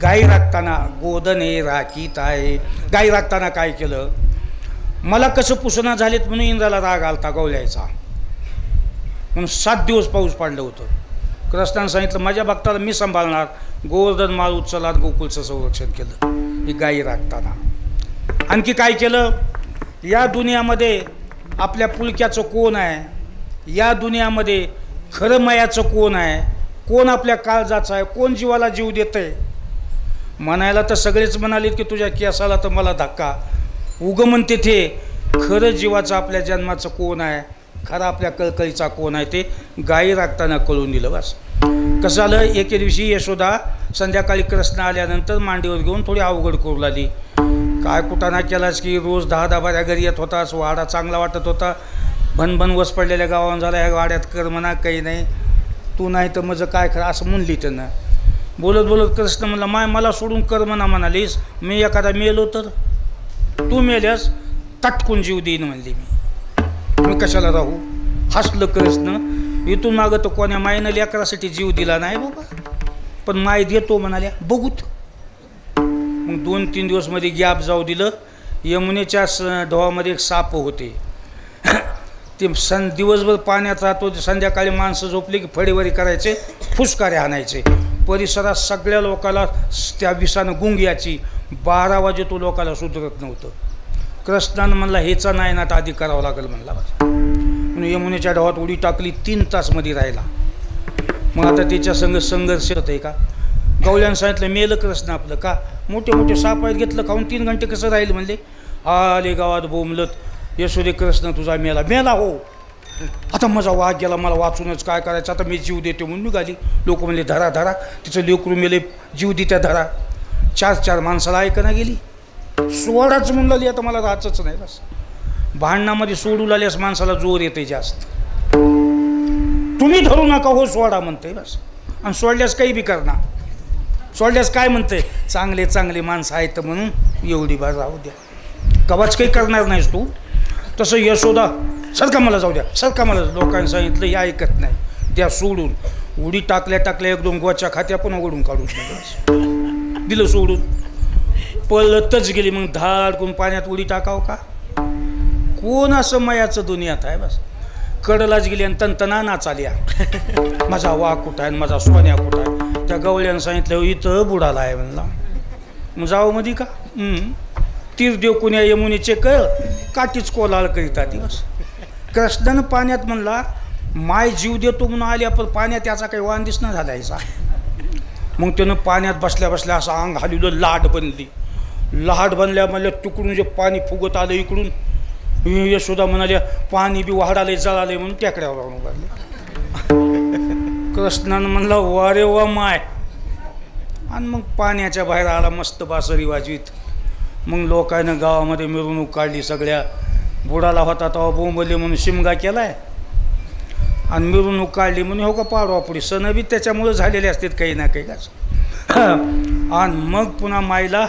गाई राखताना गोदने राखीत आहे. गाई राखताना काय केलं? मला कसं पुसणं झालेत म्हणून इंद्राला राग आलता गवल्याचा. म्हणून 7 दिवस पाऊस पडलं होतं. कृष्णानं सांगितलं माझ्या भक्ताला मी सांभाळणार. गोवर्धन माळ उचलात गोकुळचं संरक्षण केलं ही गाई राखताना. आणखी काय केलं? या दुनियामध्ये आपल्या पुलक्याचं कोण आहे? या दुनियामध्ये खरं मायाचं कोण आहे? कोण आपल्या काळजाचं आहे? कोण जीवाला जीव देतंय? म्हणायला तर सगळेच म्हणाले की तुझ्या केसाला तर मला धक्का. उगं म्हणते ते खरं जीवाचं आपल्या जन्माचं कोण आहे? खरं आपल्या कळकळीचा कोण आहे? ते गाई राखताना कळून दिलं. बस कसं झालं? एके दिवशी यशोदा संध्याकाळी कृष्ण आल्यानंतर मांडीवर घेऊन थोडी अवघड करू लागली. काय कुटाणा केलास की रोज 10 बाऱ्या घरी येत होतास. वाडा चांगला वाटत होता. भनभन वस पडलेल्या गावात झाला. ह्या वाड्यात कर म्हणा काही नाही. तू नाही तर माझं काय खरं असं म्हणली त्यानं. बोलत बोलत कृष्ण म्हणला मला सोडून कर म्हणा म्हणालीस. मी एखादा मेलो तर? तू मेल्यास तटकून जीव देईन म्हणली मी कशाला राहू? हसलं कृष्ण. इथून मागं तर कोण्या मायनं लेकरासाठी जीव दिला नाही बाबा. पण माय देतो म्हणाल्या बघूत. मग 2-3 दिवस मध्ये गॅप जाऊ दिलं. यमुनेच्या ढोवामध्ये एक साप होते. ते दिवसभर पाण्यात राहतो. संध्याकाळी माणसं झोपली की फडेवरी करायचे, फुसकारे आणायचे. परिसरात सगळ्या लोकाला त्या विषानं गुंग याची. 12 वाजे तो लोकाला सुधरत नव्हतं. कृष्णानं म्हणला हेचा नायनाट आधी करावं लागेल म्हणला. म्हणून यमुनेच्या ढवात उडी टाकली. 3 तास मध्ये राहिला. मग आता त्याच्या संघर्ष होत आहे का? गवल्यानं सांगितलं मेलं कृष्ण आपलं. का? मोठे मोठे साप आहेत घेतलं खाऊन 3 घंटे कसं राहील म्हणले. आले गावात बोंबलत यशोदे कृष्ण तुझा मेला. मेला हो आता माझा वाघ गेला, मला वाचूनच काय करायचं, आता मी जीव देते म्हणून निघाली. लोक म्हणले धरा धरा, तिचं लेकरू मेले, जीव देत्या धरा. 4 माणसाला ऐकना गेली. सोडाच म्हणून लागली, आता मला राहायचंच नाही. बस भांडणामध्ये सोडू लागल्यास माणसाला जोर येते जास्त. तुम्ही धरू नका हो, सोडा म्हणते बस. आणि सोडल्यास काही बी करणार. सोडल्यास काय म्हणते, चांगले चांगले माणसं आहेत म्हणून एवढी बार राहू द्या, कवाच काही करणार नाहीस तू. तसं यशोदा सरका मला जाऊ द्या, सरका मला. लोकांनी सांगितलं हे ऐकत नाही, त्या सोडून. उडी टाकल्या 1-2 गोच्या खात्या पण ओढून काढून दिलं सोडून. पळतच गेली. मग धाडकून पाण्यात उडी टाकावं का? कोण असं मयाचं दुनियात आहे. बस कडलाच गेली आणि तंतना नाचाल्या. माझा वाघ कुठं आहे, माझा सोन्या कुठं आहे. त्या गवळ्यानं सांगितलं इथं बुडाला आहे म्हणला. मग जावं मध्ये का? तीर देव कुण्या यमुनेचे कळ काठीच कोलाळ करीता ती. बस कृष्णानं पाण्यात म्हणला माय जीव देतो म्हणून आली, पण पाण्यात त्याचा काही वाण दिसणं झालायचा. मग त्यानं पाण्यात बसल्या बसल्या असं अंग हलवलं, लाट बनली. लाट बनल्या म्हणल्या तिकडून जे पाणी फुगत आलं इकडून. यशोदा म्हणाल्या पाणी बी वाढाले जळाले म्हणून टेकड्यावर राहून उभारले. कृष्णानं म्हणला वा रे वा माय. आणि मग पाण्याच्या बाहेर आला मस्त बासरी वाजवीत. मग लोकांना गावामध्ये मिरवणूक काढली. सगळ्या बुडाला होता तेव्हा बोंबले म्हणून शिमगा केलाय आणि मिरवणूक काढली म्हणून हो का पाडवा पुढे. सण बी त्याच्यामुळे झालेले असतात काही ना काही का. आणि मग पुन्हा माईला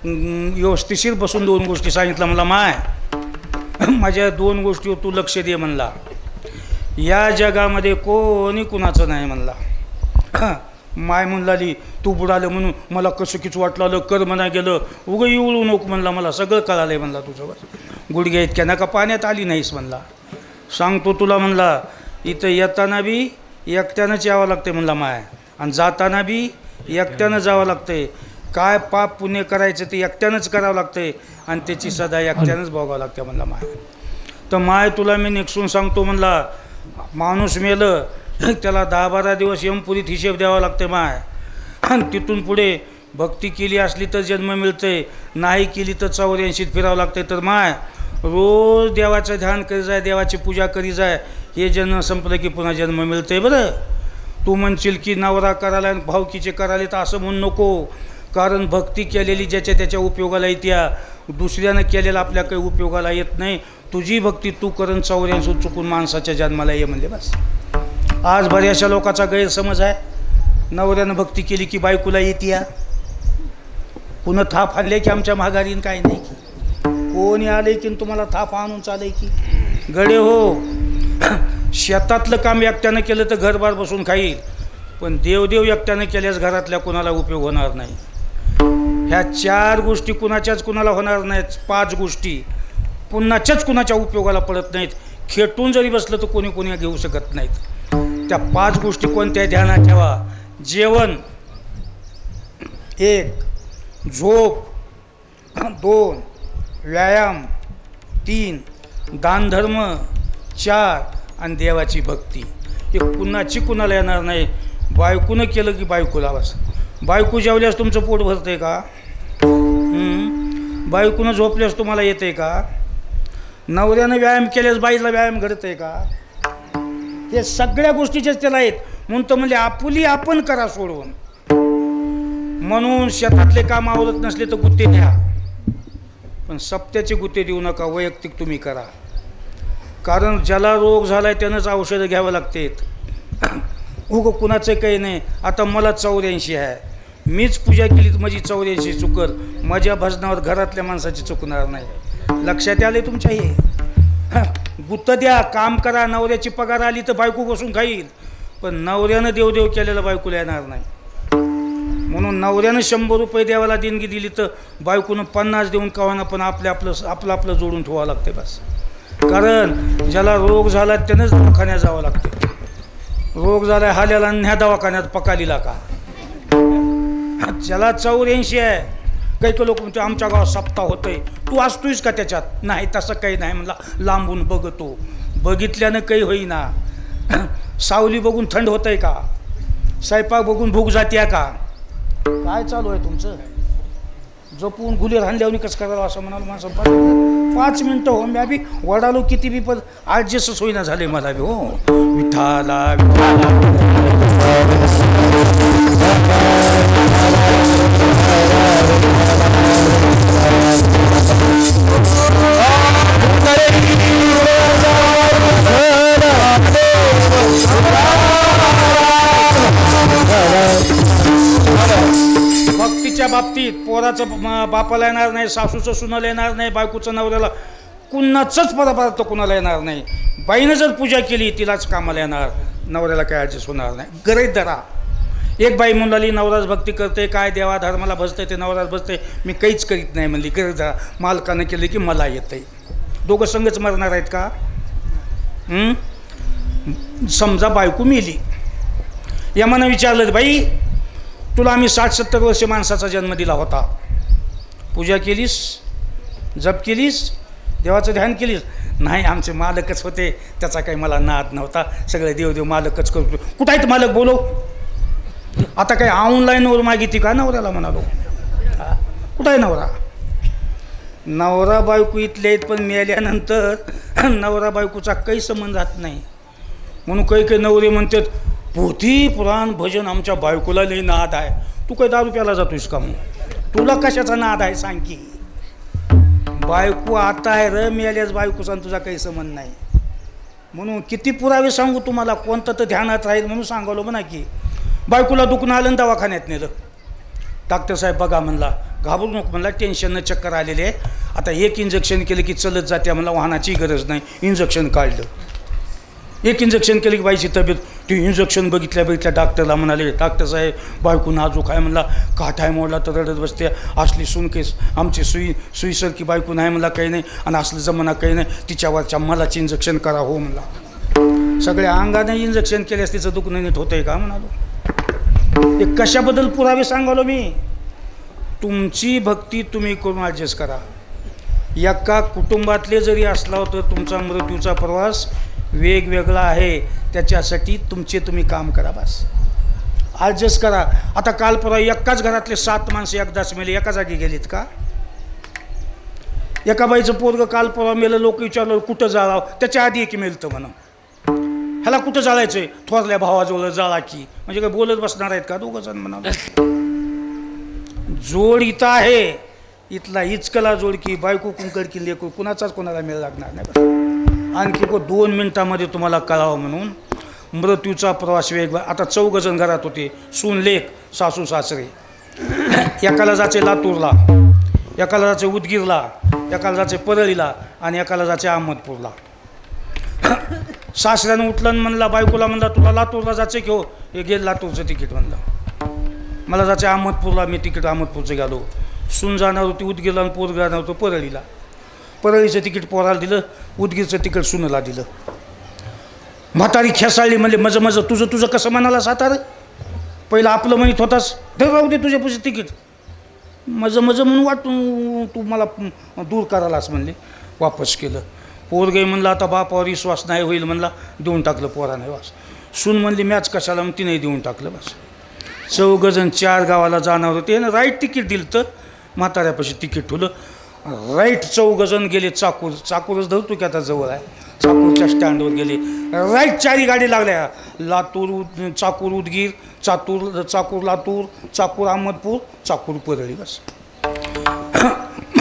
व्यवस्थिशीर बसून 2 गोष्टी सांगितलं. मला माय माझ्या 2 गोष्टीवर तू लक्ष दे म्हणला. या जगामध्ये कोणी कुणाचं नाही म्हणला. माय म्हणलाली तू बुडालं म्हणून मला कसं किच वाटलं, कर म्हणा गेलं, उगं इवळू नको म्हणला. मला सगळं कळालं म्हणला तुझं. गुडघ्या इतक्या नका पाण्यात आली नाहीस म्हणला. सांगतो तुला म्हणला इथं येताना बी एकट्यानंच यावं लागते म्हणला माय, आणि जाताना बी एकट्यानं जावं लागते. काय पाप पुण्य करायचं ते एकट्यानंच करावं लागते आणि त्याची सदा एकट्यानंच भोगावं लागते म्हणला माय. तर माय तुला मी निक्षून सांगतो म्हणला, माणूस मेलं त्याला 10-12 दिवस यमपुरीत हिशेब द्यावा लागते माय. आणि तिथून पुढे भक्ती केली असली तर जन्म मिळते, नाही केली तर 84 फिरावं लागते. तर माय रोज देवाचं ध्यान करी जाय, देवाची पूजा करी जाय. हे जन्म संपलं की पुन्हा जन्म मिळते. बरं तू म्हणशील की नवरा करायला आणि भावकीचे करायला, तर असं म्हणू नको. कारण भक्ती केलेली ज्याच्या त्याच्या उपयोगाला येत्या, दुसऱ्यानं केलेला आपल्या काही उपयोगाला येत नाही. तुझी भक्ती तू करून 84 चुकून माणसाच्या जन्माला ये म्हणले. बस आज बऱ्याचशा लोकांचा गैरसमज आहे, नवऱ्यानं भक्ती केली की बायकोला येते. पुन्हा थाप आणले की आमच्या माघारीन काय नाही की, कोणी आले की तुम्हाला थाप आणून चालय की. गडे हो, शेतातलं काम एकट्यानं केलं तर घरबार बसून खाईल, पण देवदेव एकट्यानं केल्यास घरातल्या कुणाला उपयोग होणार नाही. ह्या 4 गोष्टी कुणाच्याच कुणाला होणार नाहीत. 5 गोष्टी कुणाच्याच कुणाच्या उपयोगाला पडत नाहीत. खेटून जरी बसलं तर कोणी कोणी घेऊ शकत नाहीत. त्या 5 गोष्टी कोणत्या ध्यानात ठेवा. जेवण 1, झोप 2, व्यायाम 3, दानधर्म 4 आणि देवाची भक्ती. हे कुणाची कुणाला येणार नाही. बायकोनं केलं की बायकोला बस. बायको जेवल्यास तुमचं पोट भरतंय का? बायकोनं झोपल्यास तुम्हाला येते का? नवऱ्यानं व्यायाम केल्यास बाईला व्यायाम घडतंय का? हे सगळ्या गोष्टीचेच त्याला आहेत. म्हणून तर म्हणजे आपुली आपण करा सोडवून. म्हणून शेतातले काम आवडत नसले तर गुत्ते द्या, पण सप्त्याचे गुत्ते देऊ नका. वैयक्तिक तुम्ही करा. कारण ज्याला रोग झाला आहे त्यानंच औषधं घ्यावं लागतात. उगं कुणाचं काही नाही. आता मला 84 आहे, मीच पूजा केली तर माझी 84 चुकल. माझ्या भजनावर घरातल्या माणसाची चुकणार नाही. लक्षात आले तुमच्या? हे गुत्त द्या, काम करा. नवऱ्याची पगार आली तर बायको बसून खाईल, पण नवऱ्यानं देवदेव केलेलं बायकोला येणार नाही. म्हणून नवऱ्यानं 100 रुपये देवाला देणगी दिली तर बायकोनं 50 देऊन कवाना पण आपलं जोडून ठेवावं लागते बस. कारण ज्याला रोग झाला त्यानंच दवाखान्यात जावं लागते. रोग झाला हाल्याला न्या दवाखान्यात पकालीला का? ज्याला 84 आहे. काही लोक म्हणते आमच्या गावात सप्ताह होतंय, तू असतोयस का त्याच्यात? नाही, तसं काही नाही म्हणला. लांबून बघतो, बघितल्यानं काही होईना. सावली बघून थंड होतंय का? स्वयंपाक बघून भूक जाते का? काय चालू आहे तुमचं? जपून गुले राहिल्यावर कसं करावं असं म्हणाल माणसं 5 मिनटं हो मी बी वडालो किती बी पण ॲडजस्टच होईना झाले मला बी हो विठाला भक्तीच्या बाबतीत पोराचं बापाला येणार नाही, सासूचं सुनाला येणार नाही, बायकोचं नवऱ्याला कुणाचंच पदार्थ कुणाला येणार नाही. बाईनं जर पूजा केली तिलाच कामाला येणार, नवऱ्याला काय ॲडजस्ट होणार नाही. गरज धरा. एक बाई म्हणाली नवराज भक्ती करते काय देवा धर्माला बसते ते नवराज बसते मी काहीच करीत नाही म्हणली. गरज धरा. मालकानं केलं की मला येतं आहे. दोघं संगच मरणार आहेत का? समजा बायको मेली, यमानं विचारलं बाई तुला आम्ही 60-70 वर्ष माणसाचा जन्म दिला होता, पूजा केलीस, जप केलीस, देवाचं ध्यान केलीस? नाही आमचे मालकच होते, त्याचा काही मला नाद नव्हता, सगळे देवदेव मालकच करतो. कुठं आहेत मालक बोलव. आता काही ऑनलाईनवर मागिती का नवऱ्याला म्हणालो? कुठं आहे नवरा? नवरा बायको इथले आहेत पण मेल्यानंतर नवरा बायकोचा काही संबंध राहत नाही. म्हणून काही नवरे म्हणतात पोथी पुराण भजन आमच्या बायकोला लई नाद आहे. तू काही दारू प्यायला जातोयस का? मग तुला कशाचा नाद आहे सांग की? बायको आता आहे र मेल्याच बायकोचा तुझा काही संबंध नाही. म्हणून किती पुरावे सांगू तुम्हाला, कोणतं तर ध्यानात राहील म्हणून सांगालो म्हणा की. बायकोला दुखणं आलं दवाखान्यात नेलं. डॉक्टर साहेब बघा म्हणला, घाबरू नको म्हणला, टेन्शननं चक्कर आलेले आहे, आता एक इंजेक्शन केलं की चलत जाते म्हणला, वाहनाची गरज नाही. इंजेक्शन काढलं. एक इंजेक्शन केलं की बाईची तब्येत, ती इंजेक्शन बघितल्या डॉक्टरला म्हणाले डॉक्टर साहेब बायको नाजूक आहे म्हणला, काठाय मोडला तर रडत बसते, असली सून केस आमची सुईसारखी बायको नाही म्हणला, काही नाही, आणि असलं जमाना काही नाही, तिच्यावरच्या मलाच इंजेक्शन करा हो म्हणला. सगळ्या अंगाने इंजेक्शन केल्यास तिचं दुखणं नीट होतंय का म्हणालो. एक कशाबद्दल पुरावे सांगालो मी? तुमची भक्ती तुम्ही करून ॲडजस्ट करा. एका कुटुंबातले जरी असला तर तुमचा मृत्यूचा प्रवास वेगवेगळा आहे, त्याच्यासाठी तुमचे तुम्ही काम करा, बस ॲडजस्ट करा. आता काल परवा एकाच घरातले 7 माणसं एकदाच मेले, एका जागी गेलीत का? एका बाईचं पोरगं काल परवा मेलं, लोक विचारलं कुठं जाळावं, त्याच्या आधी एक मेलतं म्हणा. ह्याला कुठं जाळायचं आहे? थोरल्या भावाजवळ जाळा की. म्हणजे काय बोलत बसणार आहेत का दोघं जण म्हणा? जोड इथं आहे, इथला हिचकला जोड की बायको कुंकड की लेकू कुणाचाच कोणाला मेळ लागणार नाही. आणखी 2 मिनिटामध्ये तुम्हाला कळावं म्हणून मृत्यूचा प्रवास वेगळा. आता 4 जण घरात होते, सून लेक सासू सासरे. एकाला जायचे लातूरला, एकाला जायचे उदगीरला, एकाला जायचे परळीला, आणि एकाला जायचे अहमदपूरला. सासऱ्यानं उठलं म्हणला बायकोला म्हणला तुला लातूरला जायचं की? हो. हे गेलं लातूरचं तिकीट म्हणलं. मला जायचं अहमदपूरला, मी तिकीट अहमदपूरचं गेलो. सून जाणार होती उदगीरला आणि पोर जाणार होतं परळीला. परळीचं तिकीट पोराला दिलं, उदगीरचं तिकीट सुनेला दिलं. म्हातारी खेसाळली म्हणले मज तुझं कसं म्हणाला सातार? पहिलं आपलं म्हणत होतास, धर राहू दे तुझ्या पैसे तिकीट. मज म्हणून वाटून तू मला दूर करायलास म्हणले. वापस केलं. पोरगे म्हणलं आता बापावर विश्वास नाही होईल म्हणला, देऊन टाकलं पोराने वास. सून म्हणली मॅच कशाला, मग तिने देऊन टाकलं बस. 4 जण 4 गावाला जाणार होते ना, राईट तिकीट दिलं तर म्हाताऱ्यापाशी तिकीट ठेवलं. राईट 4 जण गेले चाकूरच धरतो की आता जवळ आहे, चाकूरच्या स्टँडवर गेले. राईट 4 गाडी लागल्या, चाकूर उदगीर, चाकूर लातूर, चाकूर अहमदपूर, चाकूर परळी. बस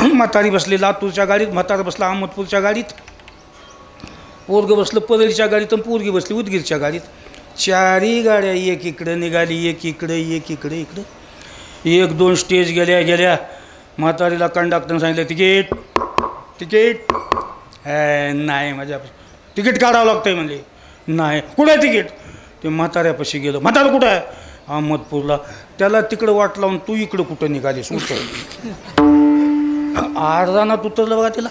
म्हातारी बसली लातूरच्या गाडीत, म्हातारा बसला अहमदपूरच्या गाडीत, पोरगं बसलं परळीच्या गाडीत आणि पोरगी बसली उदगीरच्या गाडीत. 4 गाड्या एक इकडं निघाली, एक इकडे. 1-2 स्टेज गेल्या. म्हातारीला कंडक्टरनं सांगितलं तिकीट नाही, माझ्या तिकीट काढावं लागतंय म्हणले. नाही. कुठं आहे तिकीट? ते म्हाताऱ्यापाशी गेलं. म्हातारा कुठं आहे? अहमदपूरला. त्याला तिकडं वाट लावून तू इकडं कुठं निघालीस? अर्धानात उतरलं बघा. तिला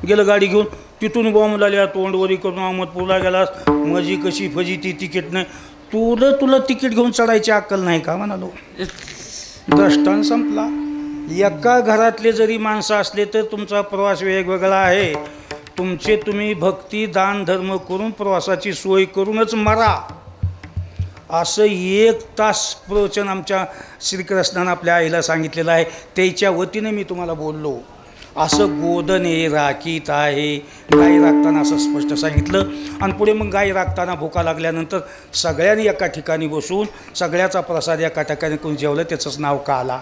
गेलं गाडी घेऊन, तिथून बॉम्बला तोंडवरी करून अहमदपूरला गेलास. मजी कशी फजी ती तिकीट नाही. तुला तिकीट घेऊन चढायची अक्कल नाही का म्हणालो. दृष्टांत संपला. एका घरातले जरी माणसं असले तर तुमचा प्रवास वेगवेगळा आहे. तुमचे तुम्ही भक्ती दान धर्म करून प्रवासाची सोय करूनच मरा. असं 1 तास प्रवचन आमच्या श्रीकृष्णानं आपल्या आईला सांगितलेलं आहे. त्याच्या वतीने मी तुम्हाला बोललो. असं गोदने राखीत आहे गाई राखताना असं स्पष्ट सांगितलं. आणि पुढे मग गाई राखताना भुका लागल्यानंतर सगळ्यांनी एका ठिकाणी बसून सगळ्याचा प्रसाद एका ठिकाणी कोण जेवलं, त्याचंच नाव काला.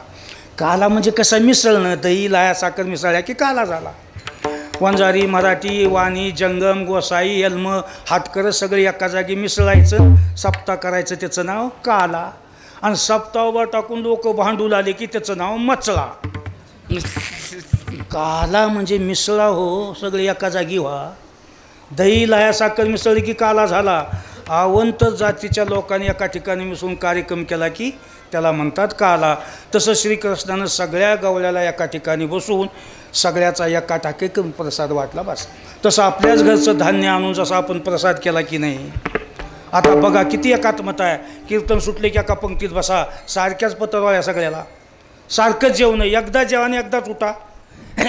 काला म्हणजे कसं मिसळणं, दही लाया साखर मिसळल्या की काला झाला. वंजारी मराठी वाणी जंगम गोसाई यल्म हातकर सगळे एका जागी मिसळायचं, सप्ताह करायचं, त्याचं नाव काला. आणि सप्ताहावर टाकून लोक भांडू लागले की त्याचं नाव मचळा. काला म्हणजे मिसळा हो, सगळे एका जागी व्हा. दही लाया साखर मिसळली की काला झाला. आवंत जातीच्या लोकांनी एका ठिकाणी मिसळून कार्यक्रम केला की त्याला म्हणतात काला. तसं श्रीकृष्णानं सगळ्या गवळ्याला एका ठिकाणी बसून सगळ्याचा एका टाकेकन प्रसाद वाटला. बस तसं आपल्याच घरचं धान्य आणून जसं आपण प्रसाद केला की नाही. आता बघा किती एकात्मता आहे. कीर्तन सुटले की एका पंक्तीत बसा, सारख्याच पत्रवाळ्या सगळ्याला, सारखंच जेवण, एकदा जेवण एकदाच उठा.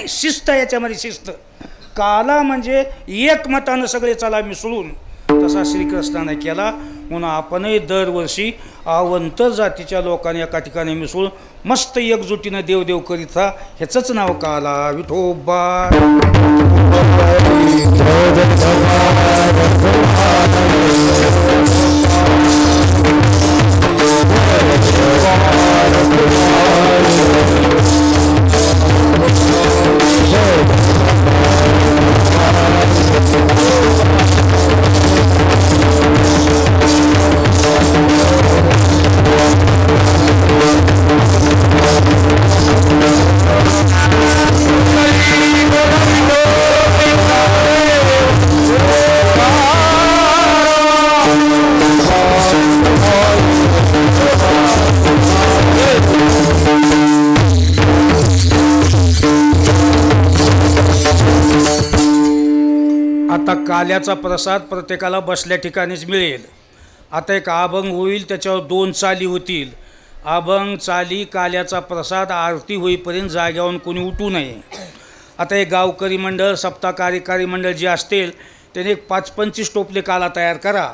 शिस्त याच्यामध्ये शिस्त. काला म्हणजे एकमतानं सगळे चला मिसळून, तसा श्रीकृष्णाने केला. म्हणून आपणही दरवर्षी आवंत जातीच्या लोकांनी एका ठिकाणी मिसळून मस्त एकजुटीनं देवदेव करीत राहा. ह्याचंच नाव काला. विठोबा काल्याचा प्रसाद प्रत्येकाला बसल्या ठिकाणीच मिळेल. आता एक अभंग होईल, त्याच्यावर 2 चाली होतील. अभंग चाली काल्याचा प्रसाद आरती होईपर्यंत जाग्यावरून कोणी उठू नये. आता एक गावकरी मंडळ सप्ताह कार्यकारी मंडळ जे असतील त्याने एक 5-25 टोपले काला तयार करा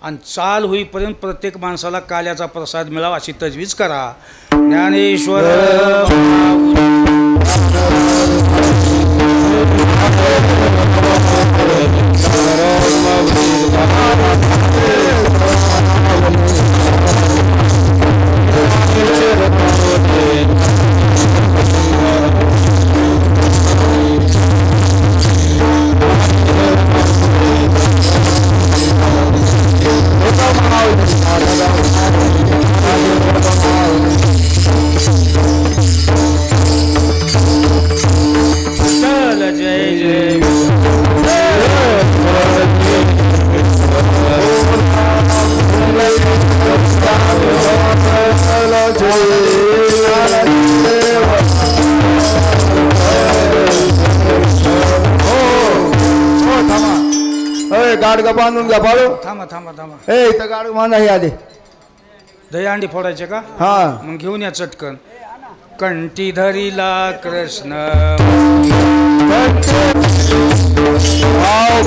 आणि चाल होईपर्यंत प्रत्येक माणसाला काल्याचा प्रसाद मिळावा अशी तजवीज करा. ज्ञानेश्वर गाडगा बांधून घ्या बाळू. थांबा थांबा थांबा. इथं गाडगा बांधा हे आले. दही अंडी फोडायचे का? हा मग घेऊन या चटकन. कंठी धरिला कृष्ण गाव